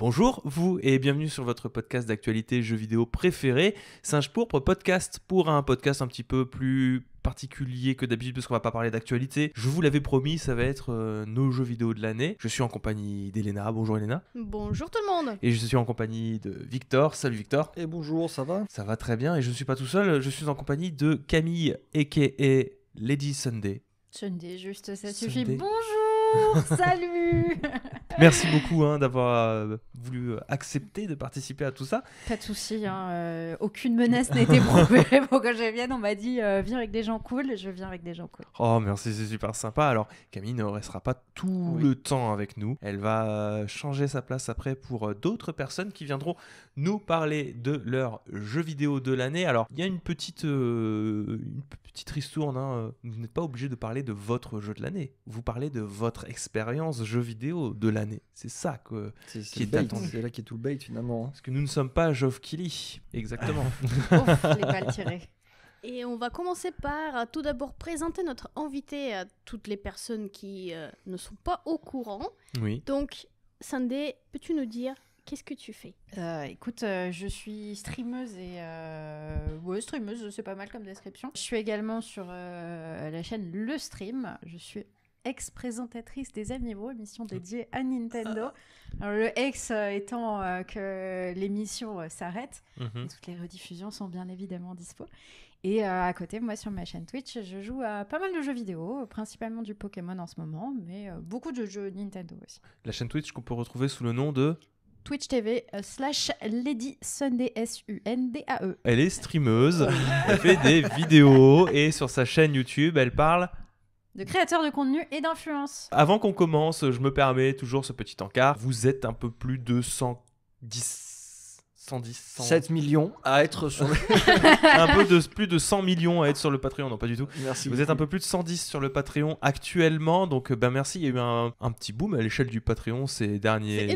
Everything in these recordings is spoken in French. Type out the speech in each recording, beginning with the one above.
Bonjour, vous, et bienvenue sur votre podcast d'actualité jeux vidéo préféré, Singe Pourpre Podcast, pour un podcast un petit peu plus particulier que d'habitude parce qu'on va pas parler d'actualité. Je vous l'avais promis, ça va être nos jeux vidéo de l'année. Je suis en compagnie d'Elena. Bonjour Elena. Bonjour tout le monde. Et je suis en compagnie de Victor. Salut Victor. Et bonjour, ça va ? Ça va très bien et je ne suis pas tout seul, je suis en compagnie de Camille, a.k.a. Lady Sunday. Sunday, juste ça Sunday. suffit. Bonjour, salut. Merci beaucoup d'avoir voulu accepter de participer à tout ça. Pas de souci, aucune menace n'a été prouvée pour que je vienne. On m'a dit viens avec des gens cool, je viens avec des gens cool. Oh merci, c'est super sympa. Alors Camille ne restera pas tout le temps avec nous. Elle va changer sa place après pour d'autres personnes qui viendront nous parler de leur jeu vidéo de l'année. Alors il y a une petite ristourne. Vous n'êtes pas obligé de parler de votre jeu de l'année. Vous parlez de votre expérience jeu vidéo de l'année. C'est ça qui est attendu. C'est là qui est tout le bait finalement. Parce que nous ne sommes pas Geoff Keighley. Exactement. Ouf, les balles tirées. Et on va commencer par tout d'abord présenter notre invité à toutes les personnes qui ne sont pas au courant. Oui. Donc, Sunday, peux-tu nous dire qu'est-ce que tu fais ? Écoute, je suis streameuse et... streameuse, c'est pas mal comme description. Je suis également sur la chaîne Le Stream. Je suis ex-présentatrice des Amiibo, émission dédiée à Nintendo. Alors, le ex étant que l'émission s'arrête. Mhm. Toutes les rediffusions sont bien évidemment dispo. Et à côté, moi, sur ma chaîne Twitch, je joue à pas mal de jeux vidéo, principalement du Pokémon en ce moment, mais beaucoup de jeux Nintendo aussi. La chaîne Twitch qu'on peut retrouver sous le nom de... Twitch TV /Lady Sunday SUNDAE. Elle est streameuse, elle fait des vidéos et sur sa chaîne YouTube, elle parle... De créateurs de contenu et d'influence. Avant qu'on commence, je me permets toujours ce petit encart. Vous êtes un peu plus de 7 millions à être sur le... un peu de plus de 100 millions à être sur le Patreon, non pas du tout. Merci. Vous êtes un peu plus de 110 sur le Patreon actuellement, donc merci. Il y a eu un petit boom à l'échelle du Patreon ces derniers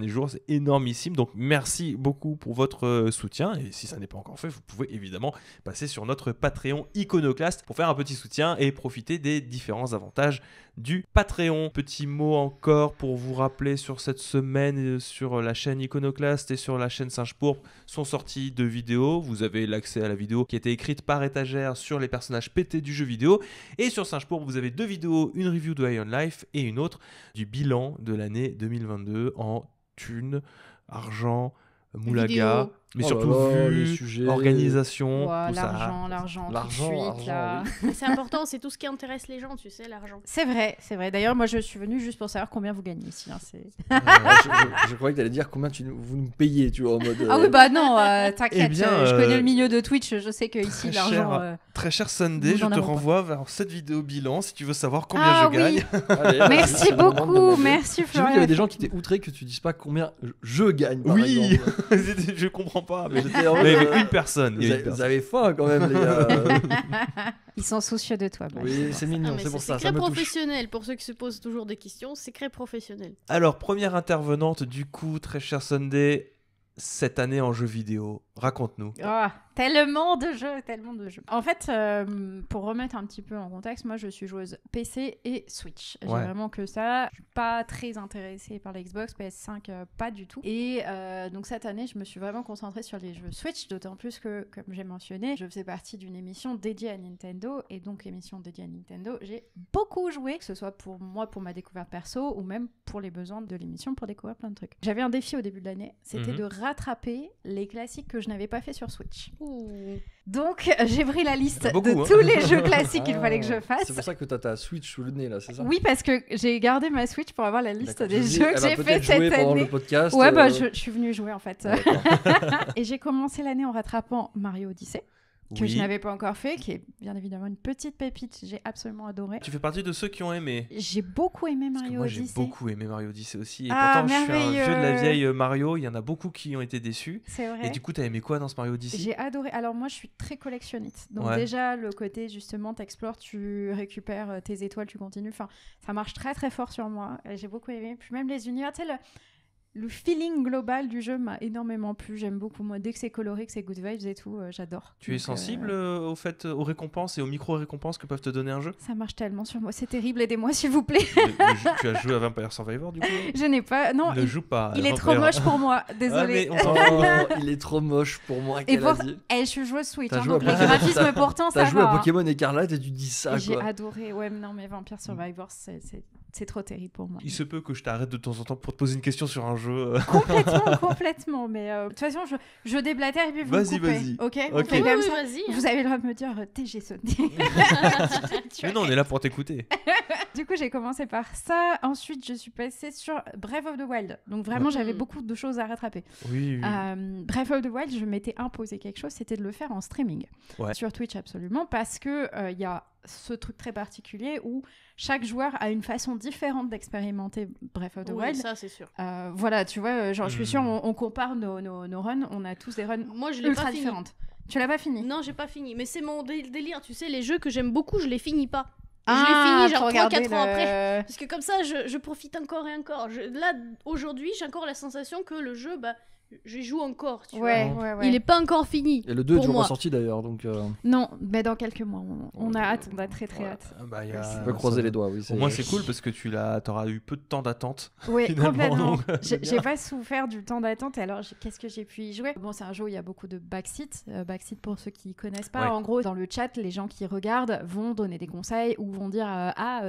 jours, c'est énormissime. Donc merci beaucoup pour votre soutien. Et si ça n'est pas encore fait, vous pouvez évidemment passer sur notre Patreon Iconoclast pour faire un petit soutien et profiter des différents avantages du Patreon. Petit mot encore pour vous rappeler sur cette semaine sur la chaîne Iconoclast et sur la chaîne Singe Pourpre sont sorties de vidéos. Vous avez l'accès à la vidéo qui a été écrite par étagère sur les personnages pétés du jeu vidéo. Et sur Singe Pourpre, vous avez 2 vidéos, une review de High on Life et une autre du bilan de l'année 2022 en thunes, argent, moulaga. Mais surtout les vue, sujets, organisation, tout ça. L'argent, tout de suite, là. oui. C'est important, c'est tout ce qui intéresse les gens, tu sais, l'argent. C'est vrai. D'ailleurs, moi, je suis venue juste pour savoir combien vous gagnez ici. Je croyais que t'allais dire combien vous nous payez, tu vois, en mode... Ah oui, bah non, t'inquiète, Eh bien, je connais le milieu de Twitch, je sais que ici, l'argent... Très cher Sunday, nous je en te avons renvoie vers cette vidéo bilan si tu veux savoir combien je gagne. Allez, Merci c'est le moment de beaucoup, demander. merci J'ai vu qu'il y Florian. avait des gens qui étaient outrés que tu dises pas combien je gagne, par Oui, exemple. je comprends pas. Mais J'étais en mode, il y avait une personne. il y avait une Vous personne. avez faim quand même, les gars. Ils sont soucieux de toi. Bah, Oui, c'est mignon, Ah, mais c'est pour ça, secret ça me touche. professionnel, pour ceux qui se posent toujours des questions, secret professionnel. Alors, première intervenante du coup, très cher Sunday, cette année en jeu vidéo. Raconte-nous. Oh, tellement de jeux. En fait, pour remettre un petit peu en contexte, moi je suis joueuse PC et Switch. J'ai vraiment que ça. Je suis pas très intéressée par la Xbox, PS5, pas du tout. Et donc cette année, je me suis vraiment concentrée sur les jeux Switch, d'autant plus que, comme j'ai mentionné, je faisais partie d'une émission dédiée à Nintendo. Et donc, émission dédiée à Nintendo, j'ai beaucoup joué, que ce soit pour moi, pour ma découverte perso, ou même pour les besoins de l'émission pour découvrir plein de trucs. J'avais un défi au début de l'année, c'était de rattraper les classiques que je n'avais pas fait sur Switch. Donc, j'ai pris la liste de tous les jeux classiques qu'il fallait que je fasse. C'est pour ça que t'as ta Switch sous le nez, là, c'est ça ? Oui, parce que j'ai gardé ma Switch pour avoir la liste des jeux que j'ai fait cette cette pendant année. le podcast. Ouais, bah, je suis venue jouer en fait. Et j'ai commencé l'année en rattrapant Mario Odyssey, que je n'avais pas encore fait, qui est bien évidemment une petite pépite. J'ai absolument adoré. Tu fais partie de ceux qui ont aimé. J'ai beaucoup aimé Mario moi, Odyssey. J'ai beaucoup aimé Mario Odyssey aussi. Et Ah, pourtant, je suis un merveilleux. vieux de la vieille Mario. Il y en a beaucoup qui ont été déçus. C'est vrai. Et du coup, t'as aimé quoi dans ce Mario Odyssey ? J'ai adoré. Alors moi, je suis très collectionniste. Donc déjà, le côté justement, t'explores, tu récupères tes étoiles, tu continues. Enfin, ça marche très très fort sur moi. J'ai beaucoup aimé. Puis même les univers, tu sais, le feeling global du jeu m'a énormément plu. J'aime beaucoup, moi. Dès que c'est coloré, que c'est good vibes et tout, j'adore. Tu es sensible aux récompenses et aux micro-récompenses que peuvent te donner un jeu? Ça marche tellement sur moi. C'est terrible, aidez-moi s'il vous plaît. Tu as joué à Vampire Survivor du coup? Je n'ai pas... Non, Ne joue pas. Il est trop moche pour moi, désolé. Il est trop moche pour moi, qu'elle a dit. Je suis joueuse Switch, T'as joué donc à les Pokémon. graphismes pourtant ça va. T'as joué à Pokémon Écarlate et tu dis ça, J'ai quoi. adoré, ouais, non mais Vampire Survivor, c'est trop terrible pour moi. Il se peut que je t'arrête de temps en temps pour te poser une question sur un jeu. Complètement, mais de toute façon, je déblatère et puis vous me coupez. Vas-y. Ok, Oui, vas-y. Vous avez le droit de me dire TG sonné. Mais non, on est là pour t'écouter. Du coup, j'ai commencé par ça. Ensuite, je suis passée sur Breath of the Wild. Donc vraiment, j'avais beaucoup de choses à rattraper. Oui. Breath of the Wild, je m'étais imposé quelque chose, c'était de le faire en streaming. Ouais. Sur Twitch, absolument, parce que y a ce truc très particulier où chaque joueur a une façon différente d'expérimenter Breath of the Wild. Ça, c'est sûr. Voilà, tu vois, genre, je suis sûre, on compare nos runs, on a tous des runs Moi, je l'ai ultra pas fini. différentes. Tu l'as pas fini? Non, j'ai pas fini. Mais c'est mon délire, tu sais, les jeux que j'aime beaucoup, je les finis pas. Ah, je les finis genre pour 3-4 ans regarder après. Parce que comme ça, je profite encore et encore. Là, aujourd'hui, j'ai encore la sensation que le jeu, je joue encore, tu vois. Ouais. Il est pas encore fini. Et le 2 est pour toujours moi. pas sorti d'ailleurs, donc Non, mais dans quelques mois, on a hâte, on a très hâte. on peut croiser les doigts, oui. Au moins c'est cool parce que t'auras eu peu de temps d'attente. Oui, finalement, complètement. donc, J'ai pas souffert du temps d'attente. Alors, qu'est-ce que j'ai pu y jouer? Bon, c'est un jeu où il y a beaucoup de backseat. Backseat, pour ceux qui connaissent pas. Ouais. En gros, dans le chat, les gens qui regardent vont donner des conseils ou vont dire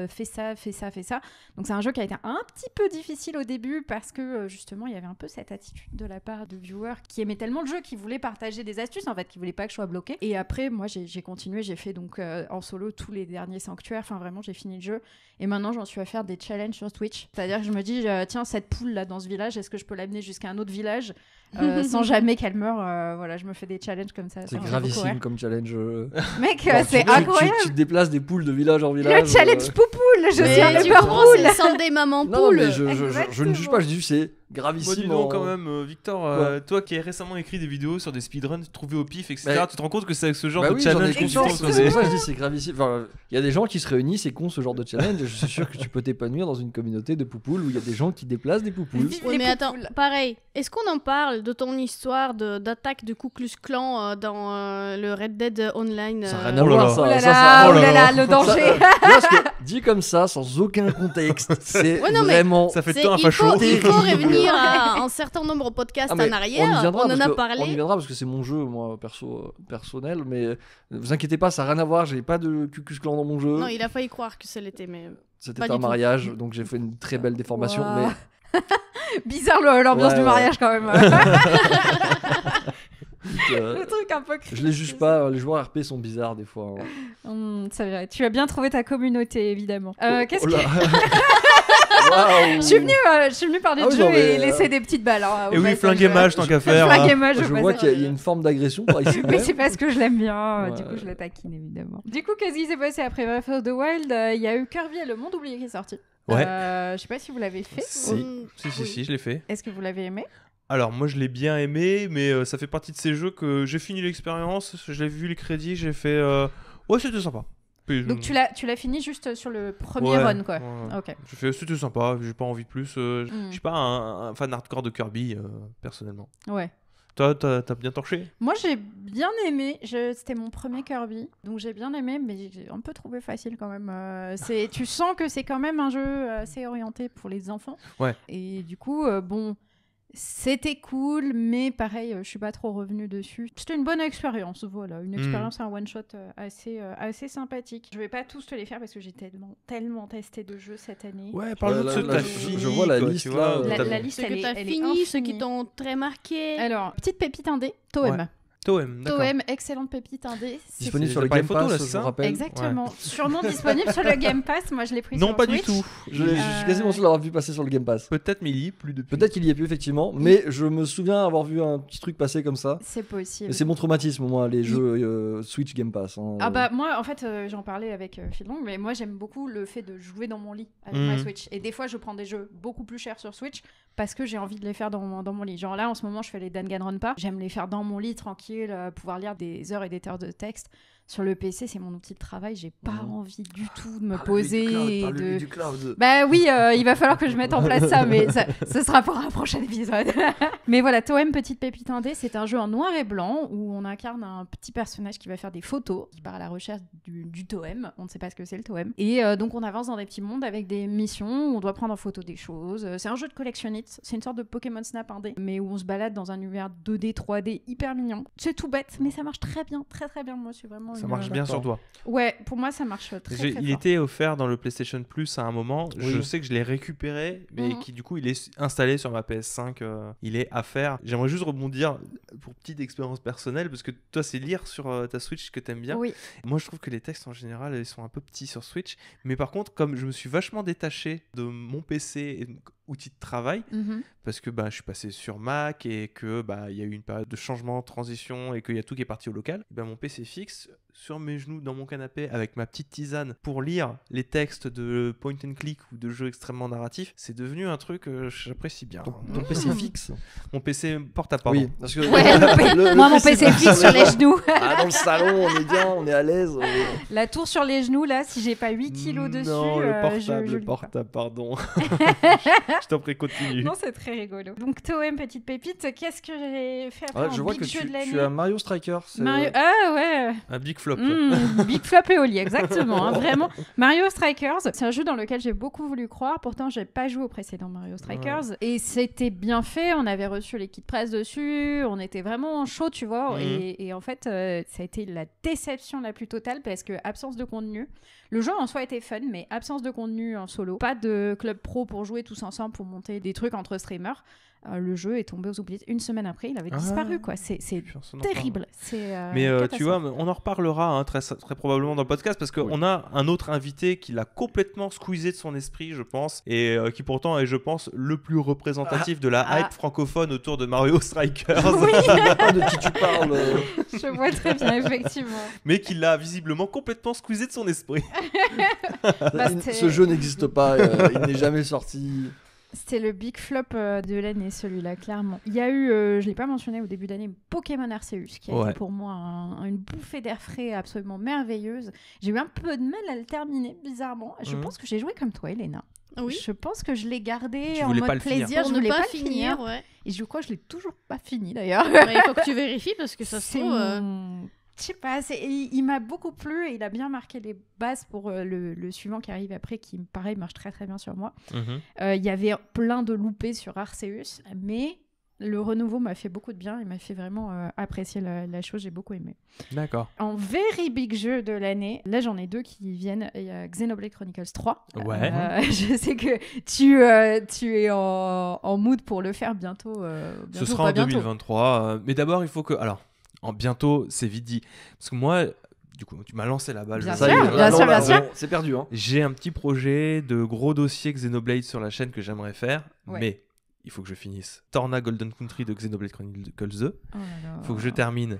fais ça, fais ça, fais ça. Donc, c'est un jeu qui a été un petit peu difficile au début parce que justement, il y avait un peu cette attitude de la part de viewers qui aimaient tellement le jeu, qui voulaient partager des astuces, en fait, qui voulaient pas que je sois bloquée. Et après, moi, j'ai continué. J'ai fait donc en solo tous les derniers sanctuaires. Enfin, vraiment, j'ai fini le jeu. Et maintenant, j'en suis à faire des challenges sur Twitch. C'est-à-dire que je me dis, tiens, cette poule là dans ce village, est-ce que je peux l'amener jusqu'à un autre village sans jamais qu'elle meure? Voilà, je me fais des challenges comme ça. C'est ça me fait beaucoup gravissime rire. comme challenge. Mec, Genre, c'est tu incroyable. te déplaces des poules de village en village. Le challenge poupoule, je suis Mais un tu leper comprends, poule. c'est Sunday Maman Non, Poule. mais je ne juge pas, je dis c'est gravissime. Bon, dis donc en- quand même, Victor, toi qui as récemment écrit des vidéos sur des speedruns trouvés au pif, etc., Bah, tu te rends compte que c'est avec ce genre Bah de oui, j'en ai challenge qu'on conscience, se c'est pour ça que je dis c'est gravissime. Enfin, il y a des gens qui se réunissent et qui ont ce genre de challenge. Et je suis sûr que tu peux t'épanouir dans une communauté de poupoules où il y a des gens qui déplacent des poupoules. Vive Ouais, les mais attends, poupoules. pareil, est-ce qu'on en parle de ton histoire d'attaque de Ku Klux Klan dans le Red Dead Online Ça n'a rien à Oh là voir, là. ça. Oh là Ça, là, ça- oh là là, le danger. Non, parce que dit comme ça, sans aucun contexte, c'est Ouais, non, mais vraiment. Ça fait C'est- tant un il facho. faut revenir à un certain nombre de podcasts Ah, mais en arrière, on y viendra on en parce a que- On y parlé. viendra parce que c'est mon jeu, moi, personnel. Mais ne vous inquiétez pas, ça n'a rien à voir. J'ai pas de Ku Klux Klan dans mon jeu. Non, il a failli croire que ça l'était, mais... C'était pas un du tout. mariage, donc j'ai fait une très belle déformation. Wow. Mais Bizarre l'ambiance Ouais, du ouais. mariage quand même. euh, Le truc un peu creepy. je les juge pas. Les joueurs RP sont bizarres des fois. C'est vrai. Tu as bien trouvé ta communauté, évidemment. Qu'est-ce Oh que... là. Waouh. Je suis venue parler Ah de oui, jeu non, mais, et laisser des petites balles. Hein, au Et oui, passage. flinguer mage tant qu'à faire. Flinguer mage, Je au vois passage. qu'il y a une forme d'agression par ici. Mais c'est parce que je l'aime bien, Ouais. du coup je la taquine évidemment. Du coup, qu'est-ce qui s'est passé après Breath of the Wild? Il y a eu Kirby et le monde oublié qui est sorti. Ouais. Je sais pas si vous l'avez fait. Si. Mm, Si, je l'ai fait. Est-ce que vous l'avez aimé? Alors moi je l'ai bien aimé, mais ça fait partie de ces jeux que j'ai fini l'expérience, j'ai vu les crédits, j'ai fait ouais c'était sympa. Puis, Donc tu l'as fini juste sur le premier ouais, run quoi. ouais. Ok. J'ai fait c'était sympa, j'ai pas envie de plus. Je Mm. suis pas un fan hardcore de Kirby personnellement. Ouais. Toi t'as bien torché? Moi j'ai bien aimé. C'était mon premier Kirby, donc j'ai bien aimé, mais j'ai un peu trouvé facile quand même. Tu sens que c'est quand même un jeu assez orienté pour les enfants. Ouais. Et du coup bon. C'était cool, mais pareil, je suis pas trop revenue dessus. C'était une bonne expérience, voilà, une expérience, un one shot assez sympathique. Je vais pas tous te les faire parce que j'ai tellement testé de jeux cette année. Ouais, parle-nous de là, ceux que là, t'as je fini. vois la quoi, liste, tu vois, là, t'as- La liste, Ceux que elle t'as est fini, ceux infinie. qui t'ont très marqué. Alors, petite pépite indé, Toem. Ouais. Toem, d'accord. Toem, excellente pépite indé. C'est- Disponible C'est sur le l'appareil Game photo, Pass, là, c'est je ça vous rappelle. Exactement. Sûrement disponible sur le Game Pass. Moi, je l'ai pris Non, sur pas Switch. du tout. Je suis quasiment sûr de l'avoir vu passer sur le Game Pass. Peut-être mais il y est plus depuis. Peut-être qu'il y a plus effectivement, mais je me souviens avoir vu un petit truc passer comme ça. C'est possible. Mais c'est mon traumatisme, moi, les jeux Switch Game Pass. Hein. Ah bah moi en fait j'en parlais avec Philong, mais moi j'aime beaucoup le fait de jouer dans mon lit avec ma Switch, et des fois je prends des jeux beaucoup plus chers sur Switch parce que j'ai envie de les faire dans mon lit. Genre là en ce moment je fais les Danganronpa, j'aime les faire dans mon lit tranquille, pouvoir lire des heures et des heures de texte. Sur le PC, c'est mon outil de travail. J'ai pas envie du tout de me poser. Du cloud. Bah oui, il va falloir que je mette en place ça, mais ce sera pour un prochain épisode. Mais voilà, Toem Petite Pépite Indé, c'est un jeu en noir et blanc où on incarne un petit personnage qui va faire des photos, qui part à la recherche du Toem. On ne sait pas ce que c'est le Toem. Et donc on avance dans des petits mondes avec des missions où on doit prendre en photo des choses. C'est un jeu de collectionniste. C'est une sorte de Pokémon Snap indé, mais où on se balade dans un univers 2D, 3D hyper mignon. C'est tout bête, mais ça marche très bien, très très bien. Moi, je suis vraiment. Ça marche bien sur toi. Ouais, pour moi, ça marche très très fort. Il était offert dans le PlayStation Plus à un moment. Oui. Je sais que je l'ai récupéré, mais qui du coup, il est installé sur ma PS5. Il est à faire. J'aimerais juste rebondir pour petite expérience personnelle, parce que toi, c'est lire sur ta Switch que t'aimes bien. Oui. Moi, je trouve que les textes en général, ils sont un peu petits sur Switch. Mais par contre, comme je me suis vachement détaché de mon PC et outil de travail, parce que je suis passé sur Mac et que il y a eu une période de changement, transition, et qu'il y a tout qui est parti au local, mon PC fixe sur mes genoux dans mon canapé avec ma petite tisane pour lire les textes de point and click ou de jeux extrêmement narratifs, c'est devenu un truc que j'apprécie bien. Ton PC fixe? Mon PC portable, oui, parce que moi mon PC fixe sur les genoux. Dans le salon, on est bien, on est à l'aise. La tour sur les genoux, là, si j'ai pas 8 kilos dessus, non, le portable, pardon. Je t'en prie, continue. Non, c'est très rigolo. Donc Toem Petite Pépite, qu'est-ce que j'ai fait après je vois que tu as Mario Striker. Ah ouais. Un big flop. Big flop et Oli, exactement. Vraiment. Mario Strikers, c'est un jeu dans lequel j'ai beaucoup voulu croire. Pourtant, j'ai pas joué au précédent Mario Strikers. Ouais. Et c'était bien fait. On avait reçu les kits presse dessus. On était vraiment chaud, tu vois. Et en fait, ça a été la déception la plus totale parce que absence de contenu. Le jeu en soi était fun, mais absence de contenu en solo. Pas de club pro pour jouer tous ensemble, pour monter des trucs entre streamers. Le jeu est tombé aux oubliettes. Une semaine après, il avait disparu, quoi. C'est terrible. Mais tu vois, on en reparlera très, très probablement dans le podcast parce qu'on a un autre invité qui l'a complètement squeezé de son esprit, je pense, et qui pourtant est, je pense, le plus représentatif de la hype francophone autour de Mario Strikers. Oui. De qui tu parles. Je vois très bien, effectivement. Mais qui l'a visiblement complètement squeezé de son esprit. Ce jeu n'existe pas, il n'est jamais sorti. C'était le big flop de l'année, celui-là, clairement. Il y a eu, je ne l'ai pas mentionné au début d'année, Pokémon Arceus, qui a été pour moi une bouffée d'air frais absolument merveilleuse. J'ai eu un peu de mal à le terminer, bizarrement. Je pense que j'ai joué comme toi, Elena. Oui. Je pense que je l'ai gardé en mode plaisir. Je voulais pas le finir. Ouais. Et je crois que je l'ai toujours pas fini, d'ailleurs. Il faut que tu vérifies, parce que ça se trouve... Je sais pas, il m'a beaucoup plu et il a bien marqué les bases pour le suivant qui arrive après, qui, pareil, marche très très bien sur moi. Il y avait plein de loupés sur Arceus, mais le renouveau m'a fait beaucoup de bien et m'a fait vraiment apprécier la chose, j'ai beaucoup aimé. D'accord. En very big jeu de l'année, là j'en ai 2 qui viennent, il y a Xenoblade Chronicles 3. Ouais. Je sais que tu es en mood pour le faire bientôt. Ce sera en 2023, mais d'abord il faut que... Alors, en bientôt, c'est vite dit. Parce que moi, du coup, tu m'as lancé la balle. Bien sûr. C'est perdu. Hein. J'ai un petit projet de gros dossier Xenoblade sur la chaîne que j'aimerais faire, mais il faut que je finisse Torna Golden Country de Xenoblade Chronicles 2. Il faut que je termine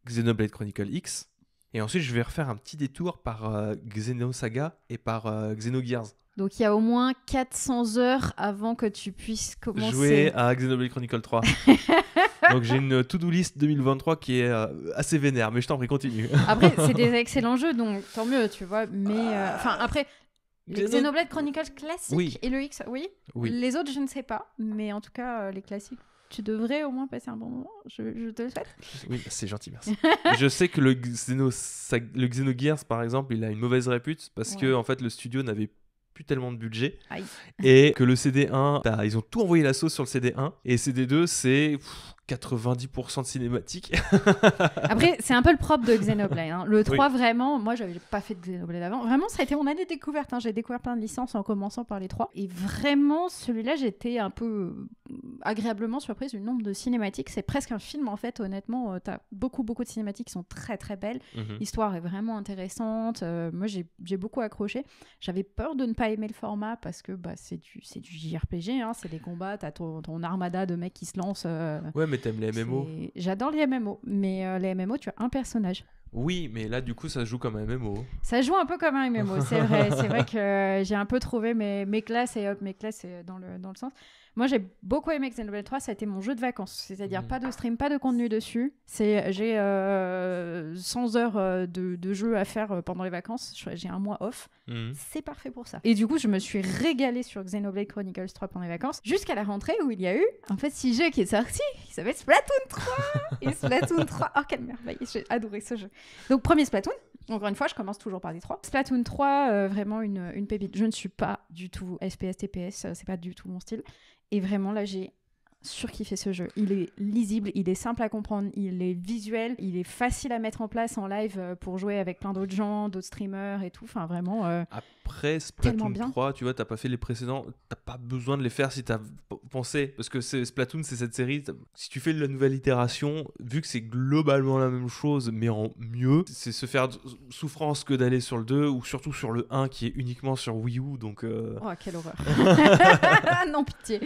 Xenoblade Chronicle X. Et ensuite, je vais refaire un petit détour par Xenosaga et par Xenogears. Donc il y a au moins 400 heures avant que tu puisses commencer. Jouer à Xenoblade Chronicle 3. Donc j'ai une to-do list 2023 qui est assez vénère, mais je t'en prie, continue. Après, c'est des excellents jeux, donc tant mieux, tu vois. Mais après, les Xenoblade Chronicles classiques et le X, oui. Les autres, je ne sais pas. Mais en tout cas, les classiques, tu devrais au moins passer un bon moment. Je te le souhaite. Oui, c'est gentil, merci. Je sais que le Xenogears, par exemple, il a une mauvaise répute parce que en fait, le studio n'avait plus tellement de budget. Aïe. Et que le CD1, ils ont tout envoyé la sauce sur le CD1 et CD2 c'est 90% de cinématique. Après, c'est un peu le propre de Xenoblade. Hein. Le 3, vraiment, moi, j'avais pas fait de Xenoblade avant. Vraiment, ça a été mon année de découverte. Hein. J'ai découvert plein de licences en commençant par les 3. Et vraiment, celui-là, j'étais un peu agréablement surprise du nombre de cinématiques. C'est presque un film, en fait, honnêtement. T'as beaucoup de cinématiques qui sont très, très belles. L'histoire est vraiment intéressante. Moi, j'ai beaucoup accroché. J'avais peur de ne pas aimer le format parce que c'est du JRPG. Hein. C'est des combats. T'as ton armada de mecs qui se lancent. Ouais, mais t'aimes les MMO? J'adore les MMO, mais les MMO, tu as un personnage. Oui, mais là, du coup, ça se joue comme un MMO. Ça joue un peu comme un MMO, c'est vrai. C'est vrai que j'ai un peu trouvé mes classes, et hop, mes classes dans le sens. Moi, j'ai beaucoup aimé Xenoblade 3, ça a été mon jeu de vacances. C'est-à-dire pas de stream, pas de contenu dessus. J'ai 100 heures de jeu à faire pendant les vacances. J'ai un mois off. C'est parfait pour ça. Et du coup, je me suis régalée sur Xenoblade Chronicles 3 pendant les vacances, jusqu'à la rentrée où il y a eu un petit jeu qui est sorti, qui s'appelle Splatoon 3. Et Splatoon 3, oh quelle merveille, j'ai adoré ce jeu. Donc, premier Splatoon. Encore une fois, je commence toujours par des 3. Splatoon 3, vraiment une pépite. Je ne suis pas du tout SPS, TPS, c'est pas du tout mon style. Et vraiment, là, j'ai surkiffé ce jeu. Il est lisible, il est simple à comprendre, il est visuel, il est facile à mettre en place en live pour jouer avec plein d'autres gens, d'autres streamers et tout. Enfin, vraiment. Après Splatoon 3, tu vois, t'as pas fait les précédents, t'as pas besoin de les faire si t'as pensé. Parce que Splatoon, c'est cette série. Si tu fais la nouvelle itération, vu que c'est globalement la même chose, mais en mieux, c'est se faire souffrance que d'aller sur le 2 ou surtout sur le 1 qui est uniquement sur Wii U. Donc, Oh, quelle horreur! Non, pitié!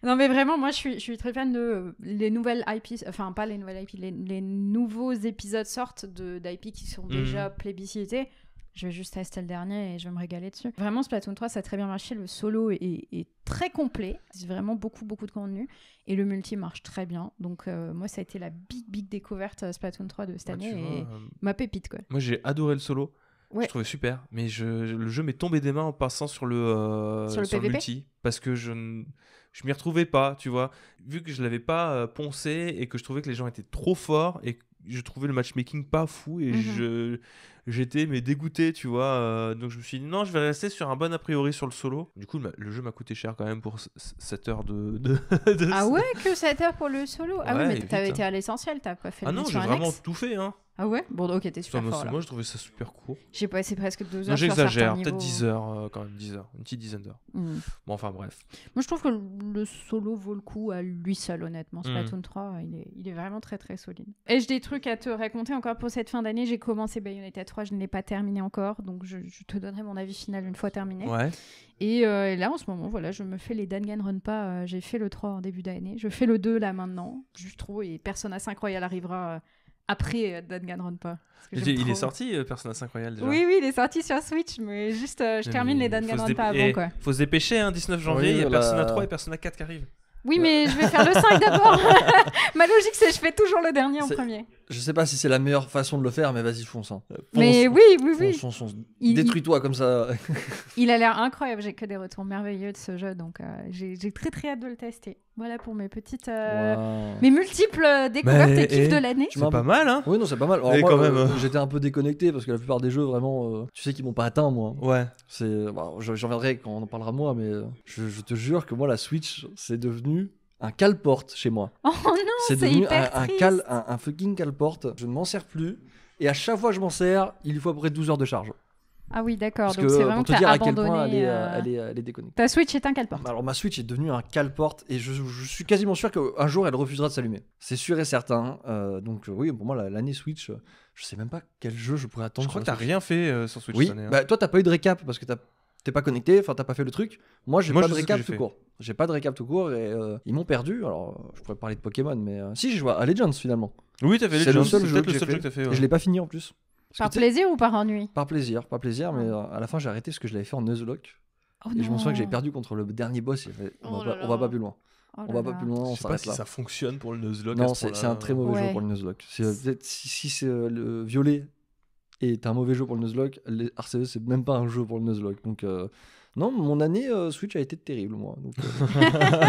Non, mais vraiment, moi, je suis très fan de les nouvelles IP, enfin, pas les nouvelles IP, les nouveaux épisodes sortent d'IP qui sont déjà plébiscités. Je vais juste tester le dernier et je vais me régaler dessus. Vraiment, Splatoon 3, ça a très bien marché. Le solo est très complet. C'est vraiment beaucoup de contenu. Et le multi marche très bien. Donc, moi, ça a été la big découverte Splatoon 3 de cette année. Et ma pépite, quoi. Moi, j'ai adoré le solo. Ouais. Je trouvais super. Mais le jeu m'est tombé des mains en passant sur le multi. Parce que je m'y retrouvais pas, tu vois. Vu que je l'avais pas poncé et que je trouvais que les gens étaient trop forts et que je trouvais le matchmaking pas fou et j'étais dégoûté, tu vois. Donc je me suis dit non, je vais rester sur un bon a priori sur le solo. Du coup, le jeu m'a coûté cher quand même pour 7 heures de Ah ouais, que 7 heures pour le solo. Ah ouais, mais t'avais été à l'essentiel, t'as pas fait le non, j'ai vraiment tout fait, hein. Ah ouais? Bon, ok, t'es super fort. Moi, je trouvais ça super court. J'ai passé presque 2 heures. Non, j'exagère, peut-être 10 heures quand même, 10 heures, une petite dizaine d'heures. Bon, enfin bref. Moi, je trouve que le solo vaut le coup à lui seul, honnêtement. Splatoon 3, il est vraiment très très solide. Et j'ai des trucs à te raconter encore pour cette fin d'année. J'ai commencé Bayonetta 3, je ne l'ai pas terminé encore, donc je te donnerai mon avis final une fois terminé. Ouais. Et là, en ce moment, voilà, je me fais les Danganronpa. J'ai fait le 3 en début d'année. Je fais le 2 là maintenant, juste trop. Et Persona 5 Royal arrivera après Danganronpa. Il est sorti, Persona 5 Royal déjà. Oui, il est sorti sur Switch, mais juste je termine les Danganronpa avant, quoi. Faut se dépêcher, 19 janvier, il y a Persona 3 et Persona 4 qui arrivent. Oui, mais je vais faire le 5 d'abord. Ma logique, c'est je fais toujours le dernier en premier. Je sais pas si c'est la meilleure façon de le faire, mais vas-y, fonce. Mais oui. Fonce. Détruis-toi comme ça. Il a l'air incroyable. J'ai que des retours merveilleux de ce jeu, donc j'ai très très hâte de le tester. Voilà pour mes petites, mes multiples découvertes et kiffs de l'année. C'est pas mal, hein? Oui, non, c'est pas mal. Alors, moi, quand même, j'étais un peu déconnecté parce que la plupart des jeux, vraiment, tu sais qu'ils m'ont pas atteint, moi. Ouais. J'en reviendrai quand on en parlera moi, mais je te jure que moi, la Switch, c'est devenu un calporte chez moi. Oh non, c'est devenu hyper triste. un fucking calporte. Je ne m'en sers plus. Et à chaque fois que je m'en sers, il lui faut à peu près 12 heures de charge. Ah oui, d'accord. Parce donc c'est vraiment pour te dire à quel abandonné, point elle est déconnectée. Ta Switch est un calporte. Alors ma Switch est devenue un calporte et je suis quasiment sûr qu'un jour elle refusera de s'allumer. C'est sûr et certain. Donc oui, pour moi l'année Switch, je sais même pas quel jeu je pourrais attendre. Je crois que t'as rien fait sur Switch cette année. Bah toi t'as pas eu de récap parce que t'es pas connecté, enfin t'as pas fait le truc. Moi j'ai pas de récap tout court. J'ai pas de récap tout court et ils m'ont perdu. Alors je pourrais parler de Pokémon, mais si j'ai joué à Legends finalement. Oui, t'as fait Legends. C'est peut-être le seul jeu que t'as fait. Je l'ai pas fini en plus. Par plaisir ou par ennui? Par plaisir, mais à la fin j'ai arrêté parce que je l'avais fait en Nuzlocke. Et je me souviens que j'ai perdu contre le dernier boss et on va pas plus loin. On va pas plus loin, on s'arrête là. Je sais pas si ça fonctionne pour le Nuzlocke. Non, c'est un très mauvais jeu pour le Nuzlocke. Si c'est le violet et t'as un mauvais jeu pour le Nuzlocke, les RCE c'est même pas un jeu pour le Nuzlocke. Donc non, mon année Switch a été terrible, moi. Donc,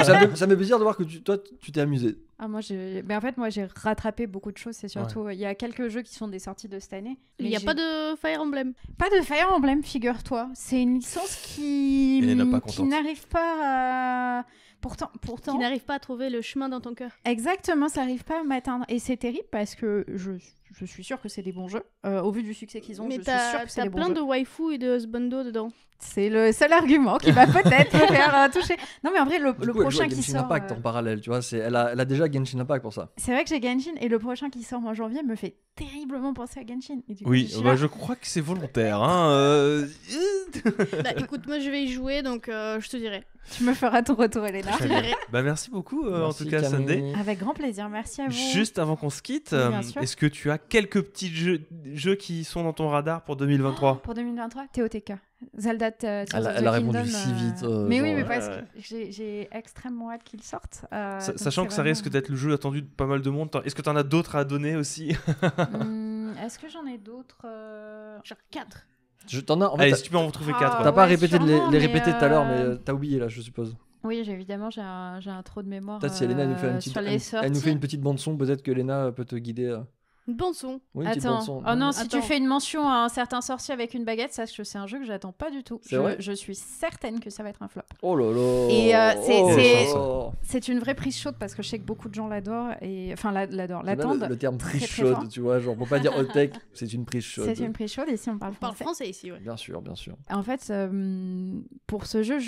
ça me fait plaisir de voir que toi, tu t'es amusé. Ah, moi, en fait, moi, j'ai rattrapé beaucoup de choses. C'est surtout, il y a quelques jeux qui sont des sorties de cette année. Il n'y a pas de Fire Emblem. Pas de Fire Emblem, figure-toi. C'est une licence qui n'arrive pas à... Pourtant... Qui n'arrive pas à trouver le chemin dans ton cœur. Exactement, ça n'arrive pas à m'atteindre. Et c'est terrible parce que je suis sûre que c'est des bons jeux. Au vu du succès qu'ils ont, je suis sûre que c'est des bons jeux. Mais t'as plein de waifu et de husbando dedans. C'est le seul argument qui va peut-être me faire toucher. Non, mais en vrai, le prochain qui Genshin sort... Impact en parallèle, tu vois. Elle a déjà Genshin Impact pour ça. C'est vrai que j'ai Genshin et le prochain qui sort en janvier me fait terriblement penser à Genshin. Et oui, je crois que c'est volontaire. Écoute, moi je vais y jouer, donc je te dirai. Tu me feras ton retour, Elena. Merci beaucoup, en tout cas, Sunday. Avec grand plaisir, merci à vous. Juste avant qu'on se quitte, est-ce que tu as a quelques petits jeux qui sont dans ton radar pour 2023. Pour 2023, TOTK. Zelda Tears of the Elle a répondu Kingdom, si vite. mais oui, mais parce que j'ai extrêmement hâte qu'il sorte. Sachant que ça risque d'être le jeu attendu de pas mal de monde. Est-ce que tu en as d'autres à donner aussi? Est-ce que j'en ai d'autres Genre 4. Allez, si tu peux en retrouver 4. T'as pas répété de les répéter tout à l'heure, mais t'as oublié là, je suppose. Oui, évidemment, j'ai un trou de mémoire. Peut-être si Elena nous fait une petite bande son, peut-être que Elena peut te guider. Une bande son. Oui, une petite bande son. Oh non, si tu fais une mention à un certain sorcier avec une baguette, sache que c'est un jeu que j'attends pas du tout. Je suis certaine que ça va être un flop. Oh là là. Et c'est une vraie prise chaude parce que je sais que beaucoup de gens l'adorent et enfin l'attendent. Le terme prise chaude, tu vois, genre pour pas dire hot tech, c'est une prise chaude. C'est une prise chaude et si on parle français ici, ouais. Bien sûr, bien sûr. En fait, pour ce jeu,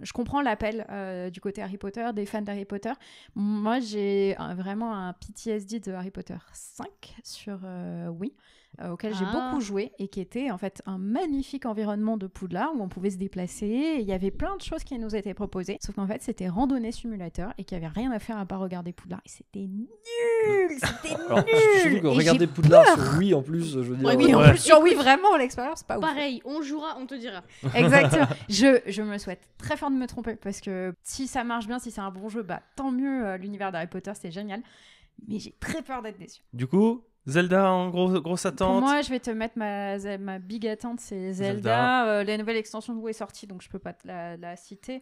je comprends l'appel du côté Harry Potter, des fans d'Harry Potter. Moi, j'ai vraiment un PTSD de Harry Potter 5 sur Wii, auquel j'ai beaucoup joué et qui était en fait un magnifique environnement de Poudlard où on pouvait se déplacer. Il y avait plein de choses qui nous étaient proposées, sauf qu'en fait, c'était randonnée simulateur et qu'il n'y avait rien à faire à part regarder Poudlard. Et c'était nul. Surtout que regarder Poudlard sur Wii en plus, je veux dire. Oui, en plus sur Wii, vraiment, l'expérience, pas ouf. Pareil, on jouera, on te dira. Exactement. Je me souhaite très fort de me tromper parce que si ça marche bien, si c'est un bon jeu, bah tant mieux. L'univers d'Harry Potter, c'est génial. Mais j'ai très peur d'être déçue. Du coup, Zelda en grosse attente. Pour moi, je vais te mettre ma big attente, c'est Zelda. La nouvelle extension de WoW est sortie, donc je peux pas te la citer.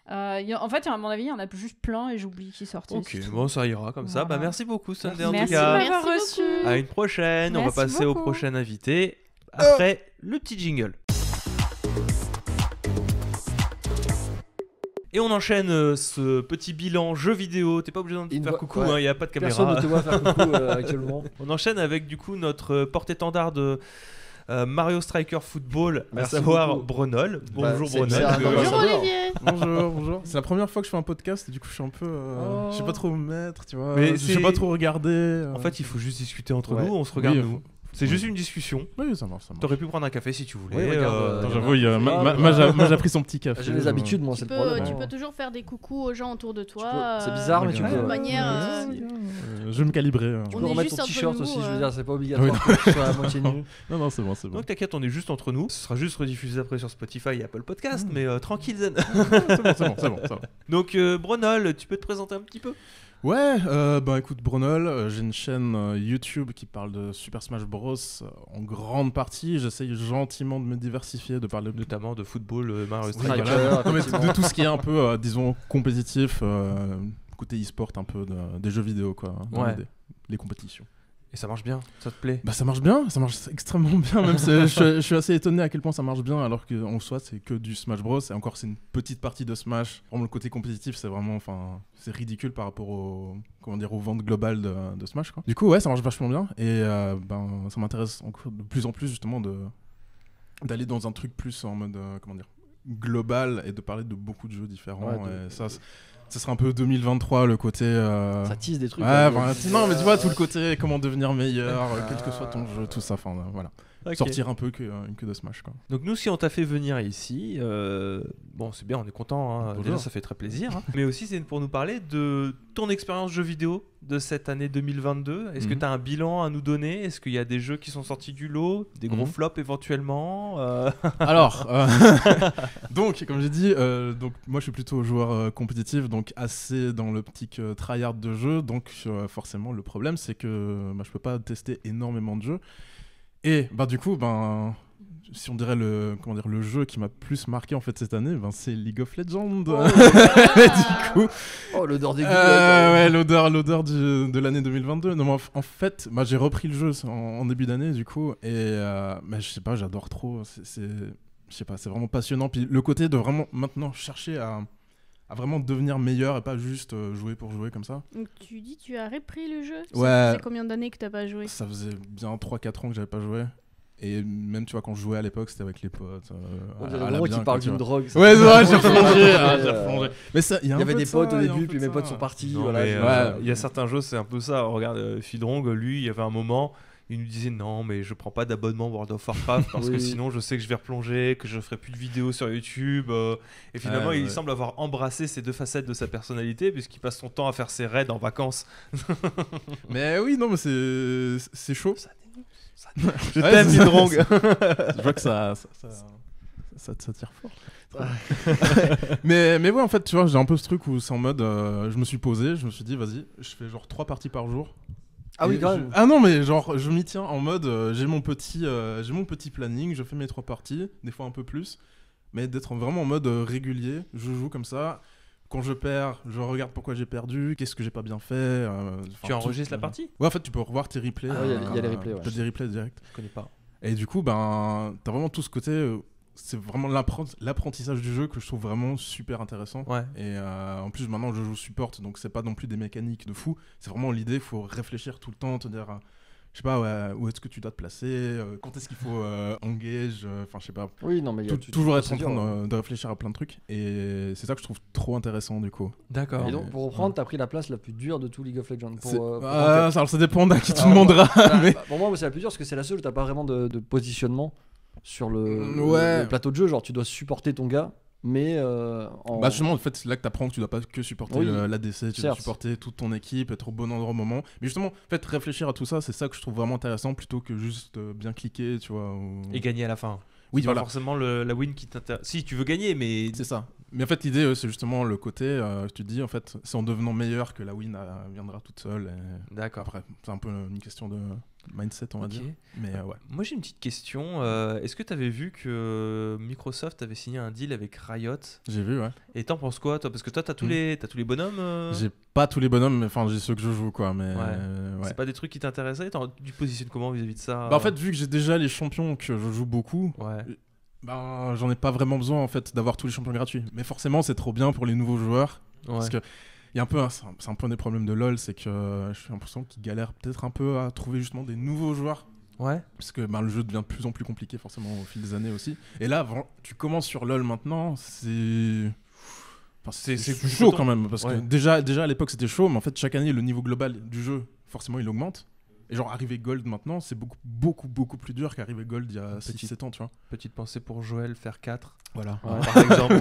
En fait, à mon avis, il y en a juste plein et j'oublie qui sortent. Ok, bon, ça ira comme ça. Bah, merci beaucoup, Sunday, en tout merci cas. de m'avoir reçu. À une prochaine. Merci on va passer beaucoup. au prochain invité après le petit jingle. Et on enchaîne ce petit bilan jeu vidéo. T'es pas obligé de faire coucou, il n'y a pas de caméra. Personne ne te voit faire coucou actuellement. On enchaîne avec du coup notre porte-étendard de Mario Striker Football, Merci à savoir beaucoup. Brunol. Bonjour c'est Brunol. Bonjour Olivier. Bonjour. C'est la première fois que je fais un podcast et du coup je suis un peu... Je sais pas trop me mettre, tu vois. Mais je sais pas trop regarder. En fait, il faut juste discuter entre Ouais. nous, on se regarde Oui, nous. C'est juste une discussion. Oui, ça marche. T'aurais pu prendre un café si tu voulais. Oui, regarde, Non, j'avoue, moi j'ai pris son petit café. J'ai les habitudes, moi, c'est le problème. Tu peux toujours faire des coucous aux gens autour de toi. C'est bizarre, mais tu peux. De manière. Je vais me calibrer. Tu On peux est remettre juste ton un peu t-shirt nous, aussi, je veux dire, c'est pas obligatoire que tu sois à moitié nu. Non, c'est bon. Donc t'inquiète, on est juste entre nous. Ce sera juste rediffusé après sur Spotify et Apple Podcast, mais tranquille zen. C'est bon. Donc Brunol, tu peux te présenter un petit peu? Ouais, bah écoute, Brunol, j'ai une chaîne YouTube qui parle de Super Smash Bros. En grande partie. J'essaye gentiment de me diversifier, de parler Notamment de football, Mario Striker. Striker. Non, mais de tout ce qui est un peu, disons, compétitif, côté e-sport, un peu des jeux vidéo, quoi. Ouais. Les compétitions. Et ça marche bien, ça te plaît? Bah ça marche bien, ça marche extrêmement bien, même si je suis assez étonné à quel point ça marche bien alors qu'en soi c'est que du Smash Bros et encore c'est une petite partie de Smash. Vraiment le côté compétitif c'est vraiment, enfin c'est ridicule par rapport aux ventes globales de Smash quoi. Du coup ouais ça marche vachement bien et ça m'intéresse encore de plus en plus justement d'aller dans un truc plus en mode global et de parler de beaucoup de jeux différents ça sera un peu 2023 le côté Ça tease des trucs. non mais tu vois tout le côté comment devenir meilleur quel que soit ton jeu tout ça voilà. Okay. Sortir un peu que de Smash quoi. Donc nous si on t'a fait venir ici bon c'est bien, on est content déjà ça fait très plaisir mais aussi c'est pour nous parler de ton expérience jeu vidéo de cette année 2022. Est-ce que tu as un bilan à nous donner? Est-ce qu'il y a des jeux qui sont sortis du lot, des gros flops éventuellement Alors donc comme j'ai dit donc moi je suis plutôt joueur compétitif donc assez dans l'optique tryhard de jeu donc forcément le problème c'est que je peux pas tester énormément de jeux et du coup si on dirait le jeu qui m'a plus marqué en fait cette année c'est League of Legends. Du coup l'odeur dégueu. L'odeur de l'année 2022. Non, mais en fait j'ai repris le jeu en début d'année du coup et je sais pas, j'adore trop, je sais pas, c'est vraiment passionnant, puis le côté de vraiment maintenant chercher à vraiment devenir meilleur et pas juste jouer pour jouer comme ça. Donc tu dis tu as repris le jeu? Ouais. Ça faisait combien d'années que t'as pas joué? Ça faisait bien 3-4 ans que j'avais pas joué. Et même tu vois quand je jouais à l'époque c'était avec les potes. On dirait vraiment qu'il parle d'une drogue. Ouais c'est vrai, j'ai replongé. Mais ça, il y avait des potes au début puis mes potes sont partis. Il y a certains jeux c'est un peu ça. Regarde Fidrong, lui il y avait un moment il nous disait non, mais je prends pas d'abonnement World of Warcraft parce que sinon je sais que je vais replonger, que je ferai plus de vidéos sur YouTube. Et finalement, il semble avoir embrassé ces deux facettes de sa personnalité puisqu'il passe son temps à faire ses raids en vacances. Mais oui, non, mais c'est chaud. Je t'aime, Nidrong. Je vois que ça tire fort. mais ouais, en fait, tu vois, j'ai un peu ce truc où c'est en mode, je me suis posé, je me suis dit, vas-y, je fais genre 3 parties par jour. Ah oui, quand même. Ah non, mais genre, je m'y tiens en mode, j'ai mon petit planning, je fais mes 3 parties, des fois un peu plus, mais d'être vraiment en mode régulier, je joue comme ça. Quand je perds, je regarde pourquoi j'ai perdu, qu'est-ce que j'ai pas bien fait. Tu enregistres la partie ? Ouais, en fait, tu peux revoir tes replays. Il y a les replays, ouais. T'as des replays directs. Je connais pas. Et du coup, ben, t'as vraiment tout ce côté. C'est vraiment l'apprentissage du jeu que je trouve vraiment super intéressant. Ouais. Et en plus, maintenant, je joue support, donc c'est pas non plus des mécaniques de fou. C'est vraiment l'idée, il faut réfléchir tout le temps, te dire, je sais pas, où est-ce que tu dois te placer, quand est-ce qu'il faut engage, enfin, je sais pas. Oui, non, mais toujours être en train de réfléchir à plein de trucs. Et c'est ça que je trouve trop intéressant, du coup. D'accord. Et donc, pour reprendre, t'as pris la place la plus dure de tout League of Legends. Ça dépend à qui tu demanderas. Mais... Pour moi, c'est la plus dure parce que c'est la seule où t'as pas vraiment de positionnement sur le plateau de jeu. Genre, tu dois supporter ton gars, mais Bah, justement, en fait, c'est là que t'apprends que tu dois pas que supporter l'ADC, tu dois supporter toute ton équipe, être au bon endroit au moment. Mais justement, en fait, réfléchir à tout ça, c'est ça que je trouve vraiment intéressant plutôt que juste bien cliquer, tu vois. Et gagner à la fin. Oui, c'est voilà. pas forcément la win qui t'intéresse. Si, tu veux gagner, mais. C'est ça. Mais en fait, l'idée, c'est justement le côté, tu te dis, en fait, c'est en devenant meilleur que la win viendra toute seule. Et... D'accord. Après, c'est un peu une question de mindset, on va dire. Mais ouais. Moi, j'ai une petite question. Est-ce que tu avais vu que Microsoft avait signé un deal avec Riot ? J'ai vu, ouais. Et t'en penses quoi, toi ? Parce que toi, t'as tous les bonhommes J'ai pas tous les bonhommes, mais enfin, j'ai ceux que je joue, quoi. Mais c'est pas des trucs qui t'intéressaient ? Tu te positionnes comment vis-à-vis de ça ? Bah, en fait, vu que j'ai déjà les champions que je joue beaucoup. Ouais. Ben, j'en ai pas vraiment besoin en fait d'avoir tous les champions gratuits. Mais forcément, c'est trop bien pour les nouveaux joueurs. Ouais. Parce que y a un peu, c'est un peu un des problèmes de LoL, c'est que j'ai l'impression qu'ils galèrent peut-être un peu à trouver justement des nouveaux joueurs. Ouais. Parce que le jeu devient de plus en plus compliqué forcément au fil des années aussi. Et là, tu commences sur LoL maintenant, c'est chaud quand même. Parce que déjà à l'époque c'était chaud, mais en fait chaque année le niveau global du jeu, forcément il augmente. Et genre arriver Gold maintenant, c'est beaucoup plus dur qu'arriver Gold il y a 6-7 ans, tu vois. Petite pensée pour Joël, faire 4. Voilà. Par exemple.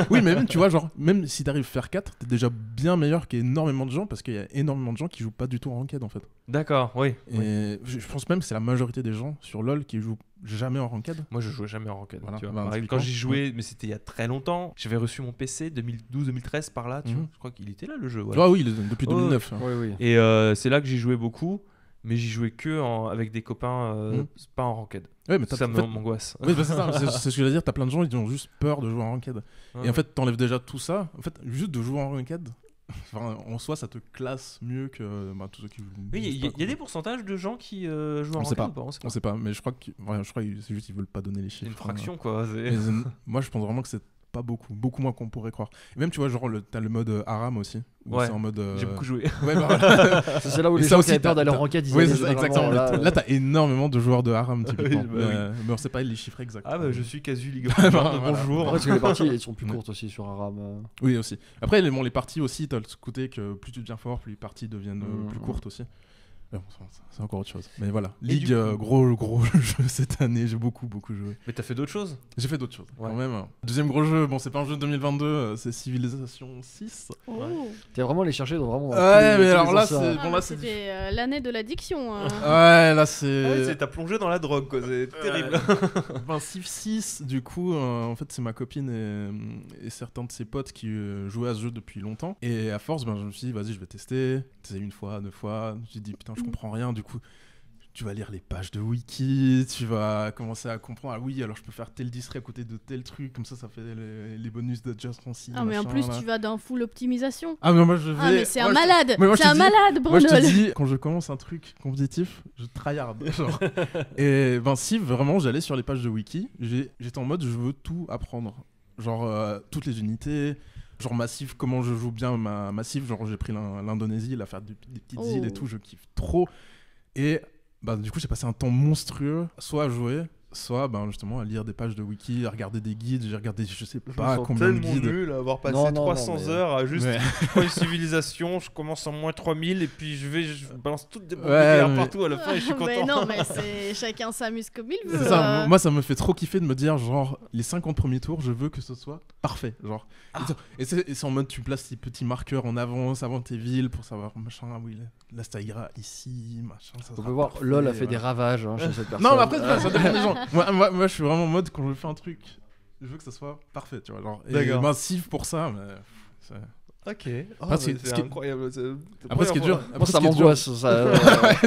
Oui, mais même, tu vois, genre, même si t'arrives faire 4, t'es déjà bien meilleur qu'énormément de gens parce qu'il y a énormément de gens qui jouent pas du tout en ranked en fait. D'accord, oui. Et je pense même que c'est la majorité des gens sur LoL qui jouent jamais en ranked. Moi, je jouais jamais en ranked. Voilà. Tu vois. Quand j'y jouais, mais c'était il y a très longtemps, j'avais reçu mon PC 2012-2013 par là, tu vois. Je crois qu'il était là le jeu. Ah oui, depuis 2009. Oui. Et c'est là que j'y jouais beaucoup. Mais j'y jouais que avec des copains, pas en ranked. Ouais, mais ça m'angoisse. Oui, bah c'est ça, c'est ce que je veux dire. T'as plein de gens, ils ont juste peur de jouer en ranked. Et en fait, t'enlèves déjà tout ça. En fait, juste de jouer en ranked, en soi, ça te classe mieux que tous ceux qui jouent. Oui, il y a des pourcentages de gens qui jouent en ranked. On sait pas, mais je crois que c'est juste qu'ils veulent pas donner les chiffres. Une fraction, quoi. Moi, je pense vraiment que c'est pas beaucoup moins qu'on pourrait croire. Et même, tu vois, genre, t'as le mode Aram aussi. Ouais, c'est en mode, j'ai beaucoup joué. Ouais, bah voilà. C'est là où les gens qui avaient peur d'aller en ranked, ils allaient exactement. Là, t'as énormément de joueurs de Aram, typiquement. Mais on sait pas les chiffres exacts. Ah bah, je suis casu League of Legends, bonjour. Parce que les parties, elles sont plus courtes aussi sur Aram. Oui, aussi. Après, les parties aussi, t'as le côté que plus tu deviens fort, plus les parties deviennent plus courtes aussi. Bon, c'est encore autre chose. Mais voilà, League, gros jeu cette année, j'ai beaucoup joué. Mais t'as fait d'autres choses ? J'ai fait d'autres choses, quand même. Deuxième gros jeu, bon, c'est pas un jeu de 2022, c'est Civilization 6. Oh. T'es vraiment allé chercher dans vraiment. Ouais, mais alors là, c'est. Bon, là, c'était l'année de l'addiction. Ouais, là, c'est. Ah, t'as plongé dans la drogue, quoi, c'est terrible. Civ 6, du coup, en fait, c'est ma copine et certains de ses potes qui jouaient à ce jeu depuis longtemps. Et à force, je me suis dit, vas-y, je vais tester. T'essayes une fois, 2 fois. Je me suis dit, putain, je comprends rien. Du coup, tu vas lire les pages de wiki, tu vas commencer à comprendre. Ah oui, alors je peux faire tel distrait à côté de tel truc, comme ça fait les bonus d'adjacency. Ah, mais en plus, tu vas dans full optimisation. Ah, mais moi je vais. Ah, mais c'est un malade! C'est un malade, Bruno! Moi je te dis, quand je commence un truc compétitif, je tryhard. Genre. Et Civ, vraiment, j'allais sur les pages de wiki, j'étais en mode, je veux tout apprendre. Genre, toutes les unités. Genre Massif, comment je joue bien Massif, genre j'ai pris l'Indonésie, là, faire des petites îles et tout, je kiffe trop. Et du coup j'ai passé un temps monstrueux, soit à jouer, soit justement à lire des pages de wiki, à regarder des guides. J'ai regardé je sais pas combien de guides. Nul à avoir passé 300 heures à juste je prends une civilisation, je commence en moins 3000 et puis je balance toutes des bombes nucléaires partout à la fin et je suis content. Mais non, mais chacun s'amuse comme il veut. C'est ça, moi ça me fait trop kiffer de me dire genre les 50 premiers tours, je veux que ce soit parfait. Genre. Et c'est en mode tu places tes petits marqueurs en avance avant tes villes pour savoir machin, oui là ça ira ici, machin. On peut voir, LOL a fait des ravages chez cette personne. Non, mais après, ça dépend des gens. Moi, je suis vraiment en mode quand je fais un truc, je veux que ça soit parfait, tu vois. Genre, et massif pour ça, mais. Ok. C'est incroyable. Après, ce qui est dur. Moi, ça m'angoisse.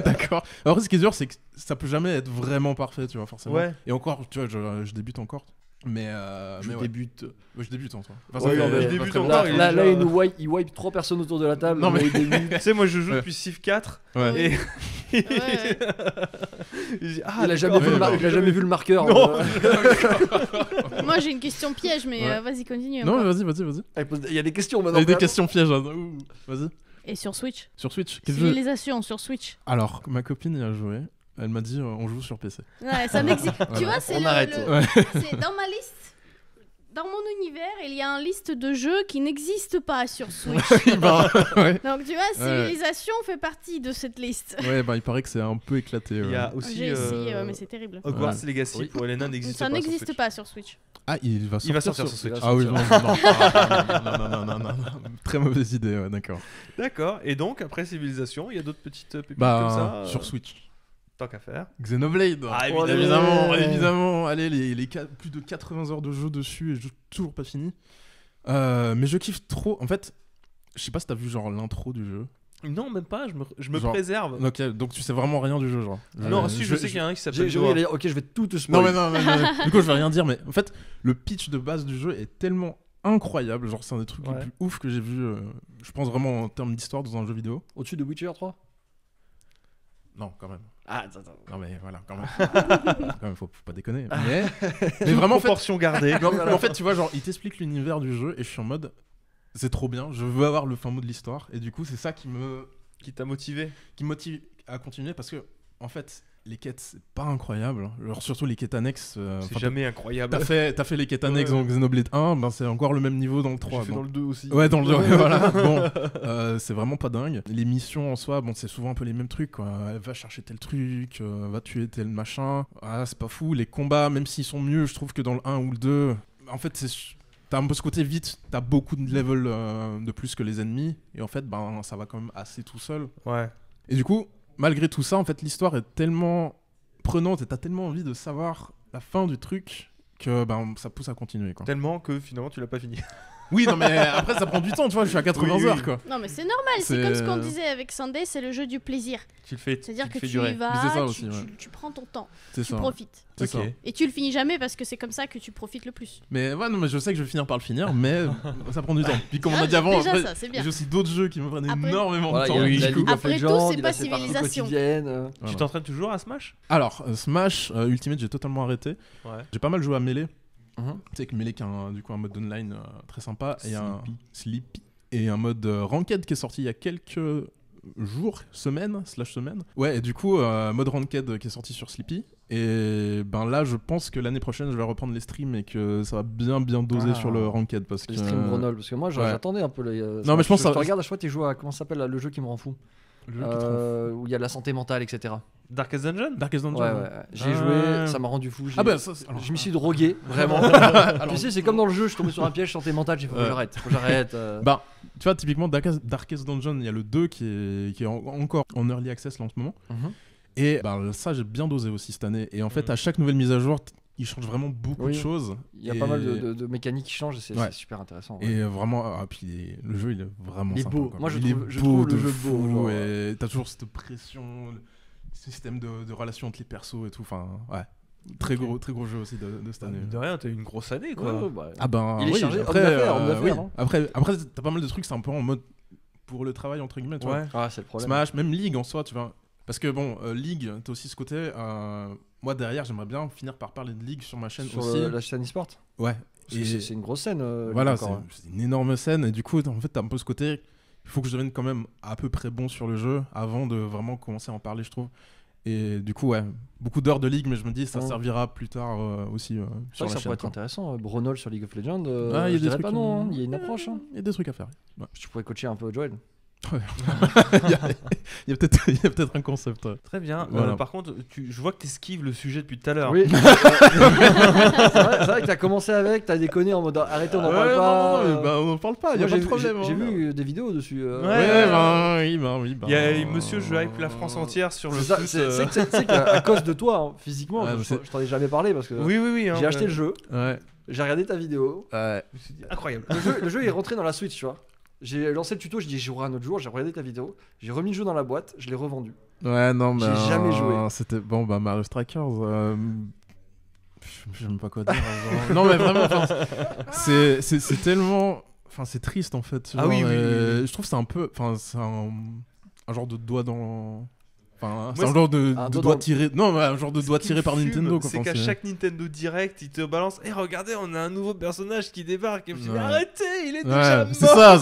D'accord. Après, ce qui est dur, c'est que ça peut jamais être vraiment parfait, tu vois, forcément. Ouais. Et encore, tu vois, je débute encore. Mais je débute. Ouais, je débute en soi. Je débute encore. Là, il wipe 3 personnes autour de la table. Non, mais tu sais, moi je joue depuis Civ 4. Ouais. Et... il a jamais vu le marqueur. Non. Moi j'ai une question piège, mais vas-y, continue. Non, vas-y. Il y a des questions maintenant. Il y a des questions pièges. Vas-y. Et sur Switch Civilisation sur Switch. Alors, ma copine y a joué. Elle m'a dit on joue sur PC. Ouais, ça n'existe. Tu vois, c'est on arrête. C'est dans ma liste. Dans mon univers, il y a une liste de jeux qui n'existent pas sur Switch. Ouais. Donc tu vois, Civilisation fait partie de cette liste. Ouais, il paraît que c'est un peu éclaté. Il y a aussi j'ai essayé, mais c'est terrible. Hogwarts Legacy pour Elena n'existe pas. Ça n'existe pas sur Switch. Ah, il va sortir sur Switch. Ah oui, non. Très mauvaise idée, ouais, d'accord. D'accord. Et donc après Civilisation, il y a d'autres petites pépites comme ça. Sur Switch. Tant qu'à faire. Xenoblade. Ah, évidemment. Allez, les plus de 80 heures de jeu dessus et toujours pas fini. Mais je kiffe trop. En fait, je sais pas si t'as vu genre l'intro du jeu. Non, même pas. Je me préserve. Ok, donc tu sais vraiment rien du jeu, genre. Non, je sais qu'il y a un qui s'appelle. Ok, je vais tout te spoiler. Non, mais du coup, je vais rien dire. Mais en fait, le pitch de base du jeu est tellement incroyable. Genre, c'est un des trucs les plus ouf que j'ai vu. Je pense vraiment en termes d'histoire dans un jeu vidéo. Au-dessus de Witcher 3 ? Non, quand même. Ah, non mais voilà, quand même, faut pas déconner. Mais vraiment, proportion gardée. En fait, tu vois, genre, il t'explique l'univers du jeu et je suis en mode, c'est trop bien, je veux avoir le fin mot de l'histoire et du coup, c'est ça qui t'a motivé, qui me motive à continuer parce que en fait, les quêtes c'est pas incroyable, genre surtout les quêtes annexes. C'est jamais incroyable. T'as fait les quêtes annexes dans Xenoblade 1, c'est encore le même niveau dans le 3. J'ai fait dans le 2 aussi. Ouais, dans le 2, voilà. Bon, c'est vraiment pas dingue. Les missions en soi, c'est souvent un peu les mêmes trucs, quoi. Va chercher tel truc, va tuer tel machin. Ah, c'est pas fou. Les combats, même s'ils sont mieux, je trouve que dans le 1 ou le 2, en fait, t'as un peu ce côté vite, t'as beaucoup de level de plus que les ennemis, et en fait, ça va quand même assez tout seul. Ouais. Et du coup, malgré tout ça, en fait, l'histoire est tellement prenante et t'as tellement envie de savoir la fin du truc que ça pousse à continuer, quoi. Tellement que finalement tu l'as pas fini. Oui, non, mais après ça prend du temps, tu vois, je suis à 80 heures, quoi. Non, mais c'est normal, c'est comme ce qu'on disait avec Sunday, c'est le jeu du plaisir. Tu le fais. C'est-à-dire que tu durer. y vas, ça aussi, tu prends ton temps, tu profites. C'est ça. Et tu le finis jamais parce que c'est comme ça que tu profites le plus. Mais ouais, non, mais je sais que je vais finir par le finir, mais ça prend du temps. Puis comme on a dit avant, déjà, après, ça, c'est bien. j'ai aussi d'autres jeux qui me prennent énormément de temps. Après tout, c'est pas Civilisation. Tu t'entraînes toujours à Smash ? Alors, Smash Ultimate, j'ai totalement arrêté. Ouais. J'ai pas mal joué à Melee. Tu sais que Melee qui a un mode online très sympa et un Sleepy et un mode Ranked qui est sorti il y a quelques jours, semaines. Ouais, et du coup mode Ranked qui est sorti sur Sleepy et là je pense que l'année prochaine je vais reprendre les streams et que ça va bien doser sur le Ranked parce que les streams Grenoble parce que moi j'attendais un peu les non mais je pense que je te regarde à chaque fois tu joues à comment ça s'appelle le jeu qui me rend fou. Où il y a la santé mentale, etc. Darkest Dungeon. Ouais. J'ai joué, ça m'a rendu fou. Je m'y suis drogué, vraiment. Tu sais, c'est comme dans le jeu, je suis tombé sur un piège santé mentale, j'ai fait faut que j'arrête. Tu vois, typiquement, Darkest Dungeon, il y a le 2 qui est encore en early access là en ce moment. Et ça, j'ai bien dosé aussi cette année. Et en fait, à chaque nouvelle mise à jour, il change vraiment beaucoup de choses. Il y a pas mal de mécaniques qui changent et c'est super intéressant. Ouais. Et vraiment, puis le jeu, il est vraiment sympa. Beau. Moi, je trouve le jeu beau. Et t'as toujours cette pression, le système de relation entre les persos et tout. Enfin, ouais. Très gros jeu aussi de cette année. De rien, t'as eu une grosse année, quoi. Il est chargé, après, après, t'as pas mal de trucs, c'est un peu en mode pour le travail, entre guillemets. Tu vois. C'est le problème. Smash, même League en soi, tu vois. Parce que League, t'as aussi ce côté. Moi derrière, j'aimerais bien finir par parler de League sur ma chaîne sur aussi. La chaîne e-sport. Ouais. C'est une grosse scène. Voilà, c'est une énorme scène. Et du coup, en fait, t'as un peu ce côté. Il faut que je devienne quand même à peu près bon sur le jeu avant de vraiment commencer à en parler, je trouve. Et du coup, ouais, beaucoup d'heures de League, mais je me dis, ça servira plus tard aussi sur la chaîne. Ça pourrait être intéressant. Braunol sur League of Legends, il y a des trucs pas non, il y a une approche. Il y a des trucs à faire. Ouais. Tu pourrais coacher un peu Joel. il y a peut-être un concept. Très bien. Voilà. Par contre, je vois que tu esquives le sujet depuis tout à l'heure. Oui. c'est vrai que tu as commencé avec, tu as déconné en mode arrêtez, on n'en parle pas. Non, on n'en parle pas, il n'y a pas de problème. J'ai vu des vidéos dessus. Oui. Il y a monsieur Je hype la France entière sur le foot. C'est qu'à cause de toi, physiquement, je t'en ai jamais parlé parce que j'ai acheté le jeu, j'ai regardé ta vidéo. Incroyable. Le jeu est rentré dans la Switch, tu vois. J'ai lancé le tuto, j'ai dit j'y jouerai un autre jour, j'ai regardé ta vidéo, j'ai remis le jeu dans la boîte, je l'ai revendu. Ouais, non, mais. J'ai jamais joué. C'était bon, Mario Strikers. Je sais même pas quoi dire. Non, mais vraiment, c'est tellement. Enfin, c'est triste en fait. Genre, oui. Je trouve que c'est un peu. Enfin, c'est un genre de doigt dans. Enfin, c'est un genre de doigt tiré. Non, un genre de doigt tiré par Nintendo. C'est qu'à chaque Nintendo Direct, ils te balancent. Et regardez, on a un nouveau personnage qui débarque. Et je me dis, mais arrêtez, il est déjà mort. C'est ça.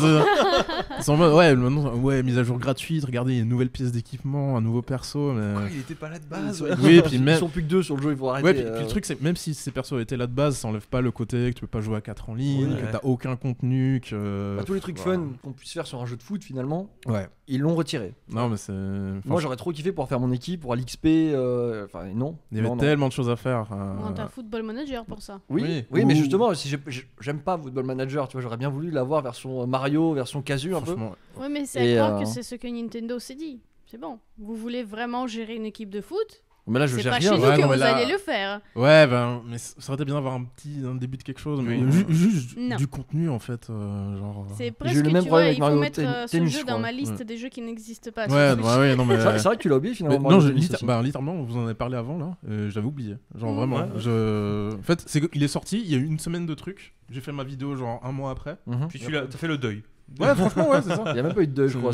C'est en mode, maintenant, mise à jour gratuite. Regardez, il y a une nouvelle pièce d'équipement, un nouveau perso. Mais... Quoi, il était pas là de base. Oui, puis même. Ils sont plus que 2 sur le jeu, il faut arrêter. Ouais, puis le truc, c'est que même si ces persos étaient là de base, ça enlève pas le côté que tu peux pas jouer à 4 en ligne, que t'as aucun contenu. Tous les trucs fun qu'on puisse faire sur un jeu de foot, finalement, ils l'ont retiré. Non, mais c'est. Moi, j'aurais trop kiffé pour faire mon équipe. Pour l'XP, non. Il y avait tellement de choses à faire. T'as Football Manager pour ça. Oui, mais justement, si j'aime pas Football Manager, tu vois, j'aurais bien voulu l'avoir version Mario, version casu un peu. Oui, mais c'est à croire que c'est ce que Nintendo s'est dit. C'est bon. Vous voulez vraiment gérer une équipe de foot ? Mais là, je gère rien. C'est pas chez nous que vous allez le faire. Ouais, mais ça aurait été bien d'avoir un début de quelque chose, mais juste du contenu en fait. Genre. C'est presque, tu vois, il faut mettre ce jeu dans ma liste des jeux qui n'existent pas. Ouais, non mais. C'est vrai que tu l'as oublié finalement. Non, littéralement, on vous en avez parlé avant là. J'avais oublié. Genre vraiment. En fait, il est sorti. Il y a eu une semaine de trucs. J'ai fait ma vidéo genre un mois après. Puis t'as fait le deuil. Ouais, franchement, ouais, c'est ça. Il y a même pas eu de deuil, je crois.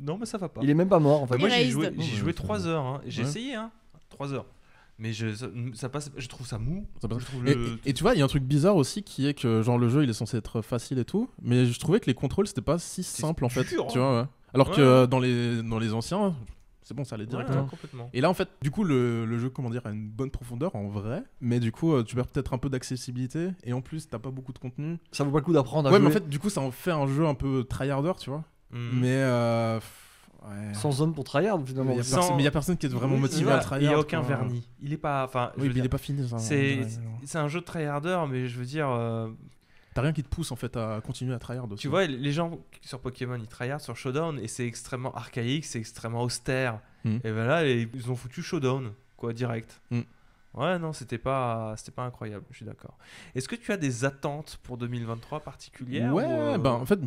Non, mais ça va pas. Il est même pas mort en fait. Moi, j'ai joué 3 heures. J'ai essayé 3 heures. Mais ça passe, je trouve ça mou. Et tu vois, il y a un truc bizarre aussi qui est que genre le jeu il est censé être facile et tout, mais je trouvais que les contrôles c'était pas si simple en fait. Tu vois, alors que dans les anciens, c'est bon, ça allait direct. Complètement. Et là en fait, du coup le jeu a une bonne profondeur en vrai, mais du coup tu perds peut-être un peu d'accessibilité et en plus t'as pas beaucoup de contenu. Ça vaut pas le coup d'apprendre à jouer. Ouais, mais en fait du coup ça en fait un jeu un peu tryharder, tu vois. Mais sans zone pour tryhard finalement. Mais il y a personne qui est vraiment motivé à tryhard. Il y a aucun vernis. Il est pas, il est pas fini. C'est un jeu de tryharder, mais je veux dire. T'as rien qui te pousse en fait à continuer à tryhard aussi. Tu vois, les gens sur Pokémon ils tryhard sur Showdown et c'est extrêmement archaïque, c'est extrêmement austère. Et ben là ils ont foutu Showdown quoi direct. Ouais, non, c'était pas incroyable, je suis d'accord. Est-ce que tu as des attentes pour 2023 particulières Ouais, en fait,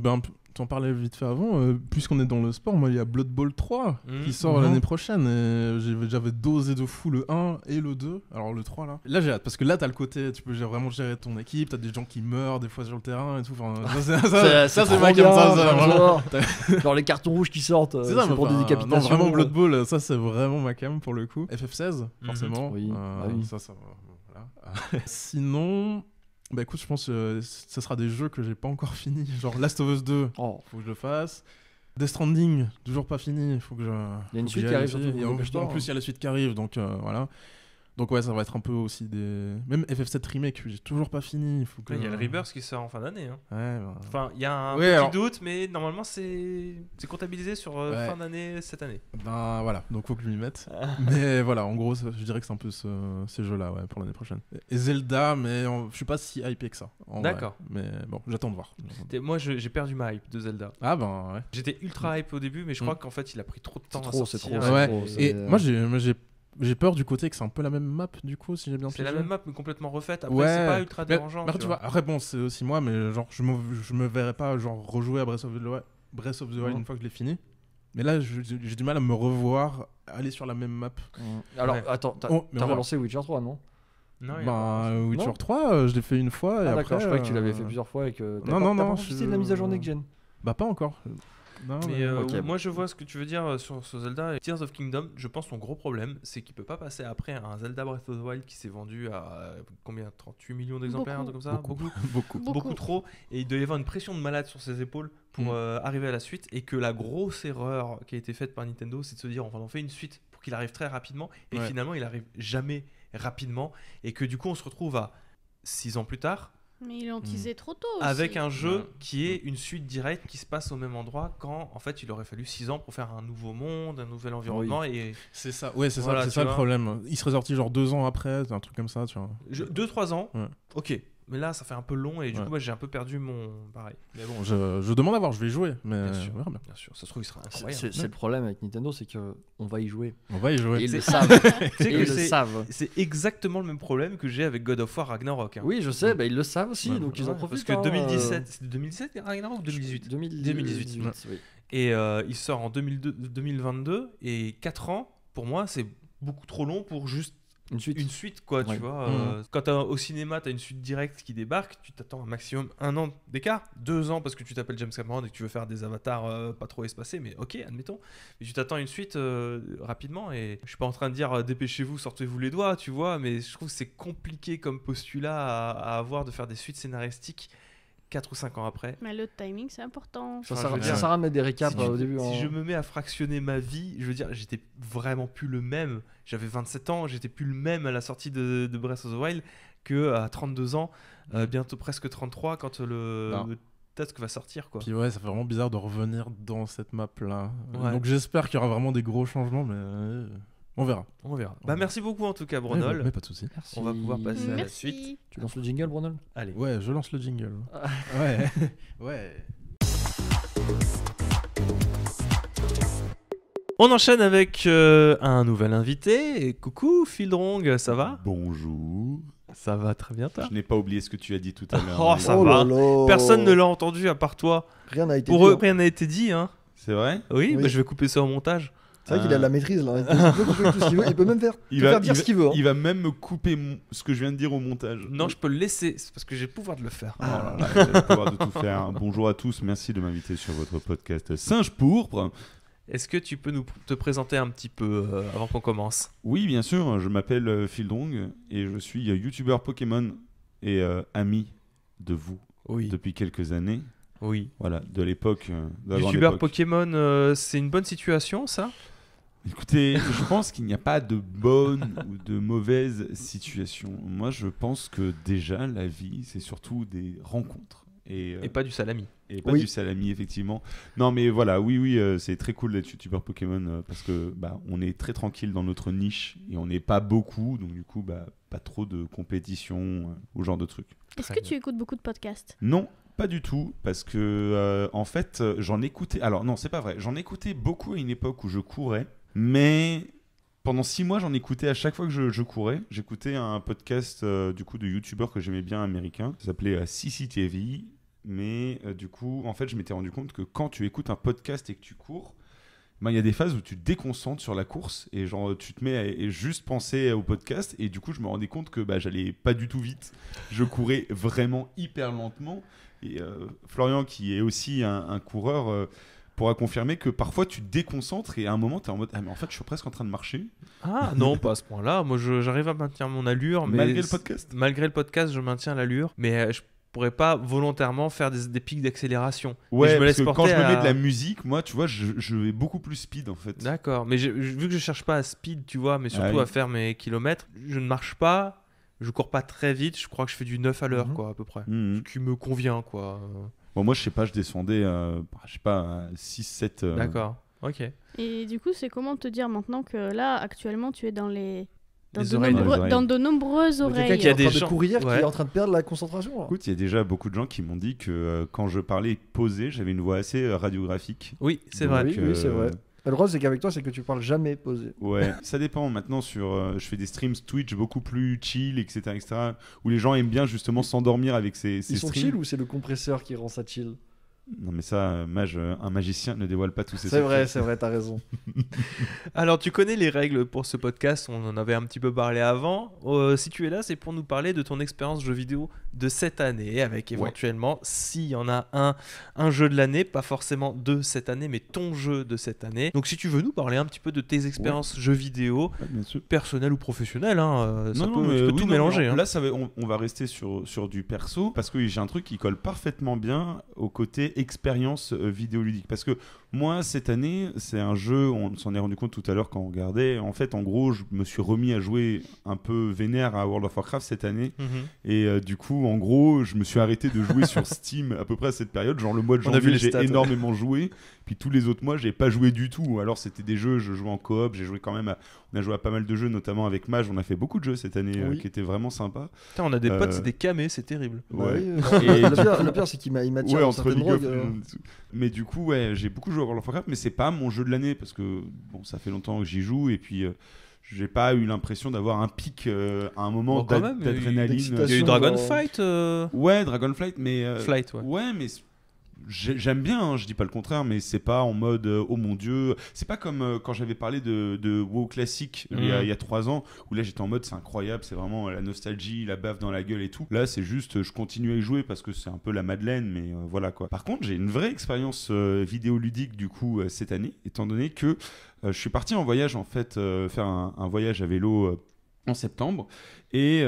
t'en parlais vite fait avant, puisqu'on est dans le sport, moi il y a Blood Bowl 3 qui sort l'année prochaine, et j'avais dosé de fou le 1 et le 2, alors le 3 là. Là j'ai hâte, parce que là t'as le côté, tu peux vraiment gérer ton équipe, t'as des gens qui meurent des fois sur le terrain et tout, ça c'est ma cam, ça vraiment. Genre les cartons rouges qui sortent, c'est pour des décapitations. Non, vraiment Blood Bowl, ça c'est vraiment ma cam pour le coup. FF16, forcément. Oui. Ça voilà. Sinon, écoute, je pense que ça sera des jeux que j'ai pas encore fini, genre Last of Us 2, faut que je le fasse. Death Stranding, toujours pas fini, faut que je. Il y a une suite qui arrive surtout. En plus, il y a la suite qui arrive, donc voilà. Donc ouais, ça va être un peu aussi des. Même FF7 Remake, j'ai toujours pas fini. Il y a le Rebirth qui sort en fin d'année. Enfin, il y a un petit doute, mais normalement c'est comptabilisé sur fin d'année cette année. Ben voilà, donc faut que je m'y mette. Mais voilà, en gros, je dirais que c'est un peu ces jeux-là pour l'année prochaine. Et Zelda, mais je suis pas si hypé que ça. D'accord. Mais bon, j'attends de voir. Moi, j'ai perdu ma hype de Zelda. Ah ben ouais. J'étais ultra hype au début, mais je crois qu'en fait, il a pris trop de temps à sortir. C'est trop. Et moi, j'ai peur du côté que c'est un peu la même map du coup, si j'ai bien compris. C'est la même map mais complètement refaite. Après c'est pas ultra dérangeant. Tu vois. Après bon, c'est aussi moi, mais genre je me verrais pas genre rejouer à Breath of the Wild une fois que je l'ai fini. Mais là j'ai du mal à me revoir aller sur la même map. Alors attends, t'as relancé Witcher 3 non? Non. Witcher 3, je l'ai fait une fois et après. D'accord, je croyais que tu l'avais fait plusieurs fois et que. Non. T'as pas profité de la mise à jour next gen? Bah pas encore. Non, mais ok. moi je vois ce que tu veux dire sur Zelda. Tears of Kingdom, je pense son gros problème, c'est qu'il peut pas passer après un Zelda Breath of the Wild qui s'est vendu à combien, 38 millions d'exemplaires, un truc comme ça. Beaucoup trop. Et il doit y avoir une pression de malade sur ses épaules pour arriver à la suite. Et que la grosse erreur qui a été faite par Nintendo, c'est de se dire on va en faire une suite pour qu'il arrive très rapidement. Et finalement, il arrive jamais rapidement. Et que du coup, on se retrouve à 6 ans plus tard. Mais ils l'ont teasé trop tôt aussi. Avec un jeu qui est une suite directe qui se passe au même endroit quand en fait il aurait fallu 6 ans pour faire un nouveau monde, un nouvel environnement. Et c'est ça, ouais, c'est voilà, ça, c'est ça le problème. Il serait sorti genre 2 ans après, un truc comme ça, tu vois. 2-3 ans, ok. Mais là, ça fait un peu long et du coup, moi, j'ai un peu perdu mon... Pareil. Mais bon, je demande à voir, je vais y jouer. Mais bien sûr. Ça se trouve, il sera incroyable. C'est le problème avec Nintendo, c'est qu'on va y jouer. On va y jouer. Et ils le savent. C'est exactement le même problème que j'ai avec God of War Ragnarok. Oui, je sais, ils le savent aussi, donc ils en profitent. Parce que 2017, c'est 2017 Ragnarok ou 2018 2018. Oui. Et il sort en 2022 et 4 ans, pour moi, c'est beaucoup trop long pour juste une suite quoi, tu vois. Quand au cinéma t'as une suite directe qui débarque, tu t'attends un maximum 1 an d'écart, 2 ans parce que tu t'appelles James Cameron et que tu veux faire des avatars pas trop espacés, mais ok, admettons, mais tu t'attends une suite rapidement. Et je suis pas en train de dire dépêchez-vous, sortez-vous les doigts, tu vois, mais je trouve que c'est compliqué comme postulat à avoir, de faire des suites scénaristiques 4 ou 5 ans après. Mais le timing, c'est important. Ça sert à mettre des récaps au début. Si je me mets à fractionner ma vie, je veux dire, j'étais vraiment plus le même. J'avais 27 ans, j'étais plus le même à la sortie de Breath of the Wild qu'à 32 ans, bientôt presque 33 quand le Tusk va sortir, quoi. Puis ouais, ça fait vraiment bizarre de revenir dans cette map-là. Ouais. Donc j'espère qu'il y aura vraiment des gros changements, mais... On verra. Merci beaucoup en tout cas, Brunol. Mais pas de soucis. On va pouvoir passer à la suite. Tu lances le jingle, Brunol ? Allez. Ouais, je lance le jingle. Ouais. On enchaîne avec un nouvel invité. Coucou Fildrong, ça va ? Bonjour. Ça va très bien, toi ? Je n'ai pas oublié ce que tu as dit tout à l'heure. Oh, ça va. Personne ne l'a entendu à part toi. Rien n'a été dit. Pour eux, rien n'a été dit, hein. C'est vrai ? Oui. Bah, je vais couper ça au montage. C'est vrai qu'il a de la maîtrise là. Il peut même faire dire ce qu'il veut. Il va même me couper ce que je viens de dire au montage. Non, je peux le laisser. C'est parce que j'ai le pouvoir de le faire. Oh là là, j'ai le pouvoir de tout faire. Bonjour à tous. Merci de m'inviter sur votre podcast Singe Pourpre. Est-ce que tu peux te présenter un petit peu avant qu'on commence ? Oui, bien sûr. Je m'appelle Fildrong et je suis youtubeur Pokémon et ami de vous depuis quelques années. Oui. Voilà, de l'époque. Youtubeur Pokémon, c'est une bonne situation, ça ? Écoutez, je pense qu'il n'y a pas de bonne ou de mauvaise situation. Moi, je pense que déjà, la vie, c'est surtout des rencontres. Et pas du salami. Et pas du salami, effectivement. Non, mais voilà, oui, c'est très cool d'être youtubeur Pokémon parce que on est très tranquille dans notre niche et on n'est pas beaucoup, donc du coup, pas trop de compétition ou genre de trucs. Est-ce que tu écoutes beaucoup de podcasts ? Non. Pas du tout, parce que en fait, j'en écoutais. Alors non, c'est pas vrai. J'en écoutais beaucoup à une époque où je courais, mais pendant 6 mois, j'en écoutais à chaque fois que je courais. J'écoutais un podcast du coup de youtubeurs que j'aimais bien américain, ça s'appelait CCTV. Mais du coup, en fait, je m'étais rendu compte que quand tu écoutes un podcast et que tu cours, il y a des phases où tu te déconcentres sur la course et genre tu te mets à juste penser au podcast. Et du coup, je me rendais compte que j'allais pas du tout vite. Je courais vraiment hyper lentement. Et Florian, qui est aussi un coureur, pourra confirmer que parfois tu te déconcentres et à un moment tu es en mode mais en fait je suis presque en train de marcher. Ah non, pas à ce point-là. Moi j'arrive à maintenir mon allure. Mais malgré le podcast ? Malgré le podcast, je maintiens l'allure. Mais je pourrais pas volontairement faire des pics d'accélération. Ouais, je me laisse parce que quand je me mets de à... la musique, moi tu vois, je vais beaucoup plus speed en fait. D'accord, mais vu que je cherche pas à speed, tu vois, mais surtout à faire mes kilomètres, je ne marche pas. Je cours pas très vite, je crois que je fais du 9 à l'heure, quoi, à peu près. Ce qui me convient, quoi. Bon, moi, je sais pas, je descendais, à 6-7... D'accord, ok. Et du coup, c'est comment te dire maintenant que là, actuellement, tu es dans dans de nombreuses oreilles. Quelqu'un qui est en train de courir, qui est en train de perdre la concentration. Là. Écoute, il y a déjà beaucoup de gens qui m'ont dit que quand je parlais posé, j'avais une voix assez radiographique. Oui, c'est vrai. Oui, c'est vrai. Le drôle, c'est qu'avec toi, c'est que tu parles jamais posé. Ouais, ça dépend. Maintenant, je fais des streams Twitch beaucoup plus chill, etc., où les gens aiment bien justement s'endormir avec ces Ils sont streams. chill ou c'est le compresseur qui rend ça chill ? Non mais ça, un magicien ne dévoile pas tous ses secrets. C'est vrai, t'as raison. Alors tu connais les règles pour ce podcast, on en avait un petit peu parlé avant. Si tu es là, c'est pour nous parler de ton expérience jeu vidéo de cette année, avec éventuellement, s'il y en a un jeu de l'année, pas forcément de cette année, mais ton jeu de cette année. Donc si tu veux nous parler un petit peu de tes expériences jeux vidéo, personnelles ou professionnelles, tu peux tout mélanger. Là, on va rester sur du perso, parce que j'ai un truc qui colle parfaitement bien au côté expérience vidéoludique, parce que moi cette année c'est un jeu, on s'en est rendu compte tout à l'heure quand on regardait, en fait en gros je me suis remis à jouer un peu vénère à World of Warcraft cette année, et du coup en gros je me suis arrêté de jouer sur Steam à peu près à cette période, genre le mois de janvier j'ai énormément joué, puis tous les autres mois j'ai pas joué du tout, alors c'était des jeux, je jouais en coop, j'ai joué quand même on a joué à pas mal de jeux, notamment avec Mage, on a fait beaucoup de jeux cette année qui étaient vraiment sympas. Putain, on a des potes, c'est des camés, c'est terrible. Ouais. Et le pire c'est qu'il m'a tiré entre League of mais du coup j'ai beaucoup joué à World of Warcraft, mais c'est pas mon jeu de l'année parce que bon, ça fait longtemps que j'y joue, et puis j'ai pas eu l'impression d'avoir un pic à un moment d'adrénaline. Il y a eu Dragonflight. Ouais, Dragonflight, mais Flight, ouais, mais j'aime bien, hein, je dis pas le contraire, mais c'est pas en mode oh mon dieu, c'est pas comme quand j'avais parlé de WoW classique il y a 3 ans, où là j'étais en mode c'est incroyable, c'est vraiment la nostalgie, la baffe dans la gueule et tout. Là c'est juste je continue à y jouer parce que c'est un peu la Madeleine, mais voilà quoi. Par contre j'ai une vraie expérience vidéoludique du coup cette année, étant donné que je suis parti en voyage en fait, faire un voyage à vélo en septembre, et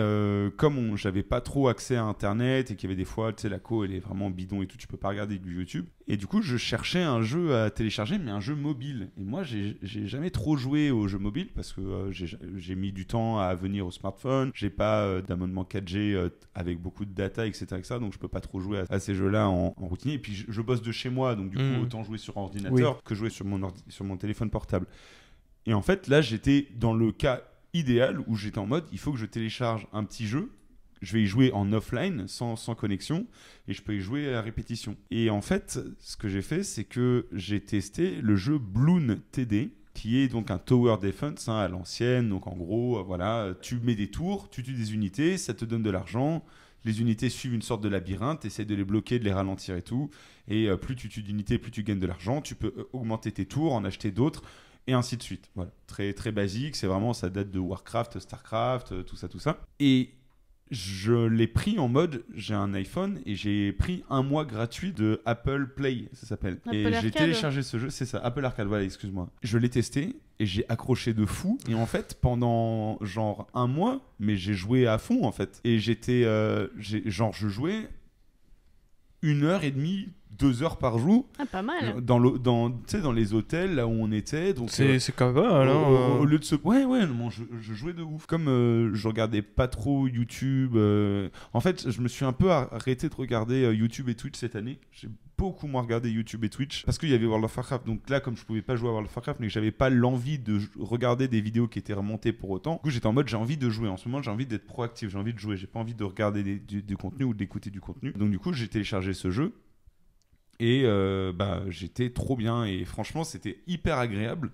comme j'avais pas trop accès à internet et qu'il y avait des fois, tu sais, la co elle est vraiment bidon et tout, tu peux pas regarder du YouTube, et du coup je cherchais un jeu à télécharger, mais un jeu mobile, et moi j'ai jamais trop joué aux jeux mobiles parce que j'ai mis du temps à venir au smartphone, j'ai pas d'abonnement 4G avec beaucoup de data, etc., donc je peux pas trop jouer à ces jeux là en routinier, et puis je bosse de chez moi, donc du coup autant jouer sur ordinateur que jouer sur mon téléphone portable. Et en fait là j'étais dans le cas idéal où j'étais en mode il faut que je télécharge un petit jeu, je vais y jouer en offline sans connexion, et je peux y jouer à répétition. Et en fait ce que j'ai fait, c'est que j'ai testé le jeu Bloons TD, qui est donc un tower defense à l'ancienne. Donc en gros voilà, tu mets des tours, tu tues des unités, ça te donne de l'argent, les unités suivent une sorte de labyrinthe, tu essaies de les bloquer, de les ralentir et tout, et plus tu tues d'unités, plus tu gagnes de l'argent, tu peux augmenter tes tours, en acheter d'autres, et ainsi de suite. Voilà, très très basique, c'est vraiment, ça date de Warcraft, Starcraft, tout ça. Et je l'ai pris en mode, j'ai un iPhone et j'ai pris un mois gratuit de Apple Play, ça s'appelle. Apple et Arcade. J'ai téléchargé ce jeu, c'est ça, Apple Arcade, voilà, excuse-moi. Je l'ai testé et j'ai accroché de fou. Et en fait, pendant genre un mois, mais j'ai joué à fond en fait. Et je jouais 1h30, 2 heures par jour. Ah, pas mal. Dans les hôtels là où on était. Donc c'est quand même pas mal. Au lieu de se... Ouais, non, je jouais de ouf. Comme je regardais pas trop YouTube. En fait, je me suis un peu arrêté de regarder YouTube et Twitch cette année. J'ai beaucoup moins regardé YouTube et Twitch parce qu'il y avait World of Warcraft. Donc là, comme je pouvais pas jouer à World of Warcraft, mais que j'avais pas l'envie de regarder des vidéos qui étaient remontées pour autant, du coup j'étais en mode j'ai envie de jouer. En ce moment, j'ai envie d'être proactif, j'ai envie de jouer, j'ai pas envie de regarder du contenu ou d'écouter du contenu. Donc du coup, j'ai téléchargé ce jeu. Et j'étais trop bien, et franchement c'était hyper agréable,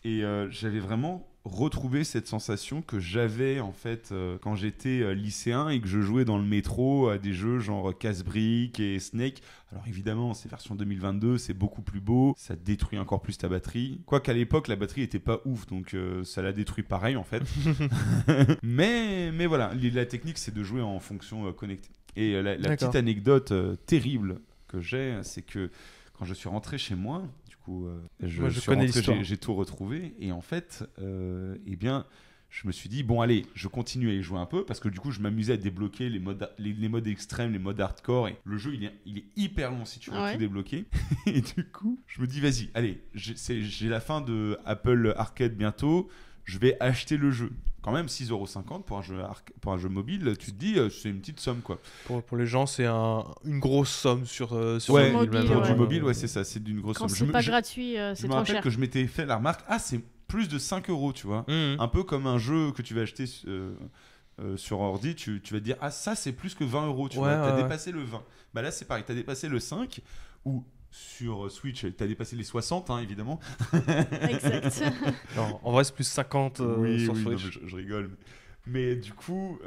et j'avais vraiment retrouvé cette sensation que j'avais en fait quand j'étais lycéen et que je jouais dans le métro à des jeux genre Casse-Briques et Snake. Alors évidemment c'est version 2022, c'est beaucoup plus beau, ça détruit encore plus ta batterie, quoiqu'à l'époque la batterie était pas ouf, donc ça la détruit pareil en fait. mais voilà, la technique c'est de jouer en fonction connectée. Et la petite anecdote terrible que j'ai, c'est que quand je suis rentré chez moi, du coup, j'ai tout retrouvé, et en fait, je me suis dit bon allez, je continue à y jouer un peu parce que du coup, je m'amusais à débloquer les modes extrêmes, les modes hardcore, et le jeu il est hyper long si tu veux tout débloquer. Et du coup, je me dis vas-y, allez, j'ai la fin de Apple Arcade bientôt. Je vais acheter le jeu. Quand même 6,50€ pour un jeu mobile, tu te dis c'est une petite somme quoi. Pour les gens, c'est une grosse somme sur ouais, mobile, pour du mobile, ouais, c'est ça, c'est d'une grosse somme. Quand c'est pas gratuit, c'est trop cher. Je me rappelle que je m'étais fait la remarque, c'est plus de 5€, tu vois. Un peu comme un jeu que tu vas acheter sur ordi, tu vas te dire ça c'est plus que 20€, tu vois. T'as dépassé le 20. Bah là c'est pareil, t'as dépassé le 5, ou sur Switch, t'as dépassé les 60, hein, évidemment. Exact. Non, en vrai, c'est plus 50 sur Switch. Non, je rigole. Mais du coup,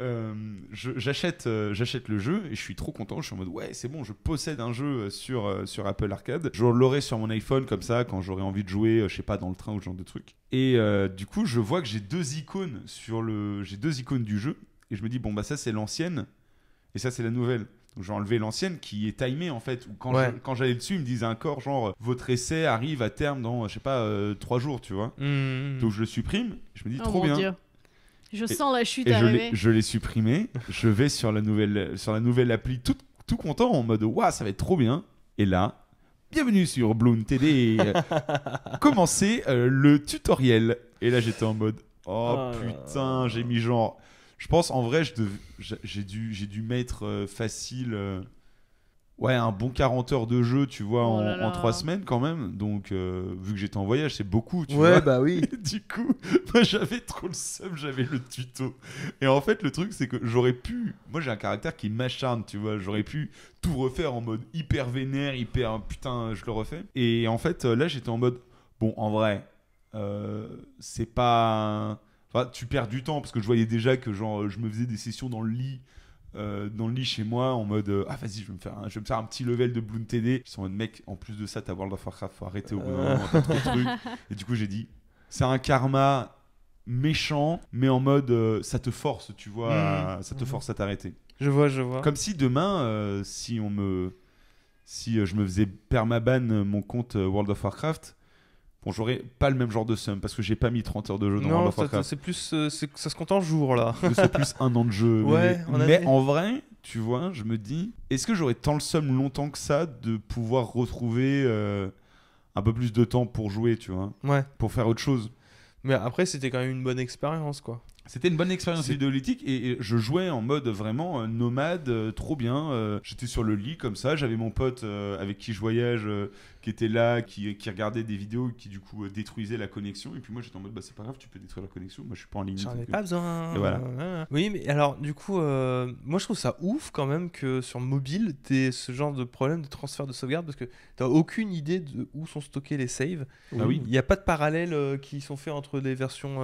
j'achète le jeu et je suis trop content. Je suis en mode ouais, c'est bon, je possède un jeu sur Apple Arcade. Je l'aurai sur mon iPhone comme ça quand j'aurai envie de jouer, je sais pas, dans le train ou ce genre de truc. Et du coup, je vois que j'ai deux icônes du jeu et je me dis bon bah ça c'est l'ancienne et ça c'est la nouvelle. Donc j'ai enlevé l'ancienne qui est timée en fait. Où quand j'allais dessus, ils me disaient encore genre votre essai arrive à terme dans je sais pas 3 jours, tu vois. Donc je le supprime. Je me dis trop bien. Dieu. Je sens la chute arriver. Je l'ai supprimé. Je vais sur la nouvelle appli tout content en mode waouh ça va être trop bien. Et là, bienvenue sur Bloon TD. Commencez le tutoriel. Et là j'étais en mode oh putain j'ai mis genre. Je pense en vrai j'ai dû mettre facile un bon 40 heures de jeu tu vois en 3 semaines quand même. Donc vu que j'étais en voyage c'est beaucoup tu vois. Bah oui. Du coup moi j'avais trop le seum, j'avais le tuto. Et en fait le truc c'est que j'aurais pu, moi j'ai un caractère qui m'acharne tu vois, j'aurais pu tout refaire en mode hyper vénère, hyper putain je le refais. Et en fait là j'étais en mode bon en vrai c'est pas... Enfin, tu perds du temps parce que je voyais déjà que genre je me faisais des sessions dans le lit chez moi en mode vas-y je vais me faire un petit level de Bloon TD. Ils sont en mode mec en plus de ça t'as World of Warcraft, faut arrêter au bout d'un moment t'as trop de trucs. Et du coup j'ai dit c'est un karma méchant mais en mode ça te force tu vois ça te force à t'arrêter. Je vois. Comme si demain si je me faisais permaban mon compte World of Warcraft. Bon, j'aurais pas le même genre de somme parce que j'ai pas mis 30 heures de jeu dans World of Warcraft. C'est plus, ça se compte en jours là. C'est plus 1 an de jeu. Ouais, mais en vrai, tu vois, je me dis, est-ce que j'aurais tant le somme longtemps que ça de pouvoir retrouver un peu plus de temps pour jouer, tu vois, pour faire autre chose. Mais après, c'était quand même une bonne expérience, quoi. C'était une bonne expérience vidéoludique et je jouais en mode vraiment nomade, trop bien. J'étais sur le lit comme ça, j'avais mon pote avec qui je voyage qui était là, qui regardait des vidéos qui du coup détruisaient la connexion. Et puis moi j'étais en mode bah c'est pas grave, tu peux détruire la connexion, moi je suis pas en ligne. J'en ai pas besoin. Et voilà. Oui, mais alors du coup, moi je trouve ça ouf quand même que sur mobile, t'aies ce genre de problème de transfert de sauvegarde parce que t'as aucune idée de où sont stockés les saves. Ah oui. Il n'y a pas de parallèle qui sont faits entre les versions.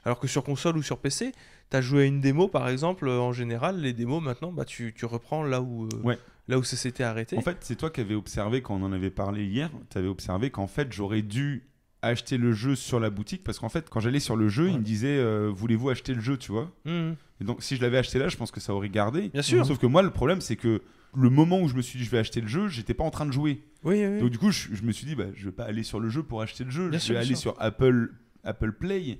Alors que sur console ou sur PC, t'as joué à une démo par exemple, en général, les démos maintenant, bah, tu reprends là où ça s'était arrêté. En fait, c'est toi qui avais observé, quand on en avait parlé hier, tu avais observé qu'en fait, j'aurais dû acheter le jeu sur la boutique parce qu'en fait, quand j'allais sur le jeu, il me disait voulez-vous acheter le jeu, tu vois. Et donc, si je l'avais acheté là, je pense que ça aurait gardé. Bien sûr. Sauf que moi, le problème, c'est que le moment où je me suis dit je vais acheter le jeu, j'étais pas en train de jouer. Oui. Donc, du coup, je me suis dit je vais pas aller sur le jeu pour acheter le jeu. Je vais aller sur Apple Play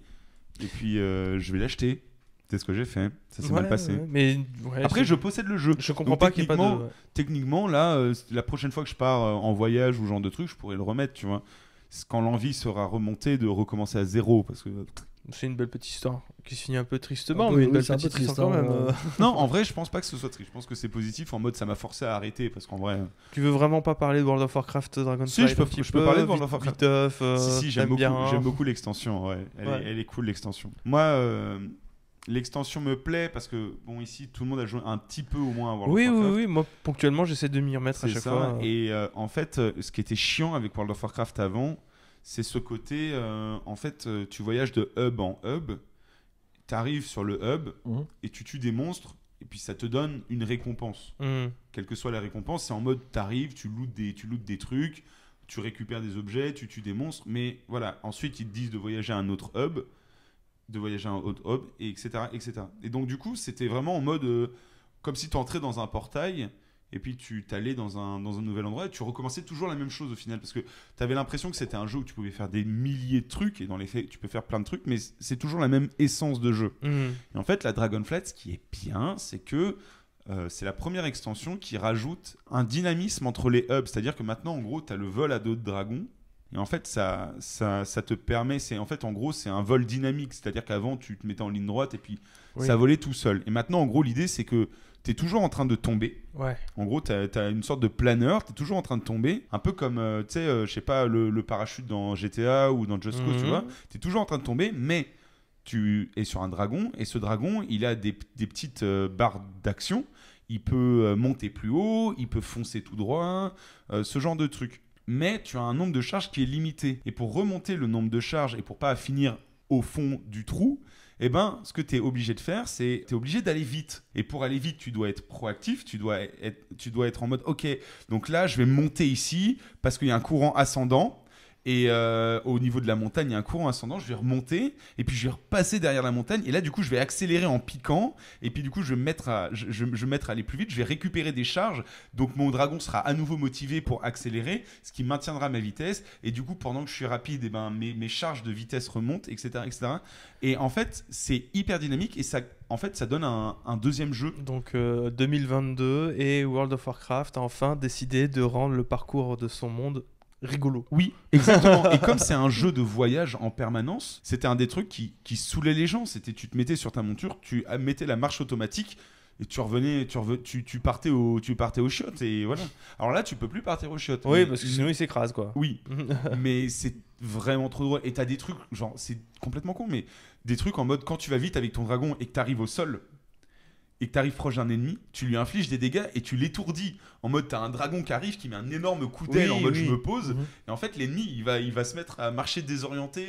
et puis je vais l'acheter. C'est ce que j'ai fait. Ça s'est mal passé. Mais après, je possède le jeu. Je comprends pas qu'il n'y ait pas de... Techniquement, là, la prochaine fois que je pars en voyage ou genre de truc, je pourrais le remettre, tu vois. Quand l'envie sera remontée de recommencer à zéro, parce que... C'est une belle petite histoire qui se finit un peu tristement, mais une belle petite histoire quand même. Non, en vrai, je pense pas que ce soit triste. Je pense que c'est positif en mode ça m'a forcé à arrêter parce qu'en vrai. Tu veux vraiment pas parler de World of Warcraft Si, Dragonflight? je peux parler de World of Warcraft. Si, j'aime beaucoup l'extension. Ouais. Elle est cool l'extension. Moi, l'extension me plaît parce que bon ici tout le monde a joué un petit peu au moins à World of Warcraft. Oui. Moi ponctuellement j'essaie de m'y remettre à chaque fois. Et en fait, ce qui était chiant avec World of Warcraft avant, c'est ce côté, en fait, tu voyages de hub en hub, t'arrives sur le hub et tu tues des monstres et puis ça te donne une récompense. Quelle que soit la récompense, c'est en mode t'arrives, tu lootes des trucs, tu récupères des objets, tu tues des monstres, mais voilà, ensuite ils te disent de voyager à un autre hub, et etc. Et donc du coup, c'était vraiment en mode comme si tu entrais dans un portail et puis tu t'allais dans un nouvel endroit et tu recommençais toujours la même chose au final parce que tu avais l'impression que c'était un jeu où tu pouvais faire des milliers de trucs et dans les faits tu peux faire plein de trucs mais c'est toujours la même essence de jeu. Et en fait la Dragonflight, ce qui est bien, c'est que c'est la première extension qui rajoute un dynamisme entre les hubs, c'est-à-dire que maintenant en gros tu as le vol à dos de dragon. Et en fait, ça te permet, en gros, c'est un vol dynamique. C'est-à-dire qu'avant, tu te mettais en ligne droite et puis ça volait tout seul. Et maintenant, en gros, l'idée, c'est que tu es toujours en train de tomber. Ouais. En gros, tu as une sorte de planeur, tu es toujours en train de tomber. Un peu comme, tu sais, je sais pas, le parachute dans GTA ou dans Just Cause, tu vois. Tu es toujours en train de tomber, mais tu es sur un dragon. Et ce dragon, il a des petites barres d'action. Il peut monter plus haut, il peut foncer tout droit, ce genre de truc. Mais tu as un nombre de charges qui est limité. Et pour remonter le nombre de charges et pour pas finir au fond du trou, eh ben, ce que tu es obligé de faire, c'est tu es obligé d'aller vite. Et pour aller vite, tu dois être proactif, tu dois être en mode, ok, donc là, je vais monter ici parce qu'il y a un courant ascendant. Et au niveau de la montagne, il y a un courant ascendant, je vais remonter, et puis je vais repasser derrière la montagne, et là du coup je vais accélérer en piquant, et puis du coup je vais me mettre à aller plus vite, je vais récupérer des charges, donc mon dragon sera à nouveau motivé pour accélérer, ce qui maintiendra ma vitesse, et du coup pendant que je suis rapide, eh ben, mes charges de vitesse remontent, etc., etc. Et en fait c'est hyper dynamique, et ça donne un deuxième jeu. Donc 2022, et World of Warcraft a enfin décidé de rendre le parcours de son monde rigolo. Oui, exactement. Et comme c'est un jeu de voyage en permanence, c'était un des trucs qui saoulait les gens. C'était tu te mettais sur ta monture, tu mettais la marche automatique et tu revenais, tu partais au chiottes et voilà. Alors là, tu peux plus partir au chiottes. Oui, parce que sinon il s'écrase quoi. Oui, mais c'est vraiment trop drôle. Et t'as des trucs, genre c'est complètement con, mais des trucs en mode quand tu vas vite avec ton dragon et que t'arrives au sol. Et que tu arrives proche d'un ennemi, tu lui infliges des dégâts et tu l'étourdis. En mode, tu as un dragon qui arrive, qui met un énorme coup d'aile en mode je me pose. Et en fait, l'ennemi, il va se mettre à marcher désorienté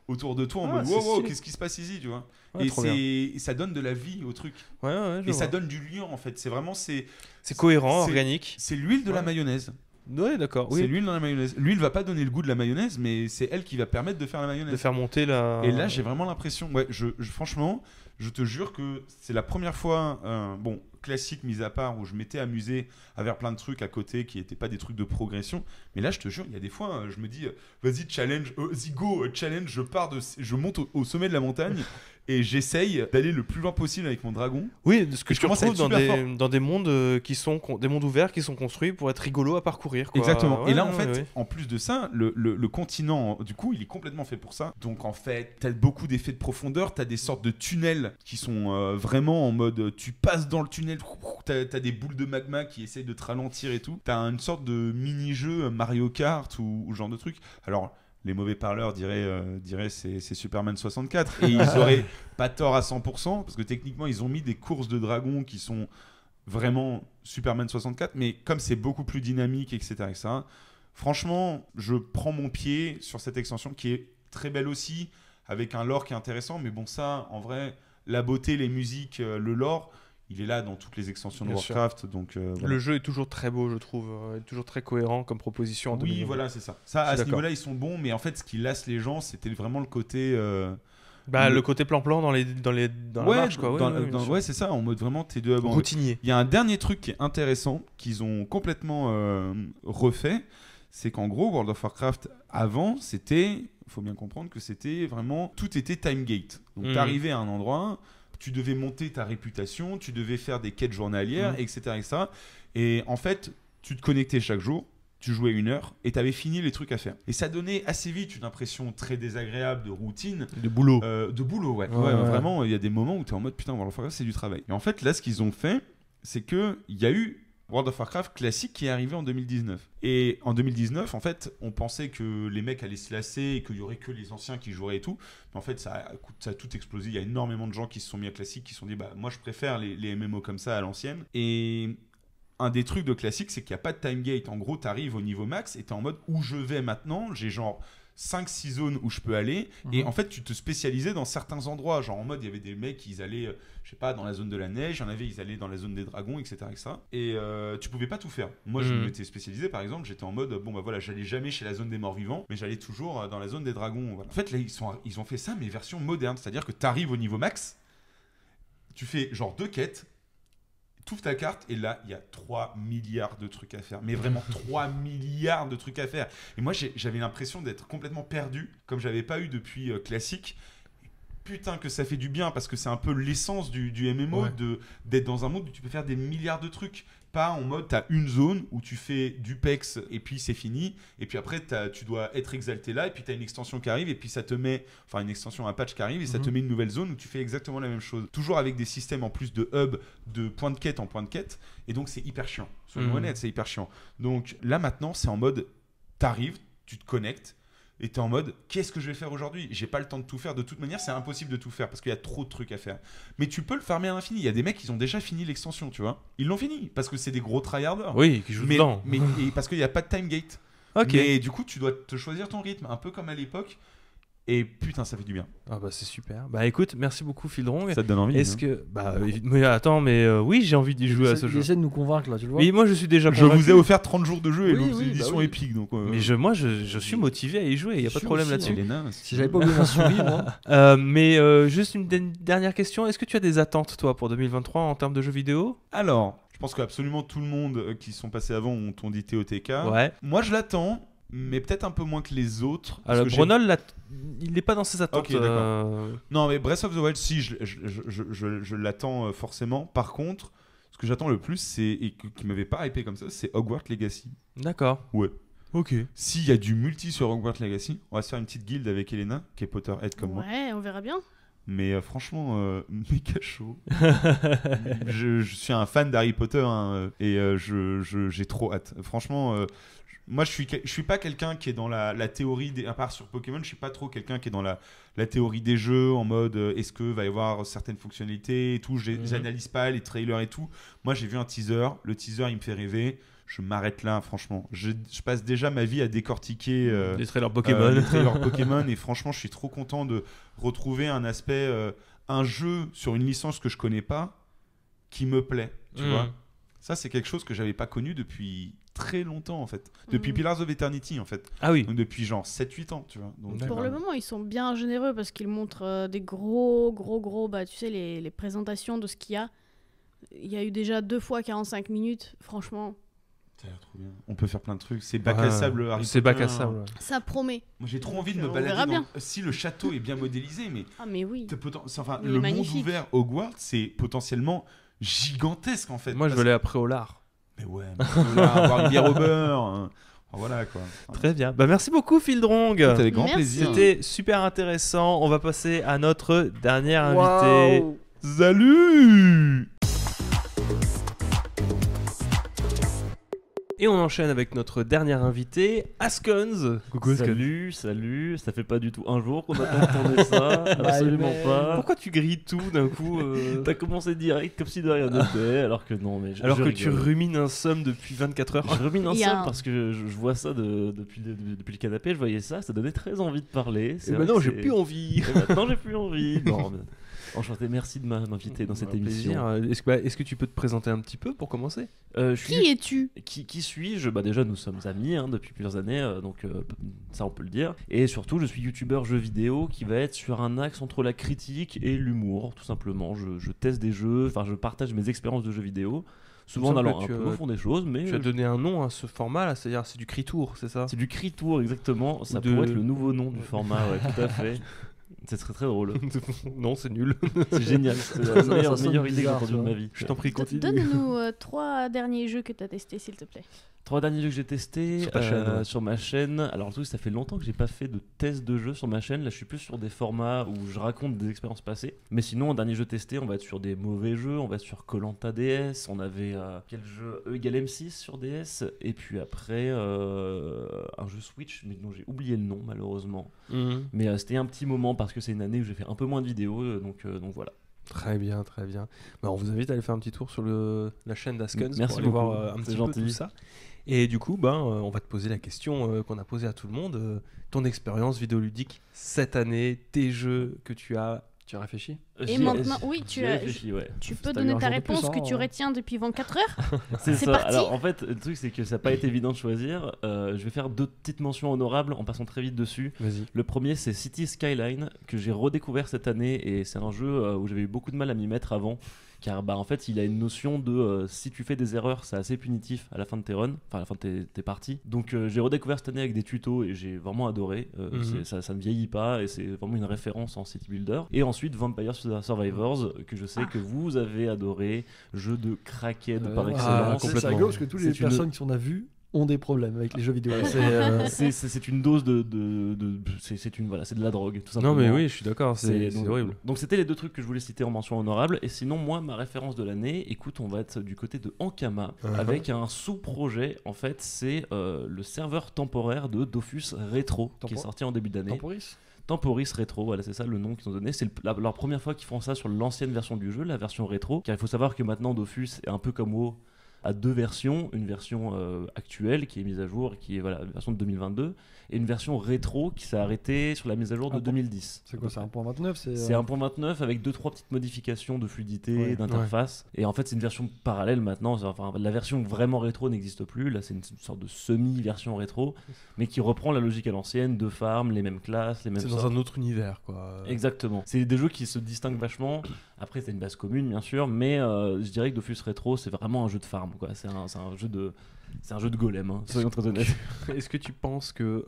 autour de toi en mode wow, qu'est-ce qui se passe ici, tu vois. Et ça donne de la vie au truc. Et ça donne du lien en fait. C'est vraiment. C'est cohérent, organique. C'est l'huile de la mayonnaise. Ouais, d'accord. C'est l'huile dans la mayonnaise. L'huile va pas donner le goût de la mayonnaise, mais c'est elle qui va permettre de faire la mayonnaise. De faire monter la. Et là, j'ai vraiment l'impression. Ouais, franchement. Je te jure que c'est la première fois, classique mis à part, où je m'étais amusé à faire plein de trucs à côté qui n'étaient pas des trucs de progression. Mais là, je te jure, il y a des fois, je me dis, vas-y, challenge, challenge, je monte au sommet de la montagne et j'essaye d'aller le plus loin possible avec mon dragon. Oui, ce que je trouve dans des mondes qui sont des mondes ouverts qui sont construits pour être rigolo à parcourir. Quoi. Exactement. Ouais, et là, en fait, en plus de ça, le continent, du coup, il est complètement fait pour ça. Donc, en fait, t'as beaucoup d'effets de profondeur, t'as des sortes de tunnels qui sont vraiment en mode, tu passes dans le tunnel, t'as des boules de magma qui essayent de te ralentir et tout. T'as une sorte de mini-jeu Mario Kart ou genre de truc. Alors, les mauvais parleurs diraient c'est Superman 64 et ils auraient pas tort à 100% parce que techniquement ils ont mis des courses de dragons qui sont vraiment Superman 64, mais comme c'est beaucoup plus dynamique, etc., franchement, je prends mon pied sur cette extension qui est très belle aussi, avec un lore qui est intéressant, mais bon, ça, en vrai, la beauté, les musiques, le lore, il est là dans toutes les extensions de Warcraft. Donc, voilà. Le jeu est toujours très beau, je trouve. Il est toujours très cohérent comme proposition. En 2020. Voilà, c'est ça. Ça, à ce niveau-là, ils sont bons, mais en fait, ce qui lasse les gens, c'était vraiment le côté... le côté plan-plan dans la marche, quoi. Ouais, c'est ça, en mode vraiment t'es deux routinier. Il y a un dernier truc qui est intéressant, qu'ils ont complètement refait, c'est qu'en gros, World of Warcraft, avant, il faut bien comprendre que c'était vraiment... Tout était time gate. Donc t'arrivais à un endroit... Tu devais monter ta réputation, tu devais faire des quêtes journalières, etc., etc. Et en fait, tu te connectais chaque jour, tu jouais 1 heure et tu avais fini les trucs à faire. Et ça donnait assez vite une impression très désagréable de routine. De boulot. Ouais. Vraiment, il y a des moments où tu es en mode putain, World of Warcraft, c'est du travail. Et en fait, là, ce qu'ils ont fait, c'est qu'il y a eu World of Warcraft classique qui est arrivé en 2019. Et en 2019, en fait, on pensait que les mecs allaient se lasser et qu'il y aurait que les anciens qui joueraient et tout. Mais en fait, ça a tout explosé. Il y a énormément de gens qui se sont mis à classique, qui se sont dit, moi, je préfère les MMO comme ça à l'ancienne. Et un des trucs de classique, c'est qu'il n'y a pas de time gate. En gros, tu arrives au niveau max et tu es en mode où je vais maintenant. J'ai genre 5-6 zones où je peux aller. Et en fait, tu te spécialisais dans certains endroits. Genre en mode, il y avait des mecs, ils allaient, je sais pas, dans la zone de la neige. Il y en avait, ils allaient dans la zone des dragons, etc. Et tu pouvais pas tout faire. Moi, je m'étais spécialisé, par exemple. J'étais en mode, j'allais jamais chez la zone des morts vivants, mais j'allais toujours dans la zone des dragons. Voilà. En fait, là, ils ont fait ça, mais version moderne. C'est-à-dire que tu arrives au niveau max, tu fais genre 2 quêtes, tu ouvres ta carte et là, il y a 3 milliards de trucs à faire. Mais vraiment 3 milliards de trucs à faire. Et moi, j'avais l'impression d'être complètement perdu, comme j'avais pas eu depuis classique. Putain que ça fait du bien, parce que c'est un peu l'essence du MMO, d'être dans un monde où tu peux faire des milliards de trucs. Pas en mode, t'as une zone où tu fais du PEX et puis c'est fini. Et puis après, tu dois être exalté là. Et puis t'as une extension qui arrive et puis ça te met... Enfin, une extension, un patch qui arrive et ça te met une nouvelle zone où tu fais exactement la même chose. Toujours avec des systèmes en plus de hub, de point de quête en point de quête. Et donc, c'est hyper chiant. Soyons honnêtes, c'est hyper chiant. Donc là, maintenant, c'est en mode, t'arrives, tu te connectes. Et t'es en mode, qu'est-ce que je vais faire aujourd'hui ? J'ai pas le temps de tout faire. De toute manière, c'est impossible de tout faire parce qu'il y a trop de trucs à faire. Mais tu peux le farmer à l'infini. Il y a des mecs qui ont déjà fini l'extension, tu vois. Ils l'ont fini parce que c'est des gros tryharders. Oui, qui jouent dedans. Mais parce qu'il n'y a pas de time gate. Ok. Mais du coup, tu dois te choisir ton rythme. Un peu comme à l'époque. Et putain, ça fait du bien. Ah bah c'est super. Bah écoute, merci beaucoup Fildrong. Ça te donne envie. Est-ce que mais attends, oui, j'ai envie d'y jouer à ce jeu. Il essaie de nous convaincre là, tu le vois. Oui, moi je suis déjà Je convaincu. vous ai offert 30 jours de jeu et Oui, l'autre édition épique, donc. Mais je suis motivé à y jouer, il y a pas de problème là-dessus. Si j'avais pas oublié ma souris, moi. Juste une dernière question, est-ce que tu as des attentes toi pour 2023 en termes de jeux vidéo? Alors, je pense qu'absolument tout le monde qui sont passés avant ont dit TOTK. Ouais. Moi, je l'attends, mais peut-être un peu moins que les autres. Alors, Brunel, il n'est pas dans ses attentes. Ok, d'accord. Non, mais Breath of the Wild, si, je l'attends forcément. Par contre, ce que j'attends le plus, et qui m'avait pas hypé comme ça, c'est Hogwarts Legacy. D'accord. Ouais. Ok. S'il y a du multi sur Hogwarts Legacy, on va se faire une petite guilde avec Elena, qui est Potterhead comme moi. Ouais, on verra bien. Mais franchement, méga chaud. je suis un fan d'Harry Potter et j'ai trop hâte. Franchement, moi je suis pas quelqu'un qui est dans la théorie, à part sur Pokémon, je suis pas trop quelqu'un qui est dans la théorie des jeux en mode est-ce que va y avoir certaines fonctionnalités et tout. J'analyse pas les trailers et tout. Moi j'ai vu un teaser, le teaser il me fait rêver. Je m'arrête là, franchement. Je passe déjà ma vie à décortiquer les trailers Pokémon. Et franchement, je suis trop content de retrouver un aspect, un jeu sur une licence que je connais pas, qui me plaît. Tu vois, ça c'est quelque chose que j'avais pas connu depuis très longtemps en fait. Depuis Pillars of Eternity en fait. Ah oui. Donc depuis genre 7-8 ans, tu vois. Donc, pour le moment, ils sont bien généreux parce qu'ils montrent des gros, tu sais, les présentations de ce qu'il y a. Il y a eu déjà 2 fois 45 minutes, franchement. Ça a l'air trop bien. On peut faire plein de trucs. C'est bac à sable. C'est bac à sable. Ouais. Ça promet. Moi, j'ai trop envie de me balader. Si le château est bien modélisé, mais. Ah, mais oui. Le monde ouvert Hogwarts, c'est potentiellement gigantesque en fait. Moi, je veux aller à Préolard. Mais ouais, avoir une bière au beurre. Enfin, voilà quoi. Très bien. Bah, merci beaucoup, Fildrong. C'était avec grand plaisir. C'était super intéressant. On va passer à notre dernier invité. Salut! Et on enchaîne avec notre dernier invité, Askons. Coucou Askons. Salut, ça fait pas du tout un jour qu'on attend de tourner ça, absolument pas. Pourquoi tu grilles tout d'un coup T'as commencé direct comme si de rien n'était, alors que non, mais alors que tu rumines un somme depuis 24 heures. Je rumine un somme parce que je vois ça depuis le canapé, je voyais ça donnait très envie de parler. Et maintenant j'ai plus envie. Non, mais... Enchanté, merci de m'inviter dans cette émission. Est-ce que tu peux te présenter un petit peu pour commencer? Qui es-tu? Qui suis-je? Déjà, nous sommes amis depuis plusieurs années, donc ça on peut le dire. Et surtout, je suis youtubeur jeux vidéo qui va être sur un axe entre la critique et l'humour, tout simplement. Je teste des jeux, je partage mes expériences de jeux vidéo. Souvent en allant un peu au fond des choses, mais... Tu as donné un nom à ce format, c'est-à-dire c'est du Cri-Tour, c'est ça? C'est du Cri-Tour, exactement. Ça pourrait être le nouveau nom du format, ouais, tout à fait. Ce serait très drôle. Non, c'est nul. C'est génial. C'est la meilleure idée que j'ai entendue de ma vie. Je t'en prie, continue. Donne-nous 3 derniers jeux que tu as testés, s'il te plaît. 3 derniers jeux que j'ai testés sur ma chaîne. Alors, le truc, ça fait longtemps que j'ai pas fait de test de jeu sur ma chaîne. Là, je suis plus sur des formats où je raconte des expériences passées. Mais sinon, un dernier jeu testé, on va être sur des mauvais jeux. On va être sur Koh-Lanta DS. On avait quel jeu E=M6 sur DS. Et puis après, un jeu Switch, mais dont j'ai oublié le nom, malheureusement. Mais c'était un petit moment parce que c'est une année où j'ai fait un peu moins de vidéos. Donc voilà. Très bien, très bien. Bah, on vous invite à aller faire un petit tour sur la chaîne d'Askons pour aller beaucoup. voir un petit peu tout ça. Et du coup, on va te poser la question qu'on a posée à tout le monde. Ton expérience vidéoludique cette année, tes jeux que tu as réfléchi? Et maintenant, oui, tu peux donner ta réponse que tu retiens depuis 24 heures. C'est ça. Parti. Alors en fait, le truc c'est que ça n'a pas été évident de choisir. Je vais faire 2 petites mentions honorables en passant très vite dessus. Vas-y. Le premier, c'est City Skyline que j'ai redécouvert cette année et c'est un jeu où j'avais eu beaucoup de mal à m'y mettre avant. Car en fait, il a une notion de si tu fais des erreurs, c'est assez punitif à la fin de tes runs, enfin à la fin de tes parties. Donc j'ai redécouvert cette année avec des tutos et j'ai vraiment adoré. Ça ne vieillit pas et c'est vraiment une référence en city builder. Et ensuite Vampire Survivors que je sais que vous avez adoré, jeu de crackhead par excellence. C'est rigolo parce que toutes les personnes qui sont à vue ont des problèmes avec les jeux vidéo. C'est une dose c'est de la drogue tout simplement. Non mais oui, je suis d'accord, c'est horrible. Donc c'était les 2 trucs que je voulais citer en mention honorable. Et sinon moi ma référence de l'année, écoute, on va être du côté de Ankama avec un sous-projet. En fait c'est le serveur temporaire de Dofus Retro qui est sorti en début d'année. Temporis Retro, voilà, c'est ça le nom qu'ils ont donné. C'est leur première fois qu'ils font ça sur l'ancienne version du jeu, la version rétro. Car il faut savoir que maintenant Dofus est un peu comme WoW. à 2 versions, une version actuelle qui est mise à jour, qui est voilà, une version de 2022, et une version rétro qui s'est arrêtée sur la mise à jour de 2010. C'est quoi, c'est 1.29 C'est 1.29 avec 2-3 petites modifications de fluidité, d'interface. Et en fait, c'est une version parallèle maintenant. Enfin, la version vraiment rétro n'existe plus. Là, c'est une sorte de semi-version rétro, mais qui reprend la logique à l'ancienne, 2 farms, les mêmes classes, les mêmes sorts. C'est dans un autre univers, quoi. Exactement. C'est des jeux qui se distinguent vachement. Après, c'est une base commune, bien sûr, mais je dirais que Dofus Retro, c'est vraiment un jeu de farm, quoi. C'est un jeu de golem, hein, soyons très honnêtes. Est-ce que tu penses que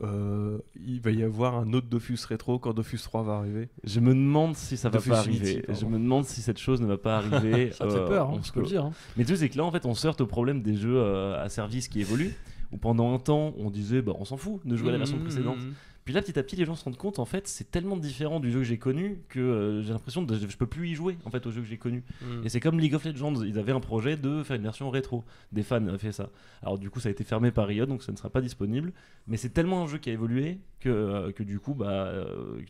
il va y avoir un autre Dofus Retro quand Dofus 3 va arriver? Je me demande si ça va pas arriver. Je me demande si cette chose ne va pas arriver. Ça fait peur, on peut le dire. Hein. Mais tu sais, c'est que là, en fait, on se heurte au problème des jeux à service qui évoluent. Où pendant un temps, on disait, on s'en fout de jouer à la version précédente. Puis là, petit à petit, les gens se rendent compte, en fait, c'est tellement différent du jeu que j'ai connu que j'ai l'impression que je peux plus y jouer, en fait, au jeu que j'ai connu. Et c'est comme League of Legends, ils avaient un projet de faire une version rétro. Des fans avaient fait ça. Alors du coup, ça a été fermé par Riot, donc ça ne sera pas disponible. Mais c'est tellement un jeu qui a évolué que du coup,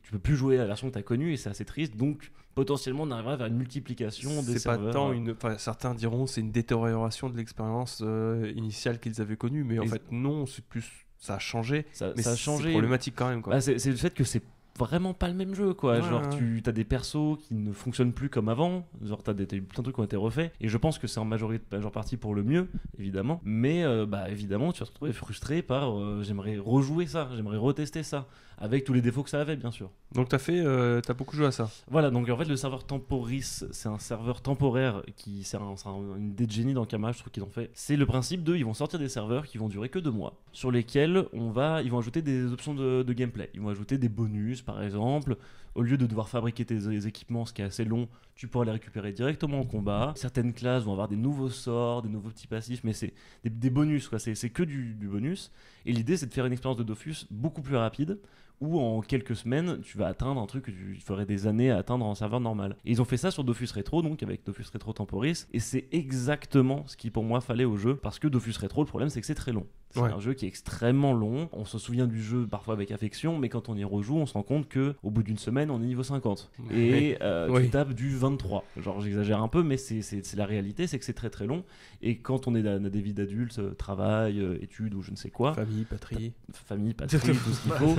tu peux plus jouer à la version que tu as connue et c'est assez triste. Donc potentiellement, on arrivera vers une multiplication des serveurs. C'est pas tant certains diront c'est une détérioration de l'expérience initiale qu'ils avaient connue, mais en fait non, c'est plus... Ça a changé, mais ça a changé. C'est problématique quand même, quoi. C'est le fait que c'est vraiment pas le même jeu, quoi. Genre tu as des persos qui ne fonctionnent plus comme avant, genre t'as plein de trucs qui ont été refaits, et je pense que c'est en majeure partie pour le mieux, évidemment, mais évidemment tu vas te retrouver frustré par j'aimerais rejouer ça, j'aimerais retester ça, avec tous les défauts que ça avait, bien sûr. Donc t'as beaucoup joué à ça. Voilà, donc en fait le serveur Temporis, c'est un serveur temporaire qui c'est une idée de génie dans Kama, je trouve qu'ils ont fait. C'est le principe ils vont sortir des serveurs qui vont durer que 2 mois, sur lesquels ils vont ajouter des options de gameplay, ils vont ajouter des bonus. Par exemple, au lieu de devoir fabriquer tes équipements, ce qui est assez long, tu pourras les récupérer directement en combat. Certaines classes vont avoir des nouveaux sorts, des nouveaux petits passifs, mais c'est des bonus, quoi. C'est que du bonus. Et l'idée, c'est de faire une expérience de Dofus beaucoup plus rapide, où en quelques semaines, tu vas atteindre un truc que tu ferais des années à atteindre en serveur normal. Et ils ont fait ça sur Dofus Retro, donc avec Dofus Retro Temporis, et c'est exactement ce qui pour moi fallait au jeu, parce que Dofus Retro, le problème c'est que c'est très long. C'est un jeu qui est extrêmement long. On se souvient du jeu parfois avec affection, mais quand on y rejoue, on se rend compte que au bout d'une semaine, on est niveau 50. Et tu tapes du 23. Genre, j'exagère un peu, mais c'est la réalité, c'est que c'est très très long. Et quand on est dans des vies d'adultes, travail, études ou je ne sais quoi. Famille, patrie, tout ce qu'il faut.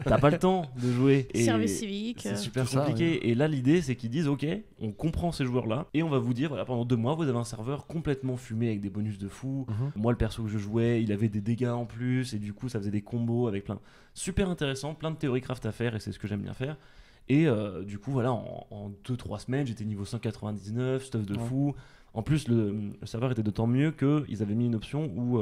T'as pas le temps de jouer. Et service civique. C'est super compliqué. Et là, l'idée, c'est qu'ils disent, ok, on comprend ces joueurs-là, et on va vous dire, voilà, pendant 2 mois, vous avez un serveur complètement fumé avec des bonus de fou. Moi, le perso que je jouais, il avait des dégâts en plus, et du coup, ça faisait des combos avec plein. Super intéressant, plein de théorie craft à faire, et c'est ce que j'aime bien faire. Et du coup, voilà, en 2-3 semaines, j'étais niveau 199, stuff de fou. En plus, le serveur était d'autant mieux qu'ils avaient mis une option où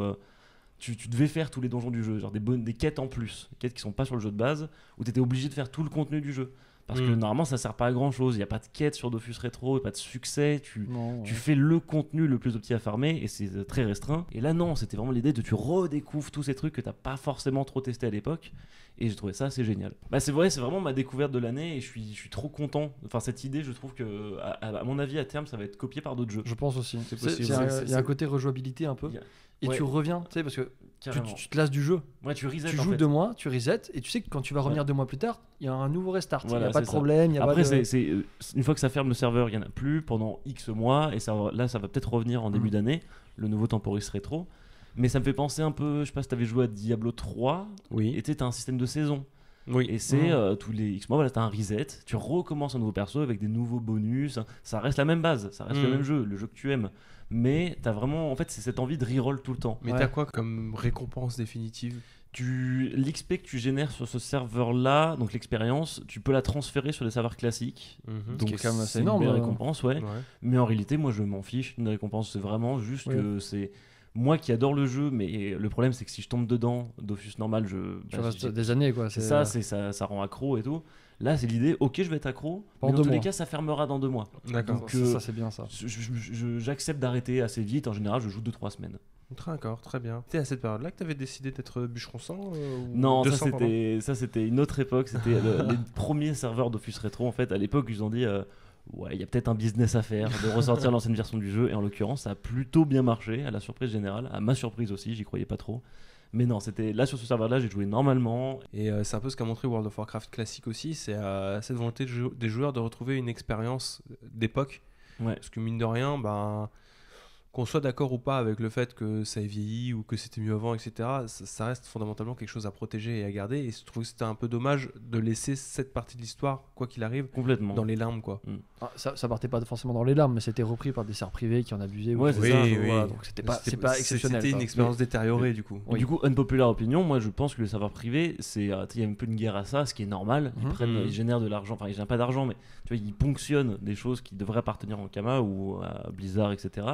tu devais faire tous les donjons du jeu, genre des quêtes en plus, des quêtes qui sont pas sur le jeu de base, où tu étais obligé de faire tout le contenu du jeu. Parce que normalement ça sert pas à grand chose, il n'y a pas de quête sur Dofus Retro, il n'y a pas de succès, tu fais le contenu le plus petit à farmer et c'est très restreint. Et là non, c'était vraiment l'idée de tu redécouvres tous ces trucs que tu n'as pas forcément trop testé à l'époque, et j'ai trouvé ça assez génial. C'est vrai, c'est vraiment ma découverte de l'année et je suis trop content. Enfin cette idée, je trouve que à mon avis à terme ça va être copié par d'autres jeux. Je pense aussi. C'est possible. Il y a un côté rejouabilité un peu. Et tu reviens, tu sais, parce que tu te lasses du jeu. Ouais, tu reset. Tu joues 2 mois, tu resets, et tu sais que quand tu vas revenir 2 mois plus tard, il y a un nouveau restart. Voilà, il n'y a pas de problème. Après, une fois que ça ferme le serveur, il n'y en a plus pendant X mois, et là, ça va peut-être revenir en début d'année, le nouveau Temporis Retro. Mais ça me fait penser un peu, je sais pas si tu avais joué à Diablo 3, et tu sais, tu as un système de saison. Oui. Et c'est tous les X mois, voilà, tu as un reset, tu recommences un nouveau perso avec des nouveaux bonus. Ça reste la même base, ça reste le même jeu, le jeu que tu aimes. Mais t'as vraiment, en fait, c'est cette envie de reroll tout le temps. Mais t'as quoi comme récompense définitive? L'XP que tu génères sur ce serveur-là, donc l'expérience, tu peux la transférer sur des serveurs classiques. Donc c'est quand même assez énorme. Une belle récompense, ouais. Mais en réalité, moi, je m'en fiche. Une récompense, c'est vraiment juste que c'est moi qui adore le jeu, mais le problème, c'est que si je tombe dedans, Dofus normal, tu restes des années, quoi. Ça rend accro et tout. Là, c'est l'idée, ok, je vais être accro, mais dans tous les cas, ça fermera dans 2 mois. D'accord, donc, ça c'est bien ça. J'accepte d'arrêter assez vite, en général, je joue 2-3 semaines. D'accord, très bien. C'était à cette période-là que tu avais décidé d'être bûcheron 100 Non, ça c'était une autre époque, c'était les premiers serveurs Dofus Retro, en fait. À l'époque, ils ont dit, ouais, il y a peut-être un business à faire, de ressortir l'ancienne version du jeu, et en l'occurrence, ça a plutôt bien marché, à la surprise générale, à ma surprise aussi, j'y croyais pas trop. Mais non, c'était là sur ce serveur-là, j'ai joué normalement. Et c'est un peu ce qu'a montré World of Warcraft classique aussi, c'est cette volonté des joueurs de retrouver une expérience d'époque. Ouais. Parce que mine de rien, qu'on soit d'accord ou pas avec le fait que ça ait vieilli ou que c'était mieux avant, etc., ça reste fondamentalement quelque chose à protéger et à garder. Et je trouve que c'était un peu dommage de laisser cette partie de l'histoire, quoi qu'il arrive, complètement dans les larmes, quoi. Ça partait pas forcément dans les larmes, mais c'était repris par des serveurs privés qui en abusaient. Ouais, c'est ça. Voilà, donc c'est pas exceptionnel. C'était une expérience détériorée, du coup. Oui. Du coup, unpopular opinion, moi je pense que les serveurs privés, il y a un peu une guerre à ça, ce qui est normal. Ils génèrent de l'argent, enfin ils génèrent pas d'argent, mais tu vois, ils ponctionnent des choses qui devraient appartenir en Kama ou à Blizzard, etc.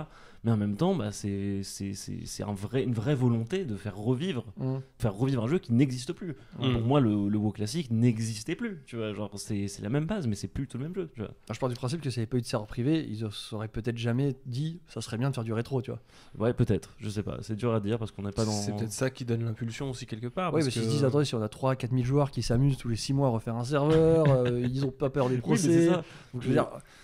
Mais en même temps, c'est une vraie volonté de faire revivre un jeu qui n'existe plus. Pour moi, le WoW classique n'existait plus. Tu vois, genre c'est la même base, mais c'est plus tout le même jeu. Tu vois. Je pars du principe que s'il n'y avait pas eu de serveur privé, ils auraient peut-être jamais dit ça serait bien de faire du rétro, tu vois. Ouais, peut-être. Je sais pas. C'est dur à dire parce qu'on n'est pas dans. C'est peut-être ça qui donne l'impulsion aussi quelque part. Oui, parce qu'ils se disent attendez, si on a 3-4 000 joueurs qui s'amusent tous les 6 mois à refaire un serveur, ils ont pas peur des procès. Oui, mais c'est ça. Donc,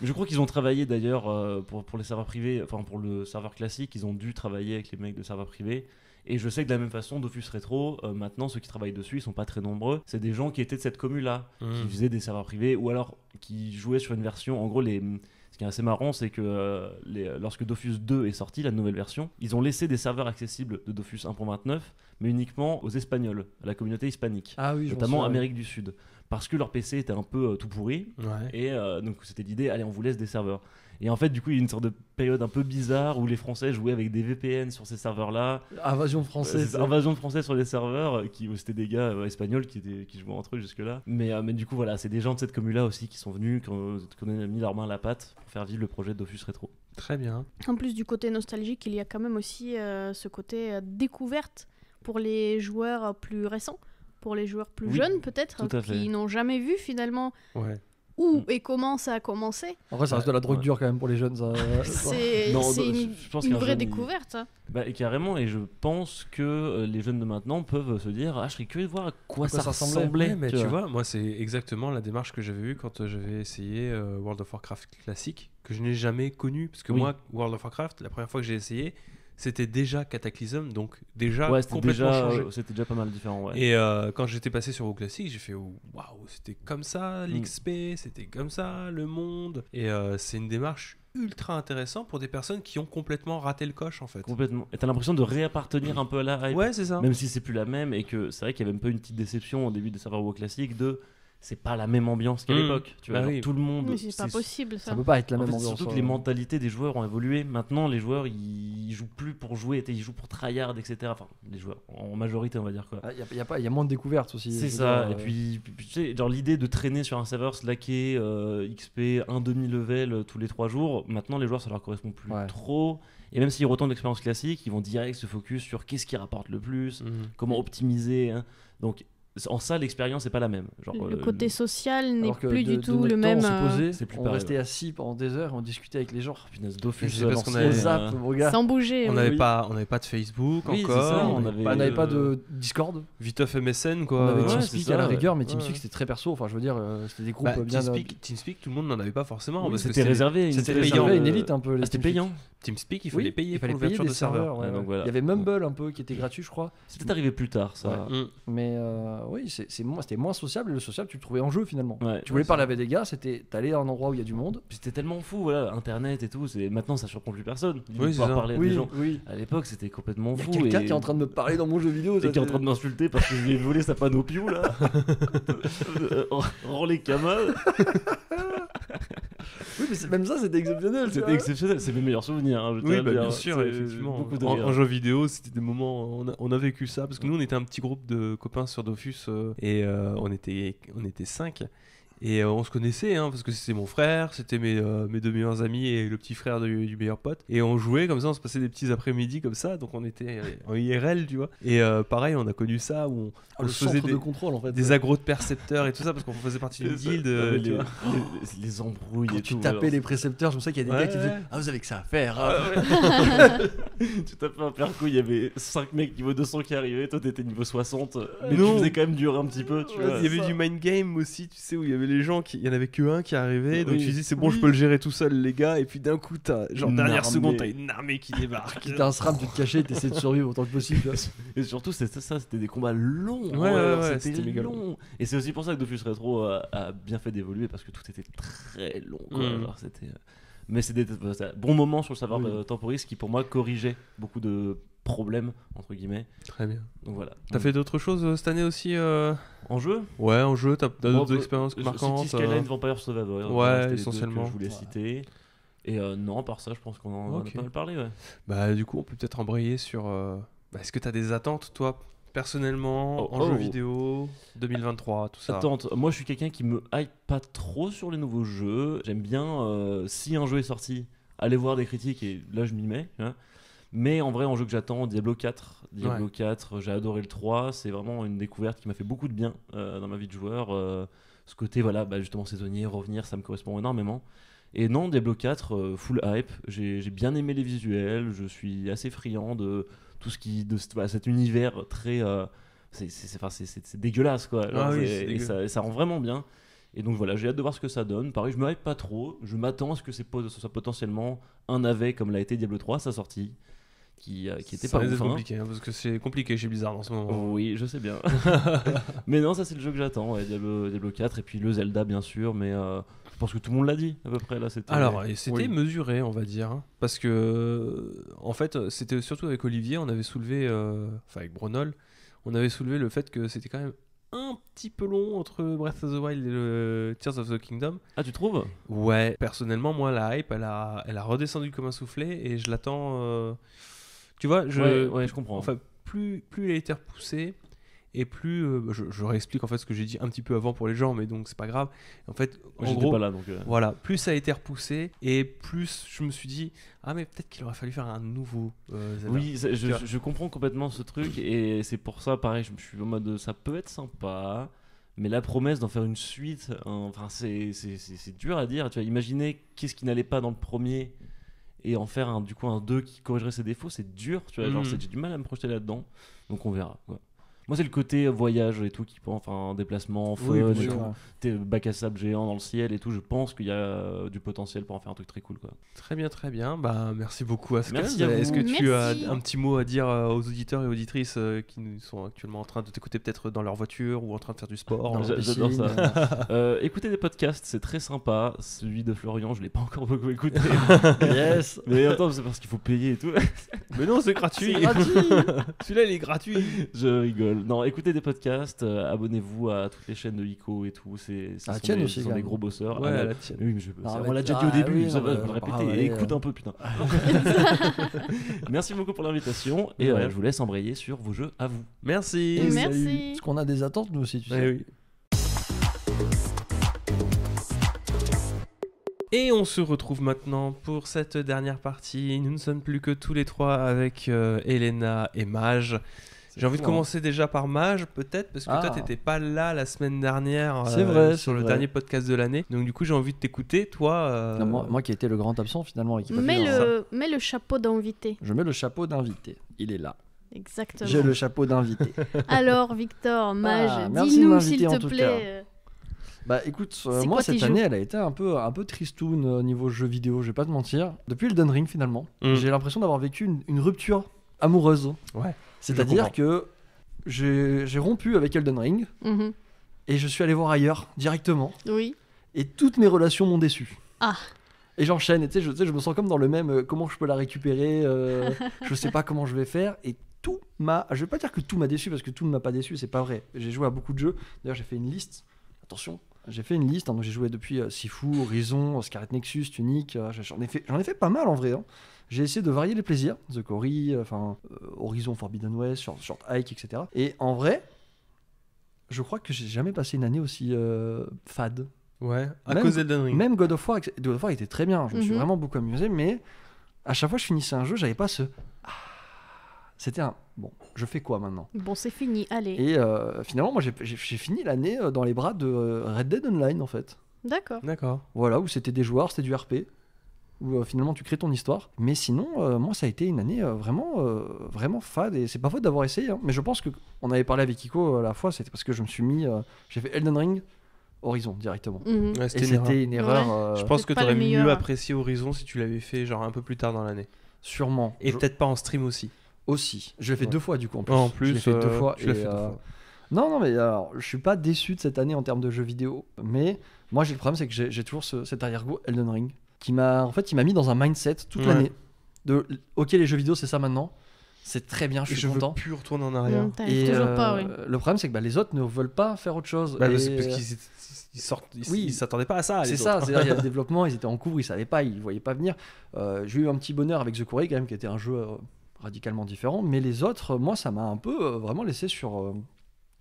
je crois qu'ils ont travaillé d'ailleurs pour les serveurs privés, enfin pour le serveur classique, ils ont dû travailler avec les mecs de serveurs privés. Et je sais que de la même façon, Dofus Retro, maintenant ceux qui travaillent dessus, ils sont pas très nombreux. C'est des gens qui étaient de cette commu-là, qui faisaient des serveurs privés ou alors qui jouaient sur une version. En gros, ce qui est assez marrant, c'est que lorsque Dofus 2 est sorti, la nouvelle version, ils ont laissé des serveurs accessibles de Dofus 1.29, mais uniquement aux Espagnols, à la communauté hispanique, notamment Amérique du Sud. Parce que leur PC était un peu tout pourri, et donc c'était l'idée, allez, on vous laisse des serveurs. Et en fait, du coup, il y a une sorte de période un peu bizarre où les Français jouaient avec des VPN sur ces serveurs-là. Invasion française. Invasion de Français sur les serveurs, c'était des gars espagnols qui jouaient entre eux jusque-là. Mais du coup, voilà, c'est des gens de cette commune-là aussi qui sont venus, qui ont mis leurs mains à la pâte pour faire vivre le projet de Dofus Retro. Très bien. En plus du côté nostalgique, il y a quand même aussi ce côté découverte pour les joueurs plus récents, pour les joueurs plus jeunes peut-être, qui n'ont jamais vu finalement. Ouais. Où et comment ça a commencé. En vrai, ça reste de la drogue dure quand même pour les jeunes. C'est une vraie découverte. Et carrément, et je pense que les jeunes de maintenant peuvent se dire je serais curieux de voir à quoi ça ressemblait. Ouais, mais tu vois, moi, c'est exactement la démarche que j'avais eue quand j'avais essayé World of Warcraft classique, que je n'ai jamais connu. Parce que moi, World of Warcraft, la première fois que j'ai essayé, c'était déjà Cataclysm, donc déjà complètement changé. C'était déjà pas mal différent. Ouais. Et quand j'étais passé sur WoW classique, j'ai fait waouh, c'était comme ça l'XP, c'était comme ça le monde. Et c'est une démarche ultra intéressante pour des personnes qui ont complètement raté le coche en fait. Complètement. Et t'as l'impression de réappartenir un peu à la hype. Ouais, c'est ça. Même si c'est plus la même et que c'est vrai qu'il y avait un peu une petite déception au début des serveurs WoW classique de. C'est pas la même ambiance qu'à l'époque. Tu vois, tout le monde. Mais c'est pas possible ça. Ça peut pas être la même ambiance. Surtout que les mentalités des joueurs ont évolué. Maintenant, les joueurs ils jouent plus pour jouer, ils jouent pour tryhard, etc. Enfin, les joueurs en majorité, on va dire quoi. Il y a moins de découvertes aussi. C'est ça. Et puis, tu sais, genre l'idée de traîner sur un serveur slacké, XP, un demi-level tous les 3 jours. Maintenant, les joueurs ça leur correspond plus trop. Et même s'ils retournent d'expérience classique, ils vont direct se focus sur qu'est-ce qui rapporte le plus, comment optimiser. Donc en ça, l'expérience n'est pas la même. Genre, le côté social n'est plus du tout le même. On restait assis pendant des heures, on discutait avec les gens. Dofus, sans bouger. On n'avait pas de Facebook encore. On n'avait pas de Discord. Viteuf MSN quoi. On avait TeamSpeak à la rigueur, mais TeamSpeak c'était très perso. Enfin, je veux dire, c'était des groupes bien. TeamSpeak, tout le monde n'en avait pas forcément. Oui, c'était réservé. C'était payant. Une élite un peu. C'était payant. TeamSpeak, il fallait payer pour l'ouverture de serveurs. Il y avait Mumble un peu qui était gratuit, je crois. C'était arrivé plus tard, ça. Mais oui, c'était moins sociable, et le sociable tu le trouvais en jeu finalement. Tu voulais parler avec des gars, t'allais à un endroit où il y a du monde. C'était tellement fou, voilà, internet et tout, maintenant ça surprend plus personne. Parler à des gens. À l'époque c'était complètement fou. Quelqu'un qui est en train de me parler dans mon jeu vidéo. Et qui est en train de m'insulter parce que je lui ai volé sa panoplie là. Rends les camas. Oui, mais même ça c'était exceptionnel. C'était exceptionnel, c'est mes meilleurs souvenirs. Oui, bien sûr, effectivement. En jeu vidéo, c'était des moments, on a vécu ça parce que nous on était un petit groupe de copains sur Dofus et on était 5 et on se connaissait parce que c'était mon frère, c'était mes 2 meilleurs amis et le petit frère du meilleur pote, et on jouait comme ça, on se passait des petits après-midi comme ça, donc on était en IRL, tu vois, et pareil on a connu ça où on se faisait des agros de percepteurs et tout ça parce qu'on faisait partie d'une guilde. Les embrouilles quand et tu tout, tapais les précepteurs, je me souviens qu'il y a des gars qui disaient vous avez que ça à faire. Tu tapais un perco, il y avait 5 mecs niveau 200 qui arrivaient, toi t'étais niveau 60, mais tu faisais quand même durer un petit peu, tu vois. Il y avait du mind game aussi, tu sais, où il y avait les gens il y en avait que un qui arrivait, donc tu dis c'est bon, je peux le gérer tout seul les gars, et puis d'un coup t'as genre dernière seconde t'as une armée qui débarque. T'as un SRAM, tu te cachais, t'essayais de survivre autant que possible. Et surtout c'était des combats longs. C'était long. Et c'est aussi pour ça que Dofus Retro a bien fait d'évoluer, parce que tout était très long. Genre, c'était Mais c'est des bons moments sur le serveur temporis qui pour moi corrigeaient beaucoup de problèmes entre guillemets. Très bien. Donc voilà. T'as fait d'autres choses cette année aussi en jeu? Ouais, en jeu, t'as d'autres expériences marquantes. City Skyline, Vampire Survivor. Ouais, essentiellement. Que je voulais citer. Et non, à part ça, je pense qu'on en a pas mal parlé. Ouais. Bah du coup, on peut peut-être embrayer sur. Est-ce que t'as des attentes, toi, personnellement, en jeu vidéo 2023, tout ça? Attends, moi je suis quelqu'un qui me hype pas trop sur les nouveaux jeux. J'aime bien, si un jeu est sorti, aller voir des critiques et là je m'y mets. Hein. Mais en vrai, en jeu que j'attends, Diablo 4. Diablo 4, j'ai adoré le 3. C'est vraiment une découverte qui m'a fait beaucoup de bien dans ma vie de joueur. Ce côté, voilà, justement, saisonnier, revenir, ça me correspond énormément. Et non, Diablo 4, full hype. J'ai bien aimé les visuels. Je suis assez friand de tout ce qui. Cet univers très. C'est dégueulasse, quoi. Genre, et ça rend vraiment bien. Et donc voilà, j'ai hâte de voir ce que ça donne. Pareil, je me hype pas trop. Je m'attends à ce que ce soit potentiellement un navet comme l'a été Diablo 3, sa sortie. Qui était ça pas ouf, compliqué, parce que c'est compliqué chez Blizzard en ce moment. Oui, je sais bien. Mais non, ça c'est le jeu que j'attends, Diablo 4 et puis le Zelda bien sûr, mais je pense que tout le monde l'a dit à peu près là. C'était mesuré, on va dire, hein, parce que en fait, c'était surtout avec Olivier, on avait soulevé, avec Brunol, on avait soulevé le fait que c'était quand même un petit peu long entre Breath of the Wild et le Tears of the Kingdom. Ah, tu trouves? Ouais, personnellement, moi la hype, elle a redescendu comme un soufflet et je l'attends. Tu vois, je comprends. Enfin, plus elle a été repoussée et plus je réexplique en fait ce que j'ai dit un petit peu avant pour les gens, mais donc c'est pas grave. En fait, moi, j'étais pas là, donc voilà, plus ça a été repoussé et plus je me suis dit mais peut-être qu'il aurait fallu faire un nouveau Zelda. Oui, je comprends complètement ce truc et c'est pour ça, pareil, je suis en mode ça peut être sympa. Mais la promesse d'en faire une suite, c'est dur à dire. Tu vois, imaginer qu'est-ce qui n'allait pas dans le premier et en faire un 2 qui corrigerait ses défauts, c'est dur. Tu vois, j'ai du mal à me projeter là-dedans. Donc on verra. Quoi. Moi, c'est le côté voyage et tout, déplacement, fun, et tout. T'es bac à sable géant dans le ciel et tout. Je pense qu'il y a du potentiel pour en faire un truc très cool, quoi. Très bien, très bien. Merci beaucoup, Askell. Merci à vous. Est-ce que tu as un petit mot à dire aux auditeurs et auditrices qui sont actuellement en train de t'écouter peut-être dans leur voiture ou en train de faire du sport? J'adore ça. Écoutez des podcasts, c'est très sympa. Celui de Florian, je l'ai pas encore beaucoup écouté. Yes. Mais attends, c'est parce qu'il faut payer et tout. Mais non, c'est gratuit. Celui-là, il est gratuit. Je rigole. Non, écoutez des podcasts, abonnez-vous à toutes les chaînes de Ico et tout. Ce sont des gros bosseurs. Ouais, la tienne. Oui, mais on l'a déjà dit au début, je vais le répéter. Écoute un peu, putain. Merci beaucoup pour l'invitation et je vous laisse embrayer sur vos jeux à vous. Merci. Merci. Parce qu'on a des attentes, nous aussi, tu sais. Oui. Et on se retrouve maintenant pour cette dernière partie. Nous ne sommes plus que tous les trois avec Elena et Mage. J'ai envie de commencer déjà par Mage, peut-être, parce que toi, t'étais pas là la semaine dernière sur le dernier podcast de l'année. Donc, du coup, j'ai envie de t'écouter, toi. Non, moi qui ai été le grand absent, finalement. Mets le chapeau d'invité. Je mets le chapeau d'invité. Il est là. Exactement. J'ai le chapeau d'invité. Alors, Victor, Mage, dis-nous, s'il te plaît. Écoute, moi cette année elle a été un peu tristoun niveau jeux vidéo, je vais pas te mentir. Depuis Elden Ring finalement, j'ai l'impression d'avoir vécu une rupture amoureuse. Ouais. C'est-à-dire que j'ai rompu avec Elden Ring et je suis allé voir ailleurs directement. Oui. Et toutes mes relations m'ont déçu. Ah. Et j'enchaîne, et je me sens comme dans le même comment je peux la récupérer, je sais pas comment je vais faire et je vais pas dire que tout m'a déçu parce que tout ne m'a pas déçu, c'est pas vrai. J'ai joué à beaucoup de jeux. D'ailleurs, j'ai fait une liste. Attention. J'ai fait une liste, donc j'ai joué depuis Sifu, Horizon, Scarlet Nexus, Tunic, j'en ai fait pas mal en vrai. Hein. J'ai essayé de varier les plaisirs, The Quarry, Horizon Forbidden West, Short Hike, etc. Et en vrai, je crois que j'ai jamais passé une année aussi fade. Ouais, à cause d'Elden Ring. Même God of War était très bien, je me suis vraiment beaucoup amusé, mais à chaque fois que je finissais un jeu, j'avais pas ce... C'était un... Bon, je fais quoi maintenant? Bon, c'est fini, allez. Et finalement, moi, j'ai fini l'année dans les bras de Red Dead Online, en fait. D'accord. Voilà, où c'était des joueurs, c'était du RP, où finalement, tu crées ton histoire. Mais sinon, moi, ça a été une année vraiment fade, et c'est pas faute d'avoir essayé. Hein. Mais je pense qu'on avait parlé avec Ico la fois, c'était parce que je me suis mis... j'ai fait Elden Ring, Horizon, directement. Ouais, c'était une erreur... Ouais. Je pense que t'aurais mieux apprécié Horizon si tu l'avais fait genre un peu plus tard dans l'année. Sûrement. Et peut-être pas en stream aussi. Aussi. Je l'ai fait 2 fois du coup en plus. Je l'ai fait 2 fois. Tu l'as fait 2 fois. Non, mais alors, je suis pas déçu de cette année en termes de jeux vidéo. Mais moi, j'ai le problème, c'est que j'ai toujours cet arrière-goût Elden Ring qui m'a mis dans un mindset toute l'année de ok, les jeux vidéo c'est ça maintenant, c'est très bien, je suis content. Je veux plus retourner en arrière. Et toujours pas, oui. Le problème c'est que les autres ne veulent pas faire autre chose. C'est parce qu'ils s'attendaient pas à ça. C'est ça, c'est-à-dire il y a le développement, ils étaient en cours, ils savaient pas, ils voyaient pas venir. J'ai eu un petit bonheur avec The Quarry quand même, qui était un jeu radicalement différent, mais les autres, moi ça m'a un peu vraiment laissé sur...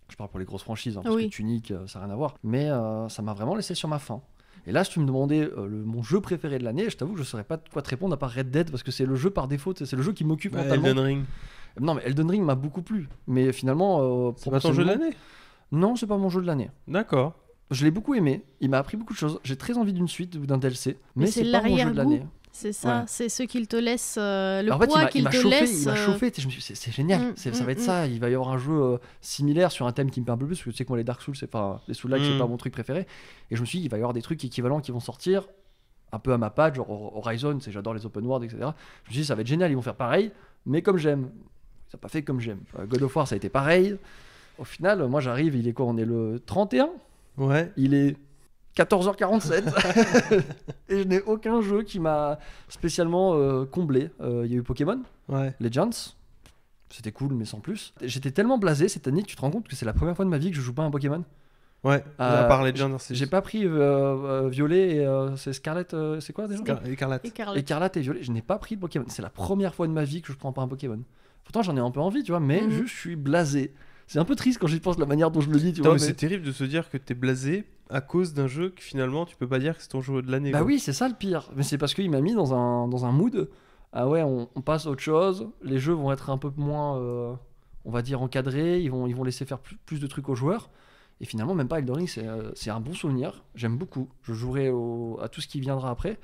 je parle pour les grosses franchises, parce que Tunic, ça n'a rien à voir, mais ça m'a vraiment laissé sur ma faim. Et là, si tu me demandais mon jeu préféré de l'année, je t'avoue que je ne saurais pas de quoi te répondre à part Red Dead, parce que c'est le jeu par défaut, c'est le jeu qui m'occupe mentalement. Elden Ring. Non, mais Elden Ring m'a beaucoup plu. Mais finalement... c'est pas ton jeu de l'année ? Non, c'est pas mon jeu de l'année. D'accord. Je l'ai beaucoup aimé, il m'a appris beaucoup de choses. J'ai très envie d'une suite ou d'un DLC, mais c'est pas mon jeu de l'année. C'est ça, c'est ceux qui te laissent poids qu'il te laisse. Il m'a chauffé, je me suis dit, c'est génial, ça va être ça. Il va y avoir un jeu similaire sur un thème qui me plaît un peu plus, parce que tu sais que moi les Dark Souls, les Souls-like, c'est pas mon truc préféré. Et je me suis dit, il va y avoir des trucs équivalents qui vont sortir, un peu à ma patte, genre Horizon, j'adore les open world, etc. Je me suis dit, ça va être génial, ils vont faire pareil, mais comme j'aime. Ça n'a pas fait comme j'aime. God of War, ça a été pareil. Au final, moi j'arrive, il est quoi ? On est le 31 ? Ouais. Il est 14h47 et je n'ai aucun jeu qui m'a spécialement comblé. Il y a eu Pokémon Legends, c'était cool mais sans plus. J'étais tellement blasé cette année que tu te rends compte que c'est la première fois de ma vie que je joue pas à un Pokémon. Ouais, à part Legends. J'ai pas pris Violet et c'est Scarlet, c'est quoi déjà Écarlate et Violet, je n'ai pas pris de Pokémon. C'est la première fois de ma vie que je prends pas un Pokémon. Pourtant j'en ai un peu envie, tu vois, mais juste je suis blasé. C'est un peu triste quand j'y pense, la manière dont je le dis, tu vois. Mais c'est terrible de se dire que t'es blasé à cause d'un jeu que finalement tu peux pas dire que c'est ton jeu de l'année. Bah oui, c'est ça le pire. Mais c'est parce qu'il m'a mis dans un mood. Ah ouais, on passe à autre chose. Les jeux vont être un peu moins, on va dire, encadrés. Ils vont laisser faire plus de trucs aux joueurs. Et finalement, même pas Elden Ring, c'est un bon souvenir. J'aime beaucoup. Je jouerai à tout ce qui viendra après.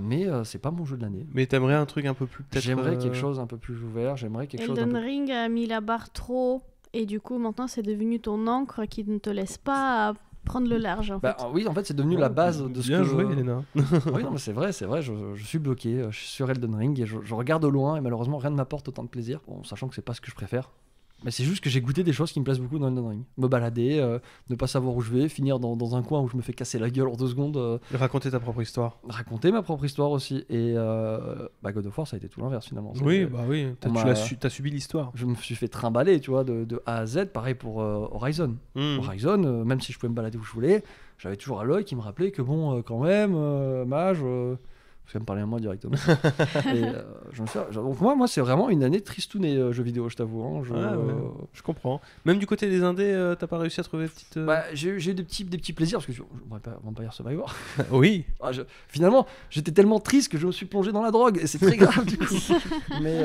Mais c'est pas mon jeu de l'année. Mais t'aimerais un truc un peu plus peut-être. J'aimerais quelque chose un peu plus ouvert. J'aimerais quelque chose. Elden Ring a mis la barre trop. Et du coup, maintenant, c'est devenu ton encre qui ne te laisse pas prendre le large. En fait. Oui, en fait, c'est devenu la base de ce que... Bien joué, Elena. Oui, non, mais c'est vrai, je suis bloqué. Je suis sur Elden Ring et je regarde au loin et malheureusement, rien ne m'apporte autant de plaisir. Bon, sachant que c'est pas ce que je préfère. Mais c'est juste que j'ai goûté des choses qui me plaisent beaucoup dans Elden Ring. Me balader, ne pas savoir où je vais, finir dans un coin où je me fais casser la gueule en 2 secondes. Raconter ta propre histoire. Raconter ma propre histoire aussi. Et God of War, ça a été tout l'inverse finalement. Oui, t'as subi l'histoire. Je me suis fait trimballer, tu vois, de A à Z. Pareil pour Horizon. Horizon, même si je pouvais me balader où je voulais, j'avais toujours Aloy qui me rappelait que bon, quand même, Mage... Parce qu'elle me parlait à moi directement. Et, donc moi c'est vraiment une année tristoune jeux vidéo, je t'avoue. Hein. Je comprends. Même du côté des indés, t'as pas réussi à trouver petite... J'ai eu des petits plaisirs, parce que Vampire Survivor. Oui. Finalement, j'étais tellement triste que je me suis plongé dans la drogue, et c'est très grave du coup. Mais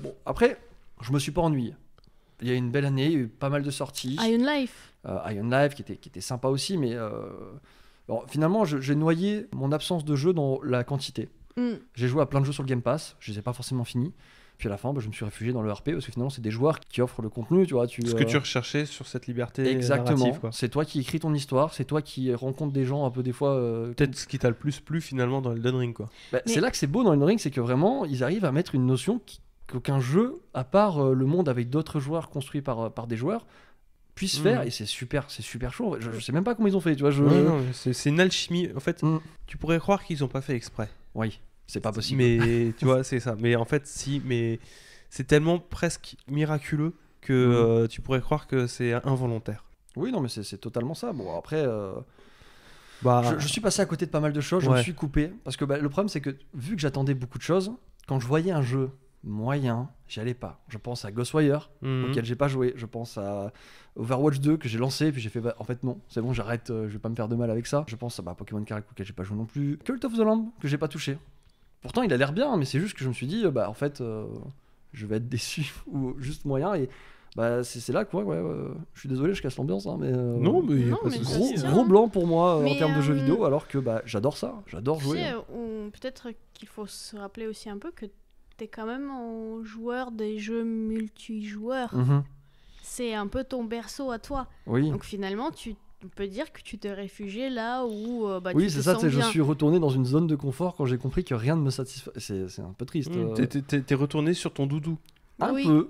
bon, après, je me suis pas ennuyé. Il y a eu une belle année, il y a eu pas mal de sorties. Iron Life. Iron Life qui était sympa aussi, mais... Alors, finalement, j'ai noyé mon absence de jeu dans la quantité. J'ai joué à plein de jeux sur le Game Pass, je les ai pas forcément finis. Puis à la fin, je me suis réfugié dans le RP parce que finalement, c'est des joueurs qui offrent le contenu, tu vois. Ce que tu recherchais sur cette liberté. Exactement. Narrative, quoi. C'est toi qui écris ton histoire, c'est toi qui rencontres des gens un peu des fois. Peut-être ce qui t'a le plus plu finalement dans Elden Ring, quoi. C'est là que c'est beau dans Elden Ring, c'est que vraiment, ils arrivent à mettre une notion qu'aucun jeu, à part le monde avec d'autres joueurs construits par des joueurs, puisse faire, et c'est super chaud. Je sais même pas comment ils ont fait, tu vois. Non, c'est une alchimie. En fait, tu pourrais croire qu'ils ont pas fait exprès. Oui, c'est pas possible. Mais tu vois, c'est ça. Mais en fait, si, mais c'est tellement presque miraculeux que tu pourrais croire que c'est involontaire. Oui, non, mais c'est totalement ça. Bon, après, je suis passé à côté de pas mal de choses. Je me suis coupé parce que le problème, c'est que vu que j'attendais beaucoup de choses, quand je voyais un jeu moyen, j'y allais pas. Je pense à Ghostwire, auquel j'ai pas joué. Je pense à Overwatch 2 que j'ai lancé, puis j'ai fait en fait non, c'est bon, j'arrête, je vais pas me faire de mal avec ça. Je pense à Pokémon Carré auquel j'ai pas joué non plus. Cult of the Lamb que j'ai pas touché. Pourtant il a l'air bien, mais c'est juste que je me suis dit en fait je vais être déçu ou juste moyen et c'est là quoi. Je suis désolé, je casse l'ambiance mais non mais gros blanc pour moi en termes de jeux vidéo, alors que j'adore ça, j'adore jouer. Peut-être qu'il faut se rappeler aussi un peu que t'es quand même un joueur des jeux multijoueurs. C'est un peu ton berceau à toi. Oui. Donc finalement, on peut dire que tu t'es réfugié là où oui, tu c'est te ça, sens bien. Je suis retourné dans une zone de confort quand j'ai compris que rien ne me satisfait. C'est un peu triste. T'es retourné sur ton doudou.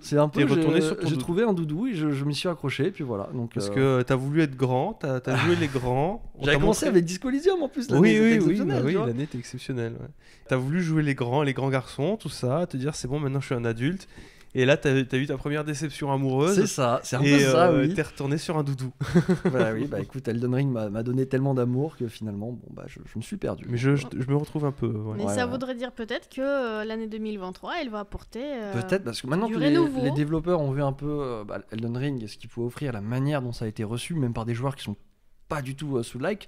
C'est un peu. T'es retourné sur ton J'ai doudou. trouvé un doudou et je m'y suis accroché, et puis voilà. Donc, Parce que t'as voulu être grand, t'as joué les grands. J'avais commencé avec Disco Elysium en plus. Oui, exceptionnel, tu vois. l'année était exceptionnelle. Ouais. T'as voulu jouer les grands garçons, tout ça, te dire c'est bon, maintenant je suis un adulte. Et là, t'as eu ta première déception amoureuse. C'est ça, c'est un peu ça, oui. T'es retourné sur un doudou. Écoute, Elden Ring m'a donné tellement d'amour que finalement, je me suis perdu. Mais je me retrouve un peu. Ouais. Mais ça voudrait dire peut-être que l'année 2023, elle va apporter. Peut-être, parce que maintenant que les développeurs ont vu un peu Elden Ring et ce qu'il pouvait offrir, la manière dont ça a été reçu, même par des joueurs qui sont pas du tout sous like.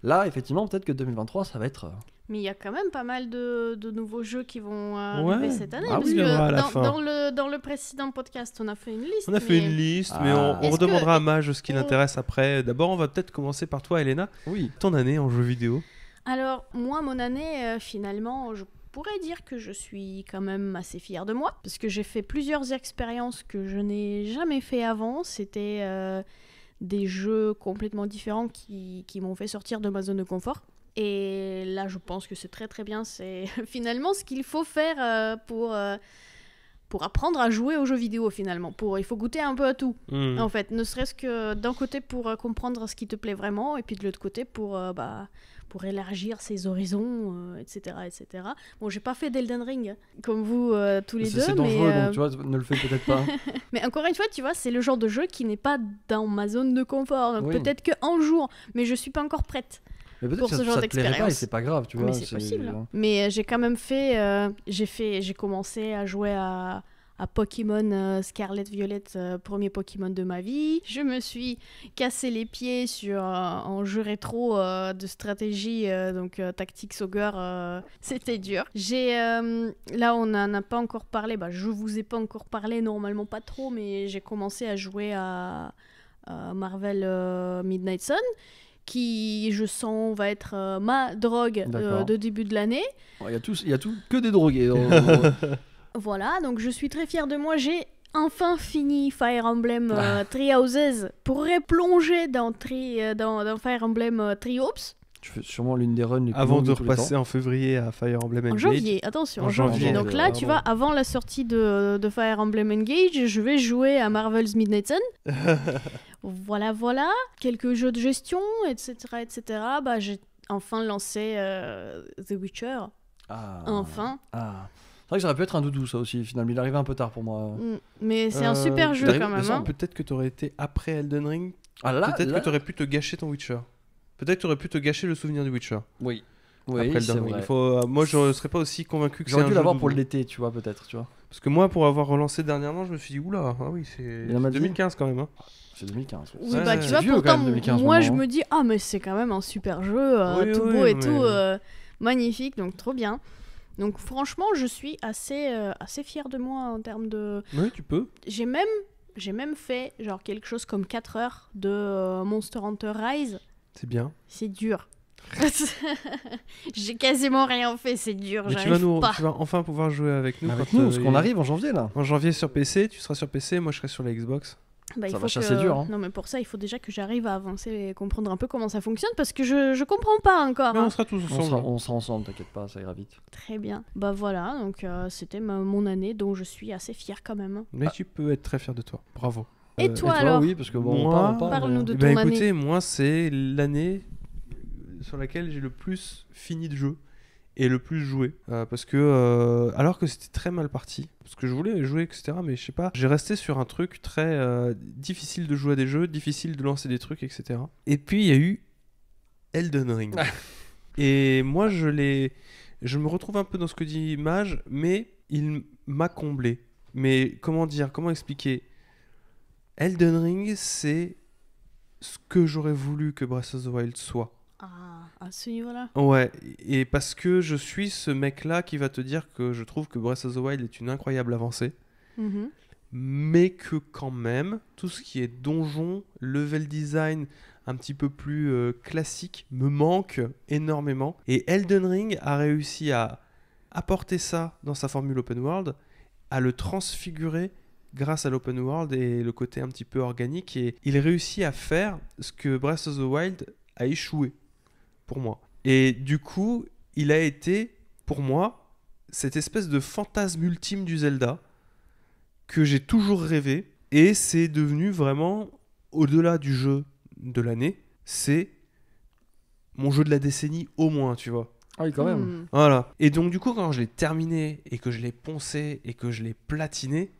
Là, effectivement, peut-être que 2023, ça va être. Mais il y a quand même pas mal de nouveaux jeux qui vont arriver cette année. Parce que dans le précédent podcast, on a fait une liste. Une liste, mais on redemandera à Mage ce qui l'intéresse après. D'abord, on va peut-être commencer par toi, Elena. Oui. Ton année en jeu vidéo. Alors, moi, mon année, finalement, je pourrais dire que je suis quand même assez fière de moi. Parce que j'ai fait plusieurs expériences que je n'ai jamais fait avant. C'était des jeux complètement différents qui m'ont fait sortir de ma zone de confort. Et là, je pense que c'est très très bien. C'est finalement ce qu'il faut faire pour apprendre à jouer aux jeux vidéo, finalement. Il faut goûter un peu à tout, en fait. Ne serait-ce que d'un côté pour comprendre ce qui te plaît vraiment, et puis de l'autre côté pour élargir ses horizons, etc., etc. Bon, j'ai pas fait d'Elden Ring, comme vous tous les deux. C'est dangereux, donc tu vois, ne le fais peut-être pas. Mais encore une fois, tu vois, c'est le genre de jeu qui n'est pas dans ma zone de confort. Donc peut-être qu'un jour, mais je suis pas encore prête. Mais peut-être que ça te plairait pas et c'est pas grave, tu vois. Mais c'est possible. Mais j'ai quand même fait, j'ai commencé à jouer à Pokémon Scarlet Violet, premier Pokémon de ma vie. Je me suis cassé les pieds sur un jeu rétro de stratégie, donc Tactics Ogre. C'était dur. Là, on n'en a pas encore parlé. Je vous ai pas encore parlé, normalement pas trop, mais j'ai commencé à jouer à Marvel Midnight Sun, qui, je sens, va être ma drogue de début de l'année. Il y a tout que des drogués. Voilà, donc je suis très fière de moi. J'ai enfin fini Fire Emblem Three Houses pour replonger dans Fire Emblem Three Hopes. Tu fais sûrement l'une des runs les plus avant de repasser en février à Fire Emblem Engage. En janvier, attention, en janvier. Donc là, tu vois, avant la sortie de Fire Emblem Engage, je vais jouer à Marvel's Midnight Sun. Voilà. Quelques jeux de gestion, etc. J'ai enfin lancé The Witcher. Enfin. C'est vrai que ça aurait pu être un doudou, ça aussi, finalement. Il arrivait un peu tard pour moi. Mais c'est un super jeu quand même. Peut-être que tu aurais été après Elden Ring. Peut-être que tu aurais pu te gâcher ton Witcher. Peut-être que tu aurais pu te gâcher le souvenir du Witcher. Oui, c'est vrai. Moi, je ne serais pas aussi convaincu que c'est un jeu. J'aurais dû l'avoir pour l'été, tu vois, peut-être. Tu vois. Parce que moi, pour avoir relancé dernièrement, je me suis dit, oula, c'est 2015 quand même. C'est 2015. Oui, tu vois, pourtant, 2015, moi, je me dis, mais c'est quand même un super jeu, tout beau et tout, magnifique, donc trop bien. Donc franchement, je suis assez fière de moi en termes de... Oui, tu peux. J'ai même fait genre quelque chose comme 4 heures de Monster Hunter Rise. C'est bien. C'est dur. J'ai quasiment rien fait, c'est dur. Mais tu vas enfin pouvoir jouer avec nous. Parce qu'on arrive en janvier là. En janvier sur PC, tu seras sur PC, moi je serai sur la Xbox. Ça va chasser dur. Non, mais pour ça, il faut déjà que j'arrive à avancer et comprendre un peu comment ça fonctionne parce que je comprends pas encore. Mais on sera tous ensemble. On sera ensemble, t'inquiète pas, ça ira vite. Très bien. Voilà, donc c'était mon année dont je suis assez fière quand même. Mais tu peux être très fier de toi. Bravo. Et toi alors? Oui, parce que moi, parle-nous de ton année. Écoutez, moi, c'est l'année sur laquelle j'ai le plus fini de jeu et le plus joué. Parce que, alors que c'était très mal parti, parce que je voulais jouer, etc., mais je sais pas, j'ai resté sur un truc très difficile de jouer à des jeux, difficile de lancer des trucs, etc. Et puis, il y a eu Elden Ring. Et moi, je me retrouve un peu dans ce que dit Mage, mais il m'a comblé. Mais comment expliquer? Elden Ring, c'est ce que j'aurais voulu que Breath of the Wild soit. À ce niveau-là. Ouais, et parce que je suis ce mec-là qui va te dire que je trouve que Breath of the Wild est une incroyable avancée, mais que quand même, tout ce qui est donjon, level design un petit peu plus classique me manque énormément. Et Elden Ring a réussi à apporter ça dans sa formule open world, à le transfigurer grâce à l'open world et le côté un petit peu organique, et il réussit à faire ce que Breath of the Wild a échoué pour moi. Et du coup, il a été pour moi cette espèce de fantasme ultime du Zelda que j'ai toujours rêvé, et c'est devenu vraiment, au-delà du jeu de l'année, c'est mon jeu de la décennie au moins, tu vois. Ah oui, quand même. Voilà. Et donc, du coup, quand je l'ai terminé et que je l'ai poncé et que je l'ai platiné,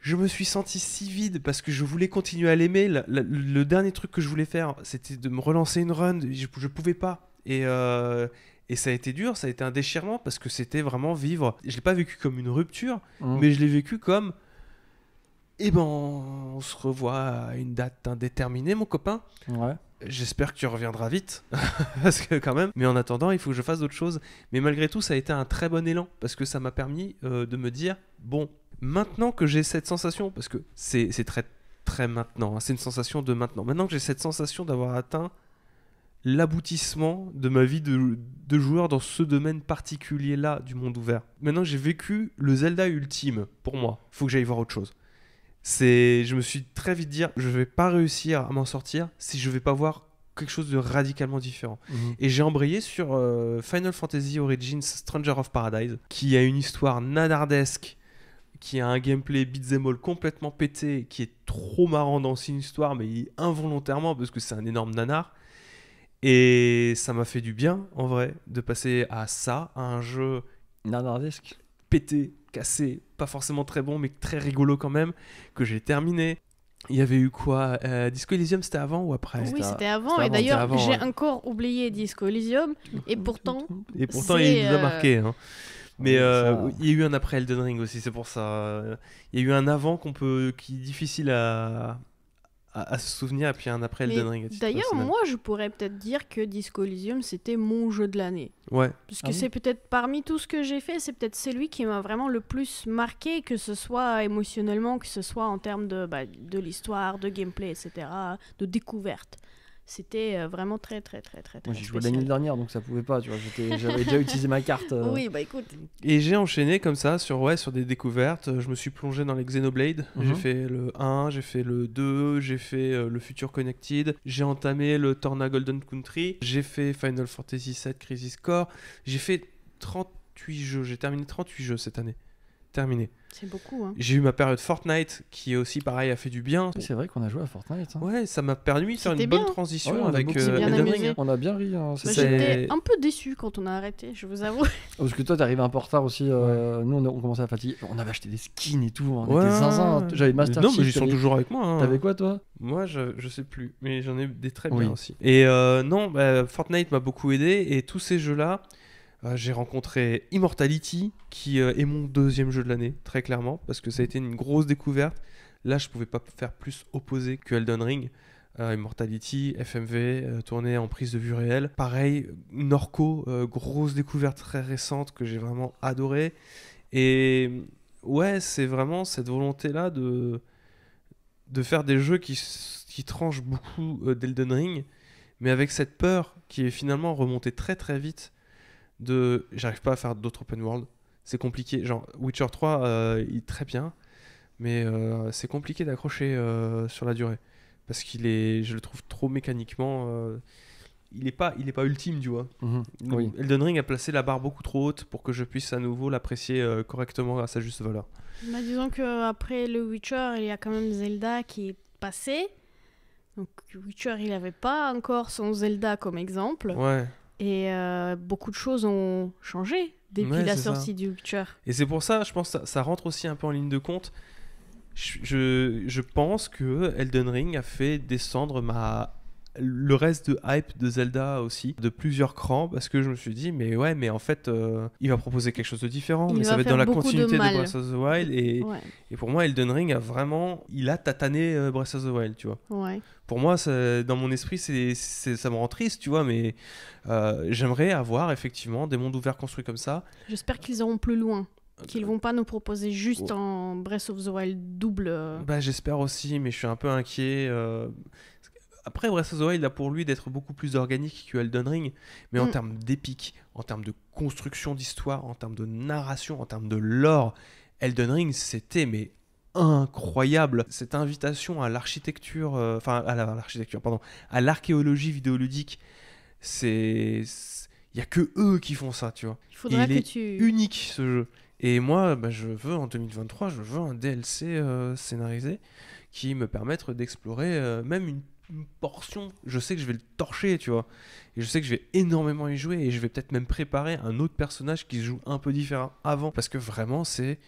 je me suis senti si vide parce que je voulais continuer à l'aimer. Le dernier truc que je voulais faire, c'était de me relancer une run. Je pouvais pas. Et ça a été dur, ça a été un déchirement parce que c'était vraiment vivre. Je l'ai pas vécu comme une rupture, mais je l'ai vécu comme... Eh ben, on se revoit à une date indéterminée, mon copain. Ouais. J'espère que tu reviendras vite, parce que quand même. Mais en attendant, il faut que je fasse d'autres choses. Mais malgré tout, ça a été un très bon élan, parce que ça m'a permis de me dire, bon, maintenant que j'ai cette sensation, parce que c'est très, très maintenant, hein, c'est une sensation de maintenant. Maintenant que j'ai cette sensation d'avoir atteint l'aboutissement de ma vie de joueur dans ce domaine particulier-là du monde ouvert. Maintenant que j'ai vécu le Zelda ultime, pour moi, il faut que j'aille voir autre chose. Je me suis très vite dit, je vais pas réussir à m'en sortir si je vais pas voir quelque chose de radicalement différent. Et j'ai embrayé sur Final Fantasy Origins Stranger of Paradise, qui a une histoire nanardesque, qui a un gameplay beat'em all complètement pété, qui est trop marrant dans une histoire, mais involontairement, parce que c'est un énorme nanar. Et ça m'a fait du bien, en vrai, de passer à ça, à un jeu nanardesque, pété, cassé, pas forcément très bon mais très rigolo quand même, que j'ai terminé. Il y avait eu quoi, Disco Elysium, c'était avant ou après? Oui, c'était avant, et d'ailleurs j'ai encore oublié Disco Elysium, et pourtant il nous a marqué, hein. Mais il y a eu un après Elden Ring aussi, c'est pour ça. Il y a eu un avant qui est difficile à se souvenir, et puis un après Elden Ring. D'ailleurs, moi, je pourrais peut-être dire que Disco Elysium, c'était mon jeu de l'année. Ouais. Parce que c'est peut-être, parmi tout ce que j'ai fait, c'est peut-être celui qui m'a vraiment le plus marqué, que ce soit émotionnellement, que ce soit en termes de l'histoire, de gameplay, etc., de découverte. C'était vraiment très, très, très, très, très Moi, j'ai joué l'année dernière, donc ça pouvait pas, tu vois. J'avais déjà utilisé ma carte. Oui, bah écoute. Et j'ai enchaîné comme ça sur des découvertes. Je me suis plongé dans les Xenoblade. J'ai fait le 1, j'ai fait le 2, j'ai fait le Future Connected. J'ai entamé le Torna Golden Country. J'ai fait Final Fantasy VII Crisis Core. J'ai fait 38 jeux. J'ai terminé 38 jeux cette année. Terminé. C'est beaucoup, hein. J'ai eu ma période Fortnite qui aussi pareil a fait du bien. C'est vrai qu'on a joué à Fortnite, hein. Ouais, ça m'a permis de faire une bonne transition avec Elden Ring. On a bien ri, hein. J'étais un peu déçu quand on a arrêté, je vous avoue. Parce que toi t'arrives un peu en retard aussi. Nous on commençait à fatiguer. On avait acheté des skins et tout, on était zinzin. J'avais Master Chief. Non mais ils sont toujours avec moi, hein. T'avais quoi toi? Moi je sais plus, mais j'en ai des très bien aussi. Et non, Fortnite m'a beaucoup aidé, et tous ces jeux là, j'ai rencontré Immortality, qui est mon deuxième jeu de l'année, très clairement, parce que ça a été une grosse découverte. Là, je pouvais pas faire plus opposé que Elden Ring. Immortality, FMV, tourné en prise de vue réelle. Pareil, Norco, grosse découverte très récente que j'ai vraiment adoré. Et ouais, c'est vraiment cette volonté-là de faire des jeux qui tranchent beaucoup d'Elden Ring, mais avec cette peur qui est finalement remontée très très vite. J'arrive pas à faire d'autres open world, c'est compliqué. Genre Witcher 3 il est très bien, mais c'est compliqué d'accrocher sur la durée, parce je le trouve trop mécaniquement, il est pas ultime, tu vois. Oui. Elden Ring a placé la barre beaucoup trop haute pour que je puisse à nouveau l'apprécier correctement à sa juste valeur. Disons qu'après le Witcher, il y a quand même Zelda qui est passé, donc Witcher il avait pas encore son Zelda comme exemple. Ouais. Et beaucoup de choses ont changé depuis la sortie du Witcher. Et c'est pour ça, je pense que ça rentre aussi un peu en ligne de compte. Je pense que Elden Ring a fait descendre le reste de hype de Zelda aussi, de plusieurs crans, parce que je me suis dit, mais en fait, il va proposer quelque chose de différent, mais ça va être dans la continuité de Breath of the Wild. Et pour moi, Elden Ring il a tatané Breath of the Wild, tu vois. Ouais. Pour moi, dans mon esprit, ça me rend triste, tu vois, mais j'aimerais avoir effectivement des mondes ouverts construits comme ça. J'espère qu'ils iront plus loin, qu'ils vont pas nous proposer juste en Breath of the Wild double. J'espère aussi, mais je suis un peu inquiet. Après, Breath of the Wild a pour lui d'être beaucoup plus organique que Elden Ring, mais en termes d'épique, en termes de construction d'histoire, en termes de narration, en termes de lore, Elden Ring, c'était incroyable. Cette invitation à l'architecture, à l'archéologie vidéoludique, il y a que eux qui font ça, tu vois. Il faudrait est unique, ce jeu. Et moi, je veux en 2023, je veux un DLC scénarisé qui me permette d'explorer même une portion. Je sais que je vais le torcher, tu vois. Et je sais que je vais énormément y jouer et je vais peut-être même préparer un autre personnage qui se joue un peu différent avant. Parce que vraiment, c'est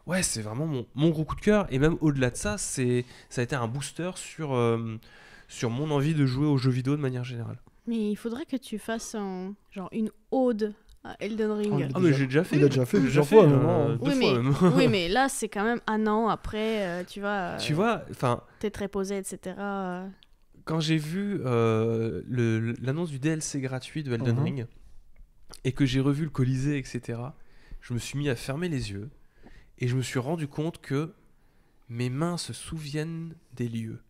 vraiment mon gros coup de cœur. Et même au-delà de ça, ça a été un booster sur mon envie de jouer aux jeux vidéo de manière générale. Mais il faudrait que tu fasses une ode à Elden Ring. Mais j'ai déjà fait. Il a déjà fait plusieurs fois. Oui, mais là, c'est quand même un an après, tu vois. Tu vois, t'es reposé, etc. Quand j'ai vu l'annonce du DLC gratuit de Elden Ring et que j'ai revu le Colisée, etc., je me suis mis à fermer les yeux et je me suis rendu compte que mes mains se souviennent des lieux.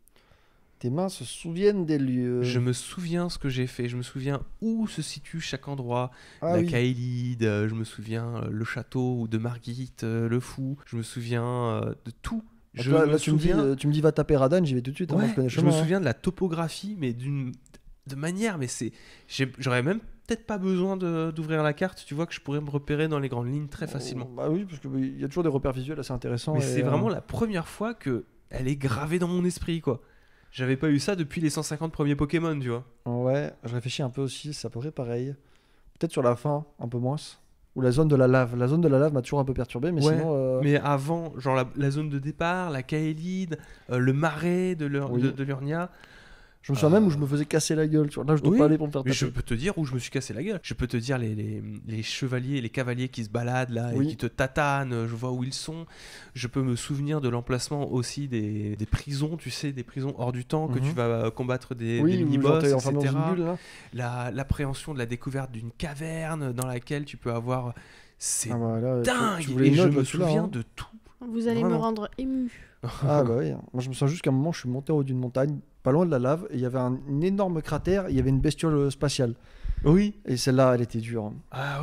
Tes mains se souviennent des lieux. Je me souviens ce que j'ai fait, je me souviens où se situe chaque endroit. Kaelid, je me souviens le château de Margit, le fou, je me souviens de tout. Tu me dis va taper Radan, j'y vais tout de suite. Je me souviens de la topographie, mais de manière, mais j'aurais même peut-être pas besoin d'ouvrir la carte, tu vois, que je pourrais me repérer dans les grandes lignes très facilement. Bah oui, parce qu'il y a toujours des repères visuels assez intéressants. Mais c'est vraiment la première fois que elle est gravée dans mon esprit, quoi. J'avais pas eu ça depuis les 150 premiers Pokémon, tu vois. Ouais, je réfléchis un peu aussi, c'est à peu près pareil. Peut-être sur la fin, un peu moins. Ou la zone de la lave. La zone de la lave m'a toujours un peu perturbé, mais sinon... Mais avant, genre la zone de départ, la Kaelid, le marais de Lurnia... Je me souviens même où je me faisais casser la gueule. Tu vois. Là, je dois pas aller pour me faire taper. Mais je peux te dire où je me suis cassé la gueule. Je peux te dire les chevaliers, les cavaliers qui se baladent là et qui te tatanent. Je vois où ils sont. Je peux me souvenir de l'emplacement aussi des prisons, tu sais, des prisons hors du temps que tu vas combattre des mini-boss, etc. L'appréhension de la découverte d'une caverne dans laquelle tu peux avoir... C'est dingue. Et je me souviens de tout. Vous allez me rendre ému. Ah bah oui. Moi, je me sens juste qu'à un moment, je suis monté en haut d'une montagne, pas loin de la lave, et il y avait un énorme cratère, il y avait une bestiole spatiale. Oui. Et celle-là, elle était dure. Ah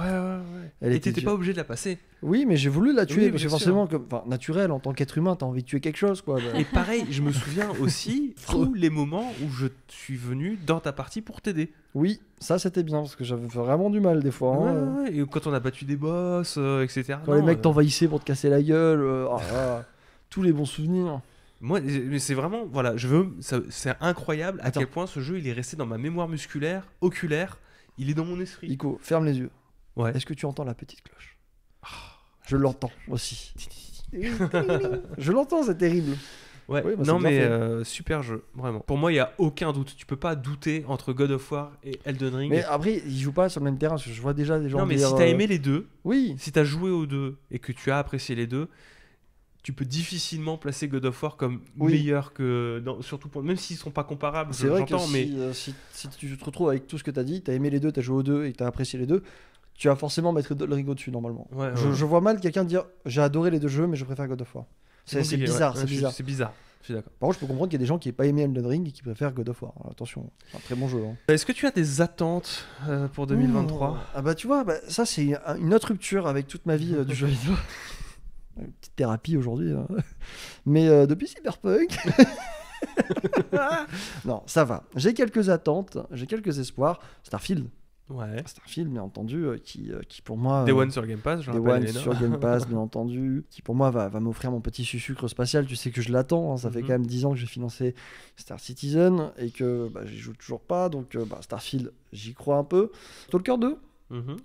ouais. Et t'étais pas obligé de la passer. Oui, mais j'ai voulu la tuer, parce que forcément, naturel, en tant qu'être humain, t'as envie de tuer quelque chose, quoi. Et pareil, je me souviens aussi tous les moments où je suis venu dans ta partie pour t'aider. Oui, ça c'était bien, parce que j'avais vraiment du mal des fois. Ouais. Et quand on a battu des boss, etc. Quand les mecs t'envahissaient pour te casser la gueule, tous les bons souvenirs. Moi, c'est vraiment, voilà, c'est incroyable à quel point ce jeu il est resté dans ma mémoire musculaire, oculaire, il est dans mon esprit. Nico, ferme les yeux. Ouais. Est-ce que tu entends la petite cloche? Je l'entends aussi. Je l'entends, c'est terrible. Ouais. Oui, non mais super jeu, vraiment. Pour moi, il y a aucun doute. Tu peux pas douter entre God of War et Elden Ring. Mais après, ils jouent pas sur le même terrain. Parce que je vois déjà des gens. Non, mais si t'as aimé les deux, si t'as joué aux deux et que tu as apprécié les deux, tu peux difficilement placer God of War comme meilleur que... surtout même s'ils sont pas comparables, c'est vrai que si tu te retrouves avec tout ce que tu as dit, tu as aimé les deux, tu as joué aux deux et tu as apprécié les deux, tu vas forcément mettre le Ring au-dessus normalement. Je vois mal quelqu'un dire j'ai adoré les deux jeux mais je préfère God of War. C'est bizarre, c'est bizarre. C'est bizarre. Je suis d'accord. Par contre, je peux comprendre qu'il y a des gens qui n'aient pas aimé Elden Ring et qui préfèrent God of War. Alors, attention, c'est un très bon jeu. Est-ce que tu as des attentes pour 2023 ? Ah bah tu vois, ça c'est une autre rupture avec toute ma vie du jeu vidéo. Une petite thérapie aujourd'hui. Hein. Mais depuis Cyberpunk... non, ça va. J'ai quelques attentes, j'ai quelques espoirs. Starfield. Ouais. Starfield, bien entendu, qui pour moi... Day One sur Game Pass, Day One sur Game Pass, bien entendu. Qui pour moi va m'offrir mon petit sucre spatial. Tu sais que je l'attends. Hein. Ça fait quand même 10 ans que j'ai financé Star Citizen et que j'y joue toujours pas. Donc Starfield, j'y crois un peu. Stalker 2.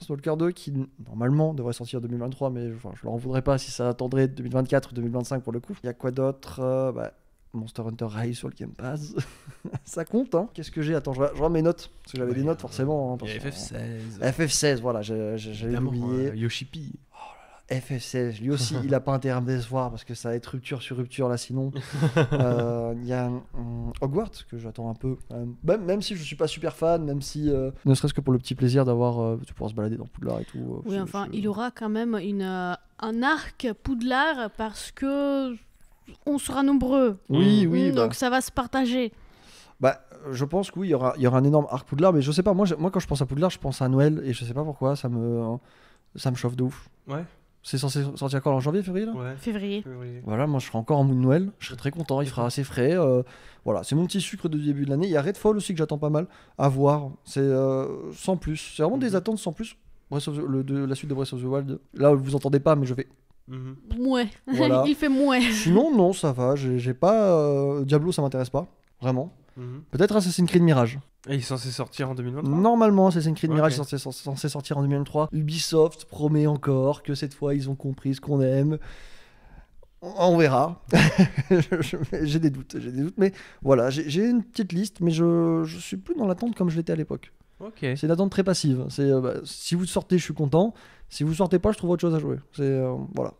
Stalker 2 qui normalement devrait sortir en 2023, mais je leur en voudrais pas si ça attendrait 2024 ou 2025 pour le coup. Il y a quoi d'autre Monster Hunter Rise sur le Game Pass. Ça compte, hein. Qu'est-ce que j'ai? Attends, je vois mes notes, parce que j'avais des notes forcément. Hein, il y a FF16. FF16, voilà, j'avais oublié. Yoshipi. Oh là là, FF16, lui aussi, il a pas intérêt à me décevoir, parce que ça va être rupture sur rupture là sinon. Il y a Hogwarts, que j'attends un peu. Même si je suis pas super fan, même si, ne serait-ce que pour le petit plaisir d'avoir, de pouvoir se balader dans Poudlard et tout. Oui, enfin, il aura quand même un arc Poudlard, parce que... on sera nombreux. Oui. Donc ça va se partager. Je pense que oui, il y aura un énorme arc Poudlard, mais je sais pas, moi quand je pense à Poudlard, je pense à Noël, et je sais pas pourquoi, ça me chauffe de ouf. Ouais. C'est censé sortir quand, en janvier, février là ? Ouais. Février. Voilà, moi je serai encore en mood Noël, je serai très content, il fera assez frais. Voilà, c'est mon petit sucre de début de l'année. Il y a Redfall aussi que j'attends pas mal à voir. C'est sans plus. C'est vraiment des attentes sans plus. La suite de Breath of the Wild. Là, vous entendez pas, mais je fais Mouais. Voilà. Il fait mouais. Sinon, non, ça va. J'ai pas. Diablo, ça m'intéresse pas. Vraiment. Peut-être Assassin's Creed Mirage. Et il est censé sortir en 2023 ? Normalement, Assassin's Creed Mirage est censé sortir en 2023. Ubisoft promet encore que cette fois, ils ont compris ce qu'on aime. On verra. J'ai des doutes. Mais voilà, j'ai une petite liste, mais je suis plus dans l'attente comme je l'étais à l'époque. C'est une attente très passive. Si vous sortez, je suis content. Si vous sortez pas, je trouve autre chose à jouer. Voilà.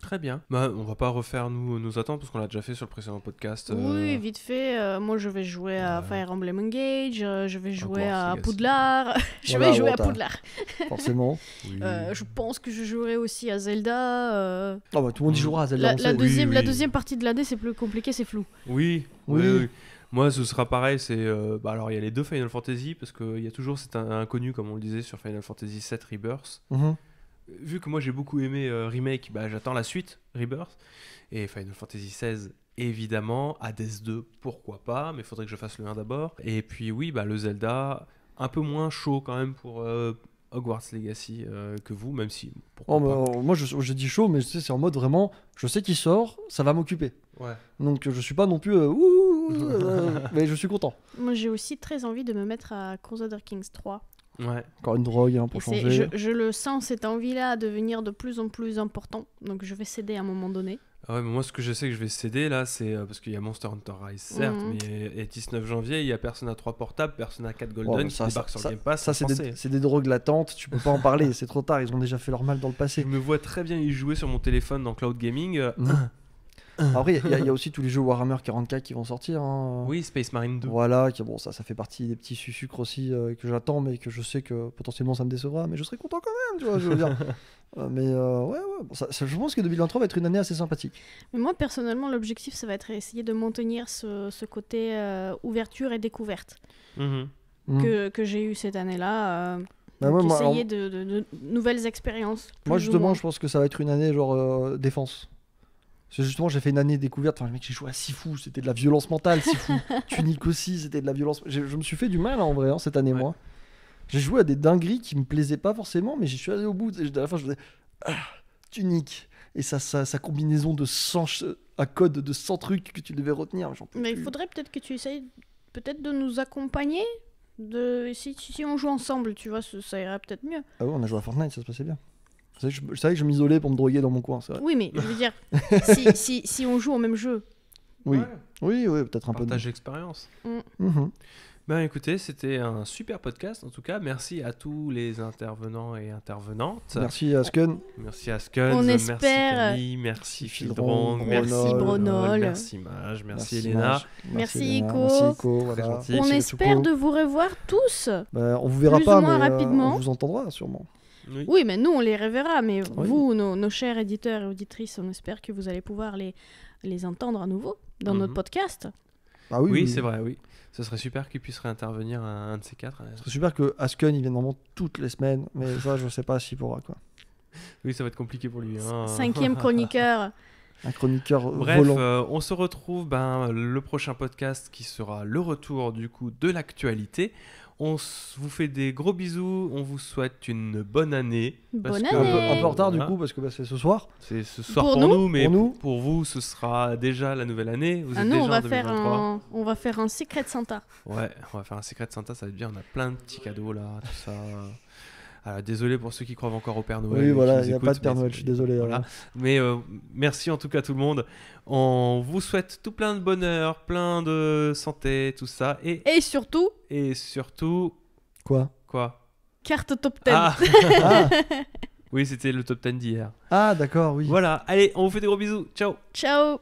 Très bien. On va pas refaire nos attentes parce qu'on l'a déjà fait sur le précédent podcast. Oui, vite fait. Moi, je vais jouer à Fire Emblem Engage. Je vais jouer à Poudlard. Je vais jouer à Poudlard. Forcément. Oui. Je pense que je jouerai aussi à Zelda. Tout le monde y jouera à Zelda. La deuxième partie de l'année, c'est plus compliqué, c'est flou. Oui. Moi, ce sera pareil. Alors, il y a les 2 Final Fantasy parce qu'il y a toujours cet inconnu, comme on le disait sur Final Fantasy VII Rebirth. Vu que moi j'ai beaucoup aimé Remake, j'attends la suite, Rebirth. Et Final Fantasy XVI, évidemment. Hades 2, pourquoi pas, mais il faudrait que je fasse le 1 d'abord. Et puis oui, le Zelda, un peu moins chaud quand même pour Hogwarts Legacy que vous, même si... moi je dis chaud, mais c'est en mode vraiment, je sais qu'il sort, ça va m'occuper. Donc je suis pas non plus... mais je suis content. Moi j'ai aussi très envie de me mettre à Crusader Kings 3. Encore une drogue pour changer. Je le sens, cette envie-là, à devenir de plus en plus important. Donc je vais céder à un moment donné. Mais moi, ce que je sais que je vais céder là, c'est parce qu'il y a Monster Hunter Rise, certes, mais le 19 janvier, il y a Persona 3 portable, Persona 4 Golden qui débarque sur Game Pass. Ça, c'est des drogues latentes, tu peux pas en parler, c'est trop tard, ils ont déjà fait leur mal dans le passé. Je me vois très bien y jouer sur mon téléphone dans Cloud Gaming. Après, il y a aussi tous les jeux Warhammer 40K qui vont sortir. Oui, Space Marine 2. Voilà, ça fait partie des petits sucres aussi que j'attends, mais que je sais que potentiellement ça me décevra. Mais je serai content quand même, tu vois, je veux dire. Je pense que 2023 va être une année assez sympathique. Mais moi, personnellement, l'objectif, ça va être essayer de maintenir ce côté ouverture et découverte que j'ai eu cette année-là. Essayer de nouvelles expériences. Moi, justement, je pense que ça va être une année genre défense. Parce que justement, j'ai fait une année découverte. Enfin, mec, j'ai joué à Sifu, c'était de la violence mentale. Sifu, Tunic aussi, c'était de la violence. Je me suis fait du mal en vrai cette année, moi. J'ai joué à des dingueries qui me plaisaient pas forcément, mais j'y suis allé au bout. À la fin, je faisais Tunic. Et sa combinaison de 100 à code de 100 trucs que tu devais retenir. Mais il faudrait peut-être que tu essayes de nous accompagner. Si on joue ensemble, tu vois, ça irait peut-être mieux. Ah ouais, on a joué à Fortnite, ça se passait bien. Je savais que je m'isolais pour me droguer dans mon coin, c'est vrai. Oui, mais je veux dire, si on joue au même jeu. Oui, peut-être un peu. Partage d'expérience. Écoutez, c'était un super podcast en tout cas. Merci à tous les intervenants et intervenantes. Merci à Skun. Merci à Skun. On merci espère. Camille, merci Fildrong, merci Bronol, merci Mage, merci Elena. Merci Ico. Merci Ico, voilà. On espère de vous revoir tous. On vous verra pas, mais rapidement. on vous entendra sûrement. Oui, mais nous on les reverra, mais vous, nos chers éditeurs et auditrices, on espère que vous allez pouvoir les entendre à nouveau dans notre podcast. Ah oui, c'est vrai, oui. Ce serait super qu'il puisse réintervenir un de ces quatre. Ce serait super que Asken il vienne vraiment toutes les semaines, mais ça je sais pas s'il pourra quoi. Oui, ça va être compliqué pour lui. 5e chroniqueur. Un chroniqueur Bref, volant. on se retrouve le prochain podcast qui sera le retour du coup de l'actualité. On vous fait des gros bisous, on vous souhaite une bonne année. Bonne année. Un peu en retard du coup parce que c'est ce soir. C'est ce soir pour nous, mais pour vous ce sera déjà la nouvelle année. Vous êtes déjà en 2023. On va faire un Secret Santa. Ouais, on va faire un Secret Santa, ça va être bien. On a plein de petits cadeaux là, tout ça. Alors, désolé pour ceux qui croient encore au Père Noël. Oui, voilà, il n'y a pas de Père Noël, je suis désolé. Voilà. Mais merci en tout cas tout le monde. On vous souhaite tout plein de bonheur, plein de santé, tout ça. Et surtout... Et surtout... Quoi Carte top 10. Oui, c'était le top 10 d'hier. Ah, d'accord, oui. Voilà, allez, on vous fait des gros bisous. Ciao. Ciao.